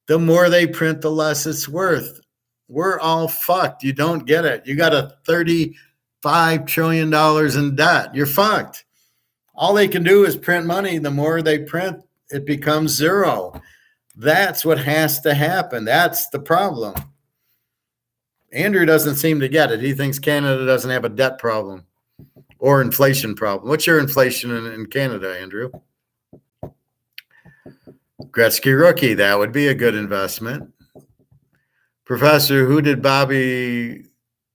The more they print, the less it's worth. We're all fucked. You don't get it. You got a $35 trillion in debt. You're fucked. All they can do is print money. The more they print, it becomes zero. That's what has to happen. That's the problem. Andrew doesn't seem to get it. He thinks Canada doesn't have a debt problem or inflation problem. What's your inflation in Canada, Andrew? Gretzky rookie. That would be a good investment. Professor, who did Bobby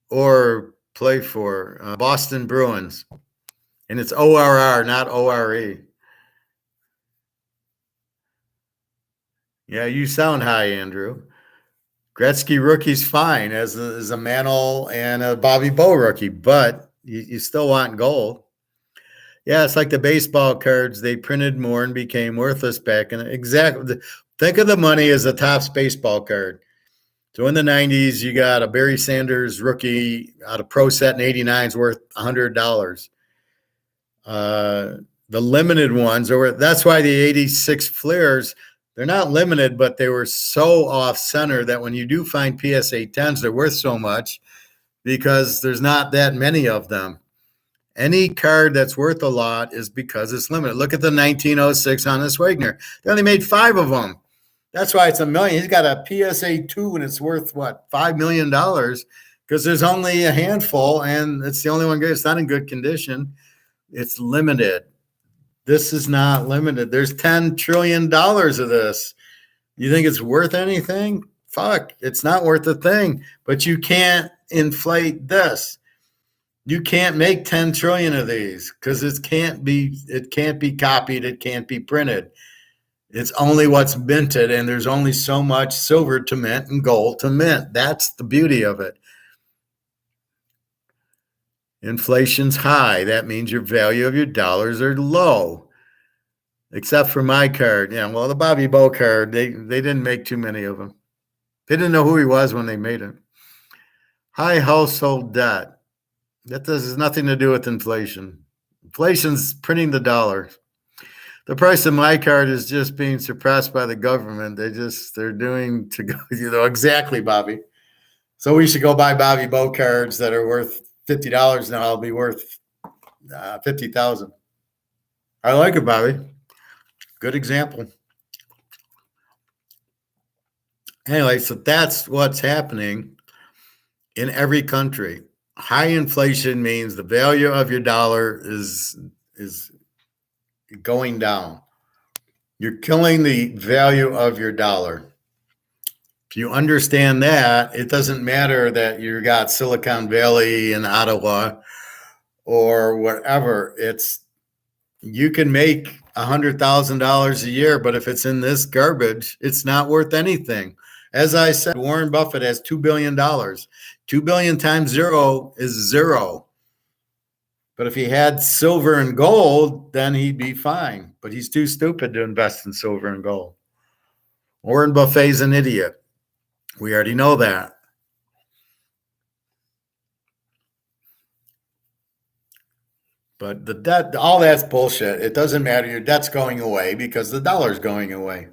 Orr play for? Boston Bruins. And it's ORR, not ORE. Yeah, you sound high, Andrew. Gretzky rookie's fine as a Mantle and a Bobby Bow rookie, but you still want gold. Yeah, it's like the baseball cards. They printed more and became worthless back in exactly. Think of the money as the Topps baseball card. So in the 90s, you got a Barry Sanders rookie out of Pro Set in 89 is worth $100. The limited ones, that's why the 86 Flares, they're not limited, but they were so off center that when you do find PSA 10s, they're worth so much because there's not that many of them. Any card that's worth a lot is because it's limited. Look at the 1906 Honus Wagner. They only made 5 of them. That's why it's $1 million. He's got a PSA 2 and it's worth what, $5 million because there's only a handful and it's the only one good. It's not in good condition. It's limited. This is not limited. There's $10 trillion of this. You think it's worth anything? Fuck, it's not worth a thing. But you can't inflate this. You can't make 10 trillion of these because it can't be copied. It can't be printed. It's only what's minted, and there's only so much silver to mint and gold to mint. That's the beauty of it. Inflation's high. That means your value of your dollars are low. Except for my card. Yeah, well, the Bobby Bow card, they didn't make too many of them. They didn't know who he was when they made it. High household debt. That has nothing to do with inflation. Inflation's printing the dollar. The price of my card is just being suppressed by the government. They're doing to go, exactly, Bobby. So we should go buy Bobby Bow cards that are worth $50 now. I'll be worth $50,000. I like it, Bobby. Good example. Anyway, so that's what's happening in every country. High inflation means the value of your dollar is going down. You're killing the value of your dollar. If you understand that, it doesn't matter that you got Silicon Valley in Ottawa or whatever. You can make $100,000 a year, but if it's in this garbage, it's not worth anything. As I said, Warren Buffett has $2 billion. $2 billion times zero is zero. But if he had silver and gold, then he'd be fine. But he's too stupid to invest in silver and gold. Warren Buffett's an idiot. We already know that. But the debt, all that's bullshit. It doesn't matter. Your debt's going away because the dollar's going away.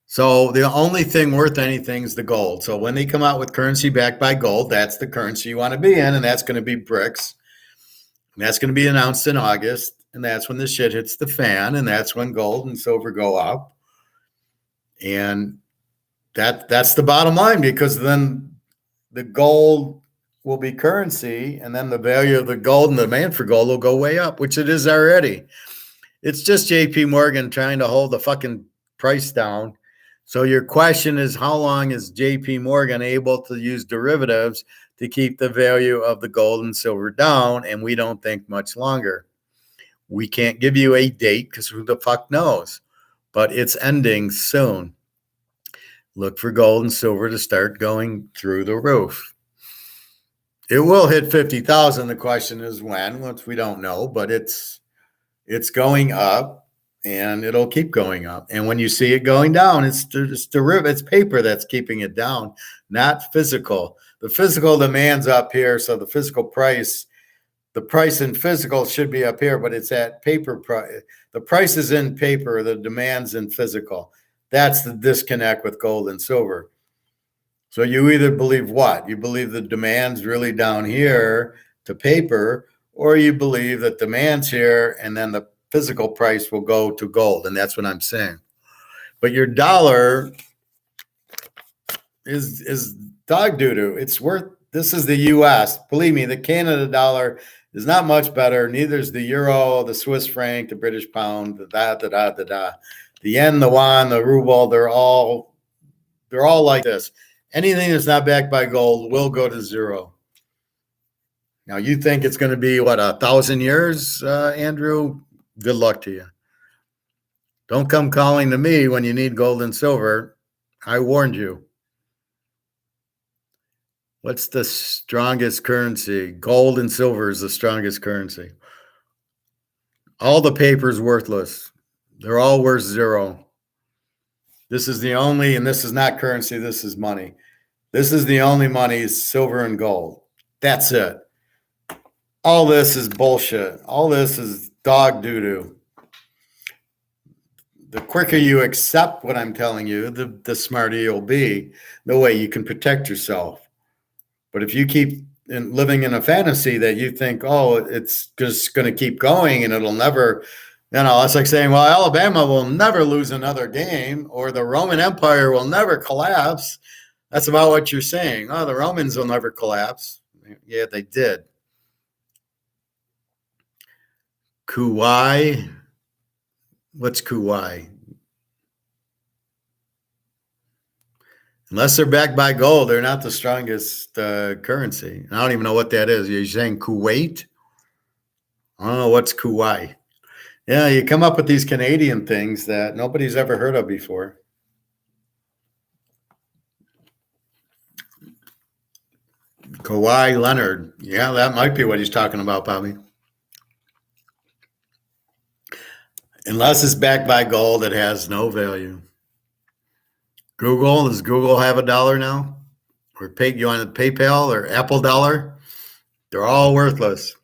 So the only thing worth anything is the gold. So when they come out with currency backed by gold, that's the currency you want to be in, and that's going to be BRICS. And that's going to be announced in August, and that's when the shit hits the fan, and that's when gold and silver go up. And that's the bottom line, because then the gold will be currency, and then the value of the gold and the demand for gold will go way up, which it is already. It's just JP Morgan trying to hold the fucking price down. So your question is, how long is JP Morgan able to use derivatives to keep the value of the gold and silver down? And we don't think much longer. We can't give you a date because who the fuck knows? but it's ending soon. Look for gold and silver to start going through the roof. It will hit 50,000. The question is when, which we don't know, but it's going up and it'll keep going up. And when you see it going down, it's paper that's keeping it down, not physical. The physical demand's up here, so the physical price, the price in physical should be up here, but it's at paper price. The price is in paper, the demand's in physical. That's the disconnect with gold and silver. So you either believe what? You believe the demand's really down here to paper, or you believe that demand's here and then the physical price will go to gold. And that's what I'm saying. But your dollar is dog doo-doo. It's worth, this is the US. Believe me, the Canada dollar is not much better. Neither is the euro, the Swiss franc, the British pound, the yen, the yuan, the ruble. They're all like this. Anything that's not backed by gold will go to zero. Now, you think it's going to be, what, 1,000 years, Andrew? Good luck to you. Don't come calling to me when you need gold and silver. I warned you. What's the strongest currency? Gold and silver is the strongest currency. All the paper's worthless. They're all worth zero. This is the only, and this is not currency, this is money. This is the only money is silver and gold. That's it. All this is bullshit. All this is dog doo-doo. The quicker you accept what I'm telling you, the smarter you'll be. The way you can protect yourself. But if you keep living in a fantasy that you think, oh, it's just going to keep going and it'll never, it's like saying, well, Alabama will never lose another game or the Roman Empire will never collapse. That's about what you're saying. Oh, the Romans will never collapse. Yeah, they did. Kuwait. What's Kuwait? Unless they're backed by gold, they're not the strongest currency. I don't even know what that is. You're saying Kuwait? I don't know what's Kuwait. Yeah, you come up with these Canadian things that nobody's ever heard of before. Kawhi Leonard. Yeah, that might be what he's talking about, Bobby. Unless it's backed by gold, it has no value. Google, does Google have $1 now? Or you want a PayPal or Apple dollar? They're all worthless.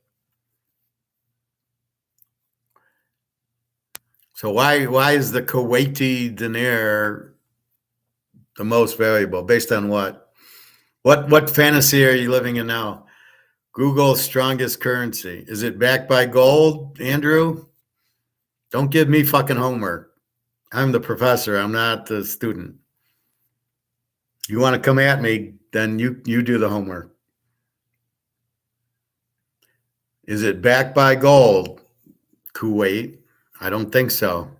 So why is the Kuwaiti dinar the most valuable? Based on what? What fantasy are you living in now? Google's strongest currency. Is it backed by gold, Andrew? Don't give me fucking homework. I'm the professor. I'm not the student. You want to come at me, then you do the homework. Is it backed by gold, Kuwait? I don't think so.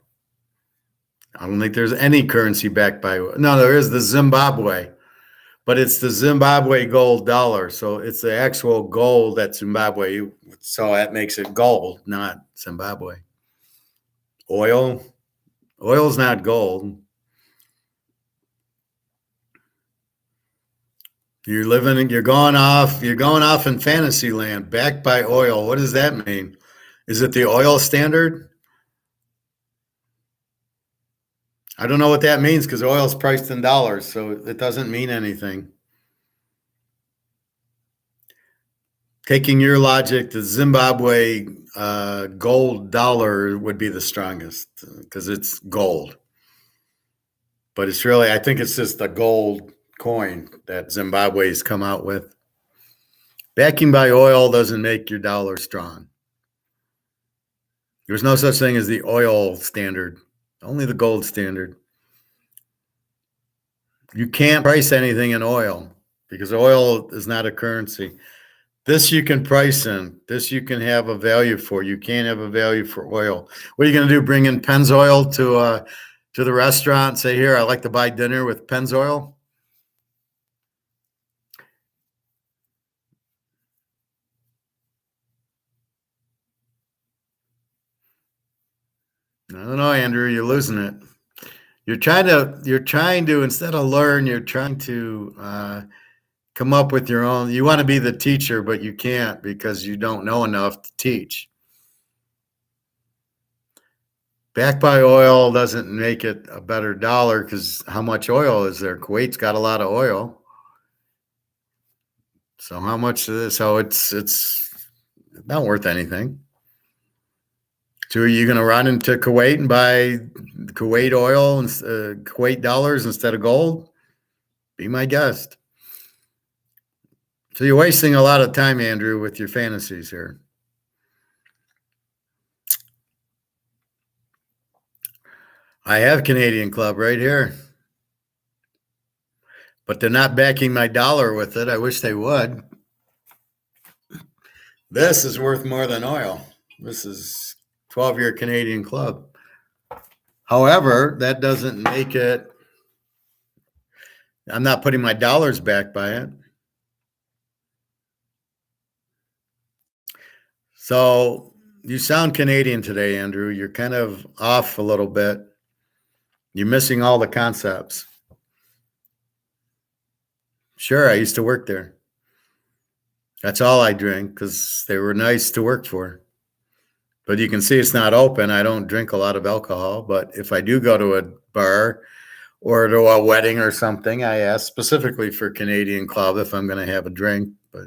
I don't think there's any currency backed by. No, there is the Zimbabwe, but it's the Zimbabwe gold dollar. So it's the actual gold at Zimbabwe. So that makes it gold, not Zimbabwe. Oil's not gold. You're going off in fantasy land, backed by oil. What does that mean? Is it the oil standard? I don't know what that means because oil is priced in dollars, so it doesn't mean anything. Taking your logic, the Zimbabwe gold dollar would be the strongest because it's gold. But it's really, I think it's just the gold coin that Zimbabwe's come out with. Backing by oil doesn't make your dollar strong. There's no such thing as the oil standard, only the gold standard. You can't price anything in oil because oil is not a currency. This you can price in. This you can have a value for. You can't have a value for oil. What are you going to do? Bring in Pennzoil to the restaurant and say, here, I'd like to buy dinner with Pennzoil? I don't know, Andrew. You're losing it. you're trying to instead of learn, you're trying to come up with your own. You want to be the teacher, but you can't because you don't know enough to teach. Backed by oil doesn't make it a better dollar because how much oil is there? Kuwait's got a lot of oil. So how much is this? So it's not worth anything. So are you going to run into Kuwait and buy Kuwait oil and Kuwait dollars instead of gold? Be my guest. So you're wasting a lot of time, Andrew, with your fantasies here. I have Canadian Club right here. But they're not backing my dollar with it. I wish they would. This is worth more than oil. This is 12-year Canadian Club. However, that doesn't make it, I'm not putting my dollars back by it. So you sound Canadian today, Andrew. You're kind of off a little bit. You're missing all the concepts. Sure, I used to work there. That's all I drink because they were nice to work for. But you can see it's not open. I don't drink a lot of alcohol. But if I do go to a bar or to a wedding or something, I ask specifically for Canadian Club if I'm going to have a drink. But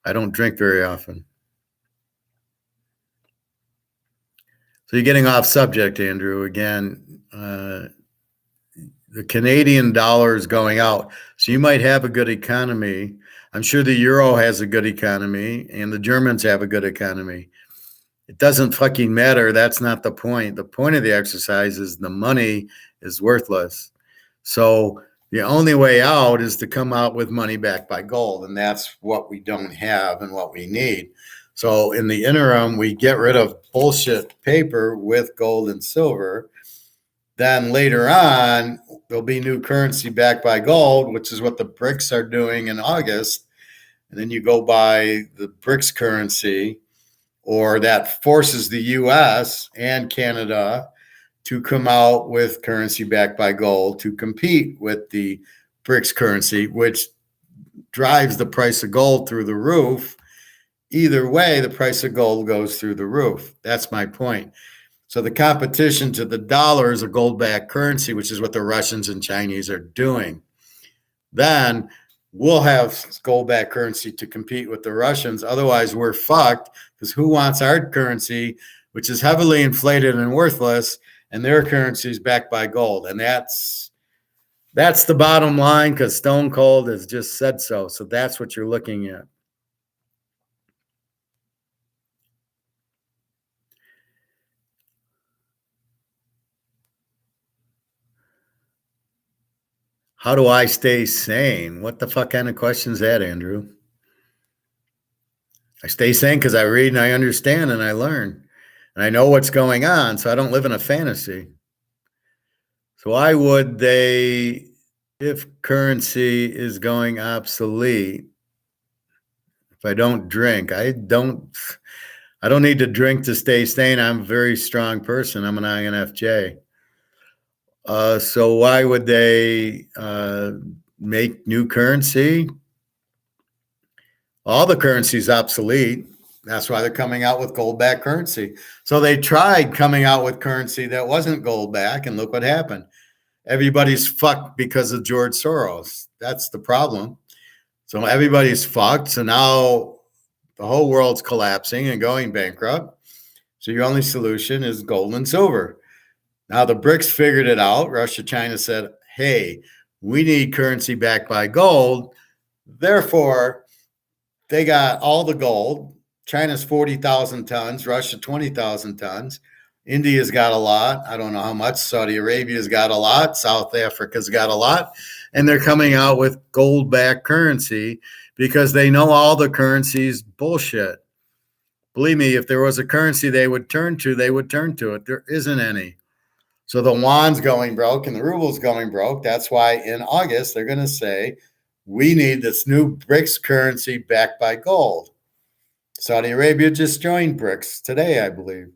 I don't drink very often. So you're getting off subject, Andrew. Again, the Canadian dollar is going out. So you might have a good economy. I'm sure the euro has a good economy and the Germans have a good economy. It doesn't fucking matter. That's not the point. The point of the exercise is the money is worthless. So the only way out is to come out with money backed by gold. And that's what we don't have and what we need. So in the interim, we get rid of bullshit paper with gold and silver. Then later on, there'll be new currency backed by gold, which is what the BRICS are doing in August. And then you go buy the BRICS currency, or that forces the US and Canada to come out with currency backed by gold to compete with the BRICS currency, which drives the price of gold through the roof. Either way, the price of gold goes through the roof. That's my point. So the competition to the dollar is a gold-backed currency, which is what the Russians and Chinese are doing. Then we'll have gold-backed currency to compete with the Russians. Otherwise, we're fucked because who wants our currency, which is heavily inflated and worthless, and their currency is backed by gold? And that's the bottom line because Stone Cold has just said so. So that's what you're looking at. How do I stay sane? What the fuck kind of question is that, Andrew? I stay sane because I read and I understand and I learn. And I know what's going on, so I don't live in a fantasy. So why would they, if currency is going obsolete, if I don't drink, I don't need to drink to stay sane. I'm a very strong person. I'm an INFJ. So why would they make new currency? All the currency is obsolete. That's why they're coming out with gold-backed currency. So they tried coming out with currency that wasn't gold-backed, and look what happened. Everybody's fucked because of George Soros. That's the problem. So everybody's fucked. So now the whole world's collapsing and going bankrupt. So your only solution is gold and silver. Now the BRICS figured it out. Russia, China said, hey, we need currency backed by gold. Therefore, they got all the gold. China's 40,000 tons, Russia 20,000 tons. India's got a lot. I don't know how much. Saudi Arabia's got a lot. South Africa's got a lot. And they're coming out with gold-backed currency because they know all the currency's bullshit. Believe me, if there was a currency they would turn to, they would turn to it. There isn't any. So the yuan's going broke and the ruble's going broke. That's why in August, they're going to say, we need this new BRICS currency backed by gold. Saudi Arabia just joined BRICS today, I believe.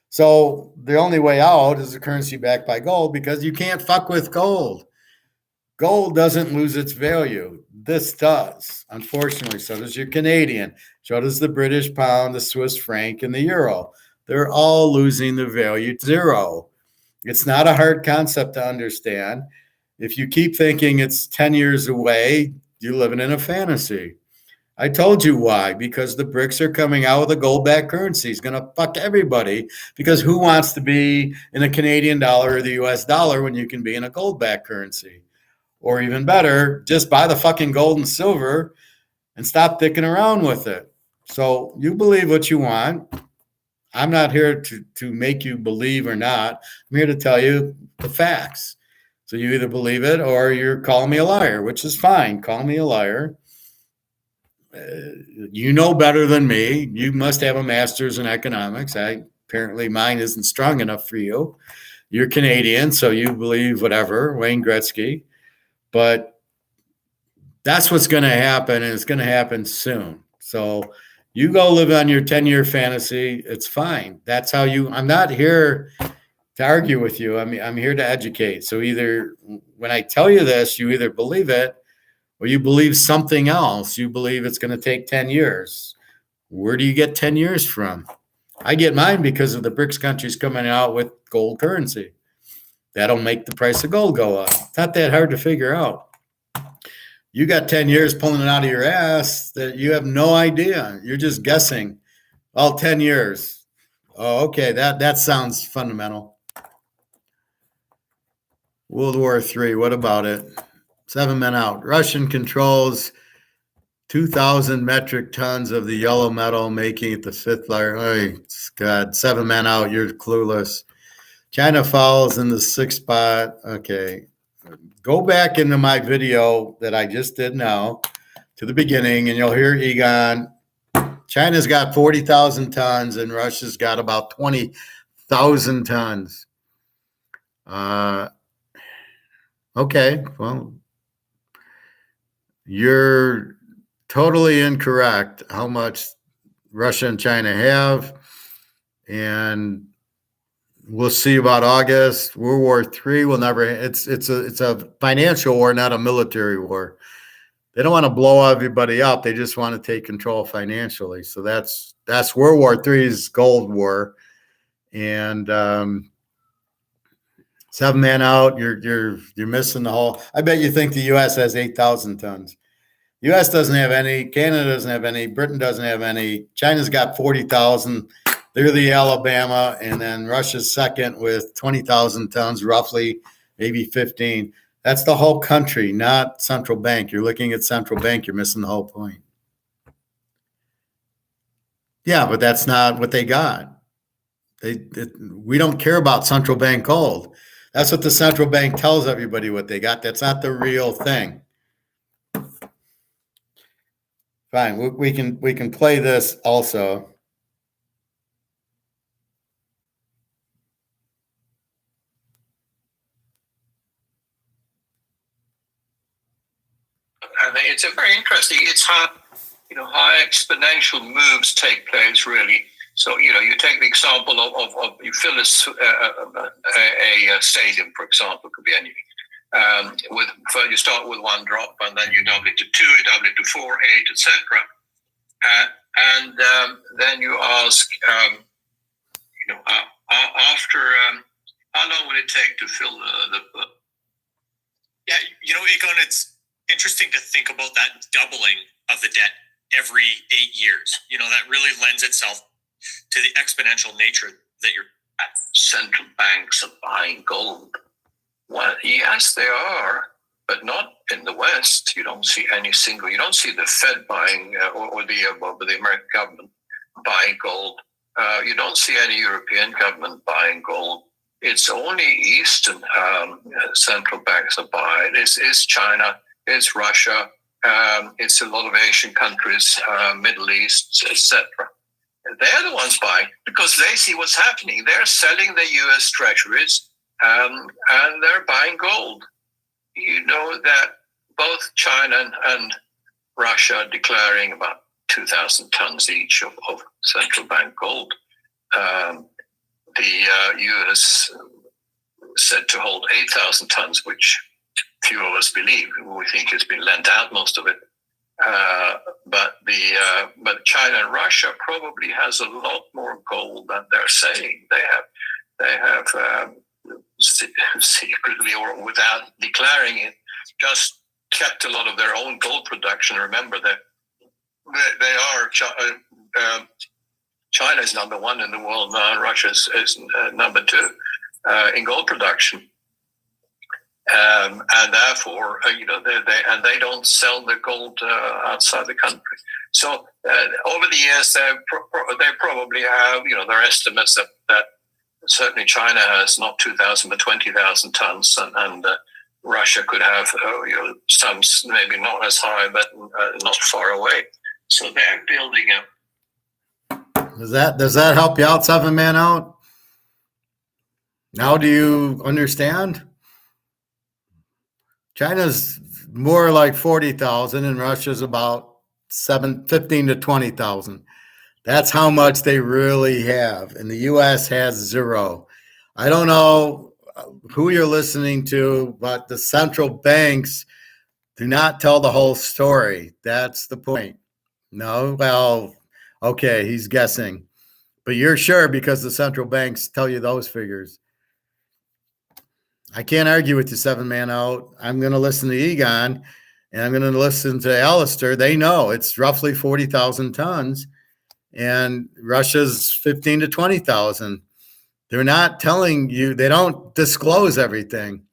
So the only way out is a currency backed by gold because you can't fuck with gold. Gold doesn't lose its value. This does, unfortunately. So does your Canadian. So does the British pound, the Swiss franc, and the euro. They're all losing their value to zero. It's not a hard concept to understand. If you keep thinking it's 10 years away, you're living in a fantasy. I told you why, because the BRICS are coming out with a gold backed currency. It's going to fuck everybody because who wants to be in a Canadian dollar or the US dollar when you can be in a gold backed currency? Or even better, just buy the fucking gold and silver and stop dicking around with it. So you believe what you want. I'm not here to make you believe or not. I'm here to tell you the facts. So you either believe it or you're calling me a liar, which is fine. Call me a liar. You know better than me. You must have a master's in economics. Apparently mine isn't strong enough for you. You're Canadian, so you believe whatever, Wayne Gretzky. But that's what's going to happen, and it's going to happen soon. So you go live on your 10-year fantasy. It's fine. That's how you. I'm not here to argue with you. I'm here to educate. So either when I tell you this, you either believe it or you believe something else. You believe it's going to take 10 years. Where do you get 10 years from? I get mine because of the BRICS countries coming out with gold currency. That'll make the price of gold go up. It's not that hard to figure out. You got 10 years pulling it out of your ass that you have no idea. You're just guessing. All 10 years. Oh, okay. That sounds fundamental. World War III. What about it? 7 men out. Russian controls 2,000 metric tons of the yellow metal, making it the fifth largest. Oh, God. 7 men out. You're clueless. China falls in the 6th spot. Okay. Go back into my video that I just did now to the beginning, and you'll hear Egon. China's got 40,000 tons, and Russia's got about 20,000 tons. Okay, well, you're totally incorrect how much Russia and China have, and we'll see about August. World War III will never. It's a financial war, not a military war. They don't want to blow everybody up. They just want to take control financially. So that's World War III's Gold War, and 7 men out. You're missing the whole. I bet you think the U.S. has 8,000 tons. The U.S. doesn't have any. Canada doesn't have any. Britain doesn't have any. China's got 40,000. They're the Alabama, and then Russia's second with 20,000 tons, roughly, maybe 15. That's the whole country, not central bank. You're looking at central bank, you're missing the whole point. Yeah, but that's not what they got. We don't care about central bank gold. That's what the central bank tells everybody what they got. That's not the real thing. Fine, we can play this also. It's a very interesting. It's how how exponential moves take place, really. So you take the example of you fill a stadium, for example, could be anything. You start with 1 drop, and then you double it to 2, you double it to 4, 8, etc. And then you ask, after how long will it take to fill the Yeah, Egon, it's interesting to think about that doubling of the debt every 8 years. That really lends itself to the exponential nature that you're at. Central banks are buying gold. Well, yes, they are, but not in the West. You don't see you don't see the Fed buying or the American government buying gold. You don't see any European government buying gold. It's only Eastern central banks that buy it. It's China, it's Russia, it's a lot of Asian countries, Middle East, etc. They're the ones buying because they see what's happening. They're selling the U.S. treasuries and they're buying gold. You know that both China and Russia are declaring about 2,000 tons each of central bank gold. the U.S. said to hold 8,000 tons, which few of us believe. We think it's been lent out, most of it. But China and Russia probably has a lot more gold than they're saying. They have secretly or without declaring it, just kept a lot of their own gold production. Remember that China is number one in the world now. Russia is number two in gold production. And therefore, they don't sell the gold outside the country. So over the years, they probably have, their estimates that certainly China has not 2,000 but 20,000 tons, and Russia could have some maybe not as high, but not far away. So they're building up. Does that help you out, Seven Man Out? Now do you understand? China's more like 40,000 and Russia's about 15 to 20,000. That's how much they really have. And the U.S. has zero. I don't know who you're listening to, but the central banks do not tell the whole story. That's the point. No, well, okay, he's guessing. But you're sure because the central banks tell you those figures. I can't argue with you, Seven Man Out. I'm going to listen to Egon, and I'm going to listen to Alistair. They know it's roughly 40,000 tons, and Russia's 15 to 20,000. They're not telling you. They don't disclose everything.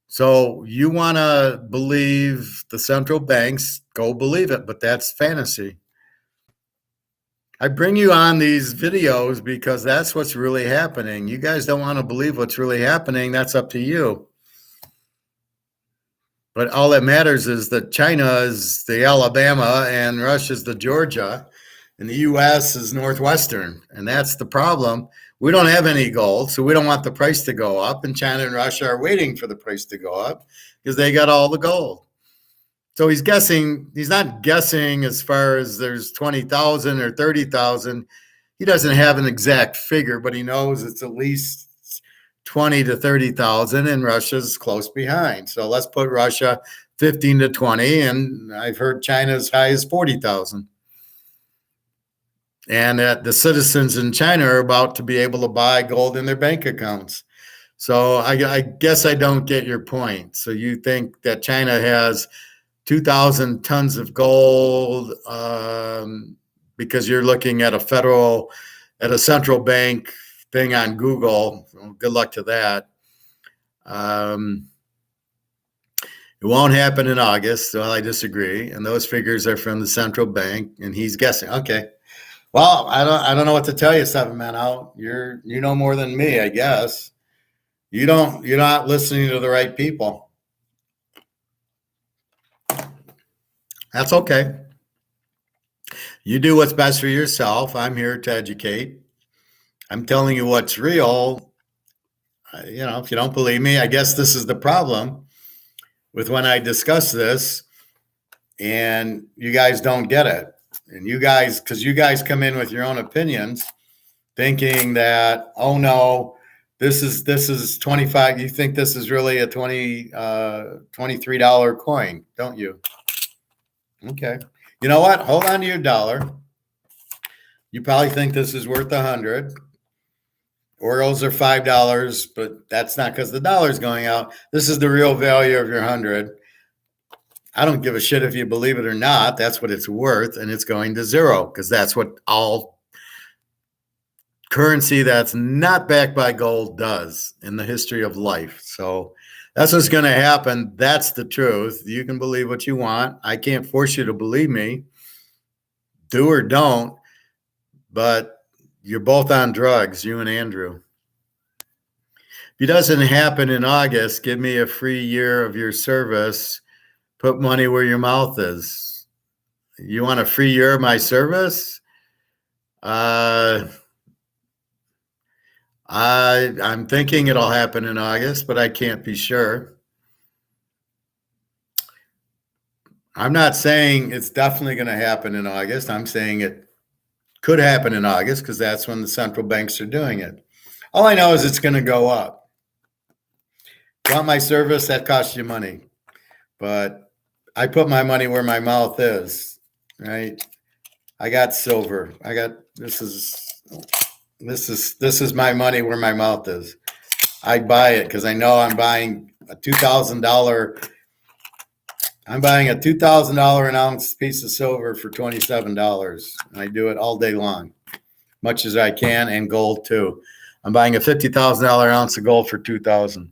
So you want to believe the central banks, go believe it, but that's fantasy. I bring you on these videos because that's what's really happening. You guys don't want to believe what's really happening. That's up to you. But all that matters is that China is the Alabama and Russia's the Georgia and the U.S. is Northwestern. And that's the problem. We don't have any gold, so we don't want the price to go up. And China and Russia are waiting for the price to go up because they got all the gold. So he's guessing. He's not guessing as far as there's 20,000 or 30,000. He doesn't have an exact figure, but he knows it's at least 20 to 30,000, and Russia's close behind. So let's put Russia 15 to 20, and I've heard China as high as 40,000. And that the citizens in China are about to be able to buy gold in their bank accounts. So I guess I don't get your point. So you think that China has 2,000 tons of gold because you're looking at a central bank thing on Google. Well, good luck to that. It won't happen in August, so I disagree. And those figures are from the central bank, and he's guessing. Okay. Well, I don't know what to tell you, Seven Man Out. You know more than me, I guess. You're not listening to the right people. That's okay. You do what's best for yourself. I'm here to educate. I'm telling you what's real. If you don't believe me, I guess this is the problem with when I discuss this and you guys don't get it. And because you guys come in with your own opinions thinking that, oh no, this is 25. You think this is really a $23 coin, don't you? Okay. You know what? Hold on to your dollar. You probably think this is worth 100. Orioles are $5, but that's not because the dollar's going out. This is the real value of your 100. I don't give a shit if you believe it or not. That's what it's worth, and it's going to zero because that's what all currency that's not backed by gold does in the history of life. So that's what's going to happen. That's the truth. You can believe what you want. I can't force you to believe me. Do or don't. But you're both on drugs, you and Andrew. If it doesn't happen in August, give me a free year of your service. Put money where your mouth is. You want a free year of my service? I'm thinking it'll happen in August, but I can't be sure. I'm not saying it's definitely going to happen in August. I'm saying it could happen in August because that's when the central banks are doing it. All I know is it's going to go up. Want my service? That costs you money. But I put my money where my mouth is, right? I got silver. This is my money where my mouth is. I buy it because I know I'm buying a $2,000. I'm buying a $2,000 an ounce piece of silver for $27. I do it all day long, much as I can, and gold too. I'm buying a $50,000 ounce of gold for $2,000.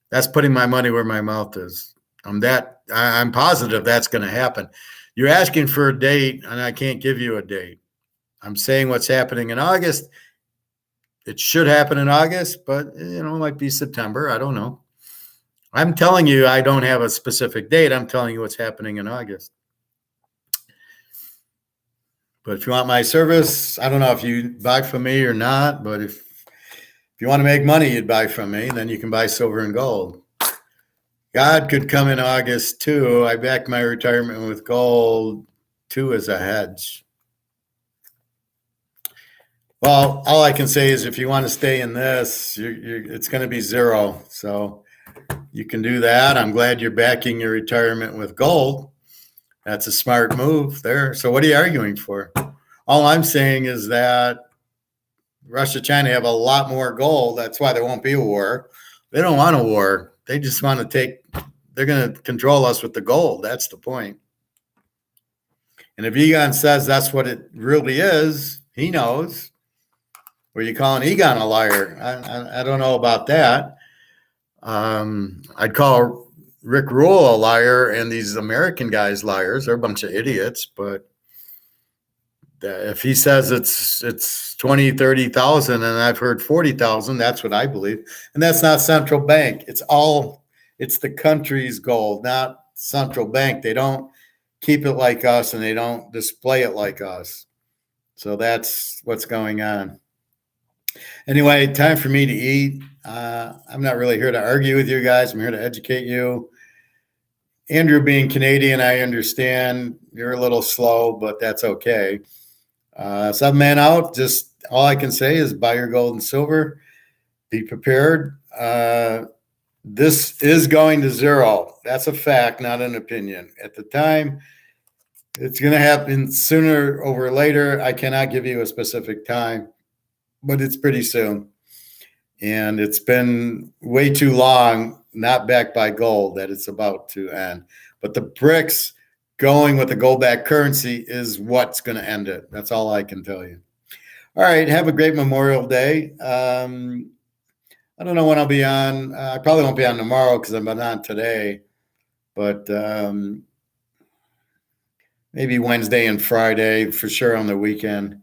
That's putting my money where my mouth is. I'm positive that's going to happen. You're asking for a date, and I can't give you a date. I'm saying what's happening in August. It should happen in August, but it might be September. I don't know. I'm telling you, I don't have a specific date. I'm telling you what's happening in August. But if you want my service, I don't know if you buy from me or not, but if you want to make money, you'd buy from me, then you can buy silver and gold. God could come in August too. I back my retirement with gold too as a hedge. Well, all I can say is if you want to stay in this, it's going to be zero. So you can do that. I'm glad you're backing your retirement with gold. That's a smart move there. So what are you arguing for? All I'm saying is that Russia, China have a lot more gold. That's why there won't be a war. They don't want a war. They just want to they're going to control us with the gold. That's the point. And if Egon says that's what it really is, he knows. Or you calling Egon a liar? I don't know about that. I'd call Rick Rule a liar and these American guys liars. They're a bunch of idiots. But if he says it's 20, 30,000 and I've heard 40,000, that's what I believe. And that's not central bank. It's the country's gold, not central bank. They don't keep it like us and they don't display it like us. So that's what's going on. Anyway, time for me to eat. I'm not really here to argue with you guys. I'm here to educate you. Andrew, being Canadian, I understand you're a little slow, but that's okay. 7 man out. Just all I can say is buy your gold and silver. Be prepared. This is going to zero. That's a fact, not an opinion. At the time, it's going to happen sooner or later. I cannot give you a specific time, but it's pretty soon. And it's been way too long, not backed by gold, that it's about to end. But the BRICS going with the gold-backed currency is what's going to end it. That's all I can tell you. All right, have a great Memorial Day. I don't know when I'll be on. I probably won't be on tomorrow because I'm on today. But maybe Wednesday and Friday for sure on the weekend.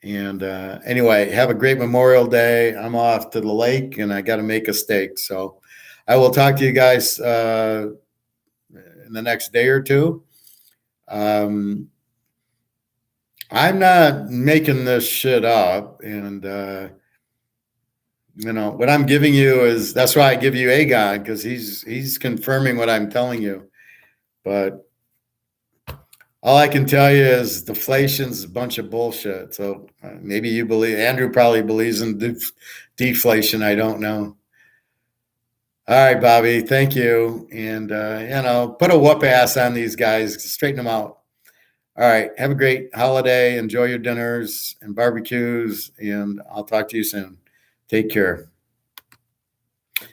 And anyway, have a great Memorial Day. I'm off to the lake and I got to make a steak. So I will talk to you guys in the next day or two. I'm not making this shit up. And, what I'm giving you is, that's why I give you Agon, because he's confirming what I'm telling you. But all I can tell you is deflation's a bunch of bullshit. So maybe you believe, Andrew probably believes in deflation. I don't know. All right, Bobby, thank you. And, put a whoop ass on these guys, straighten them out. All right, have a great holiday. Enjoy your dinners and barbecues, and I'll talk to you soon. Take care.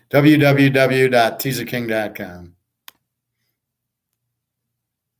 www.teaserking.com.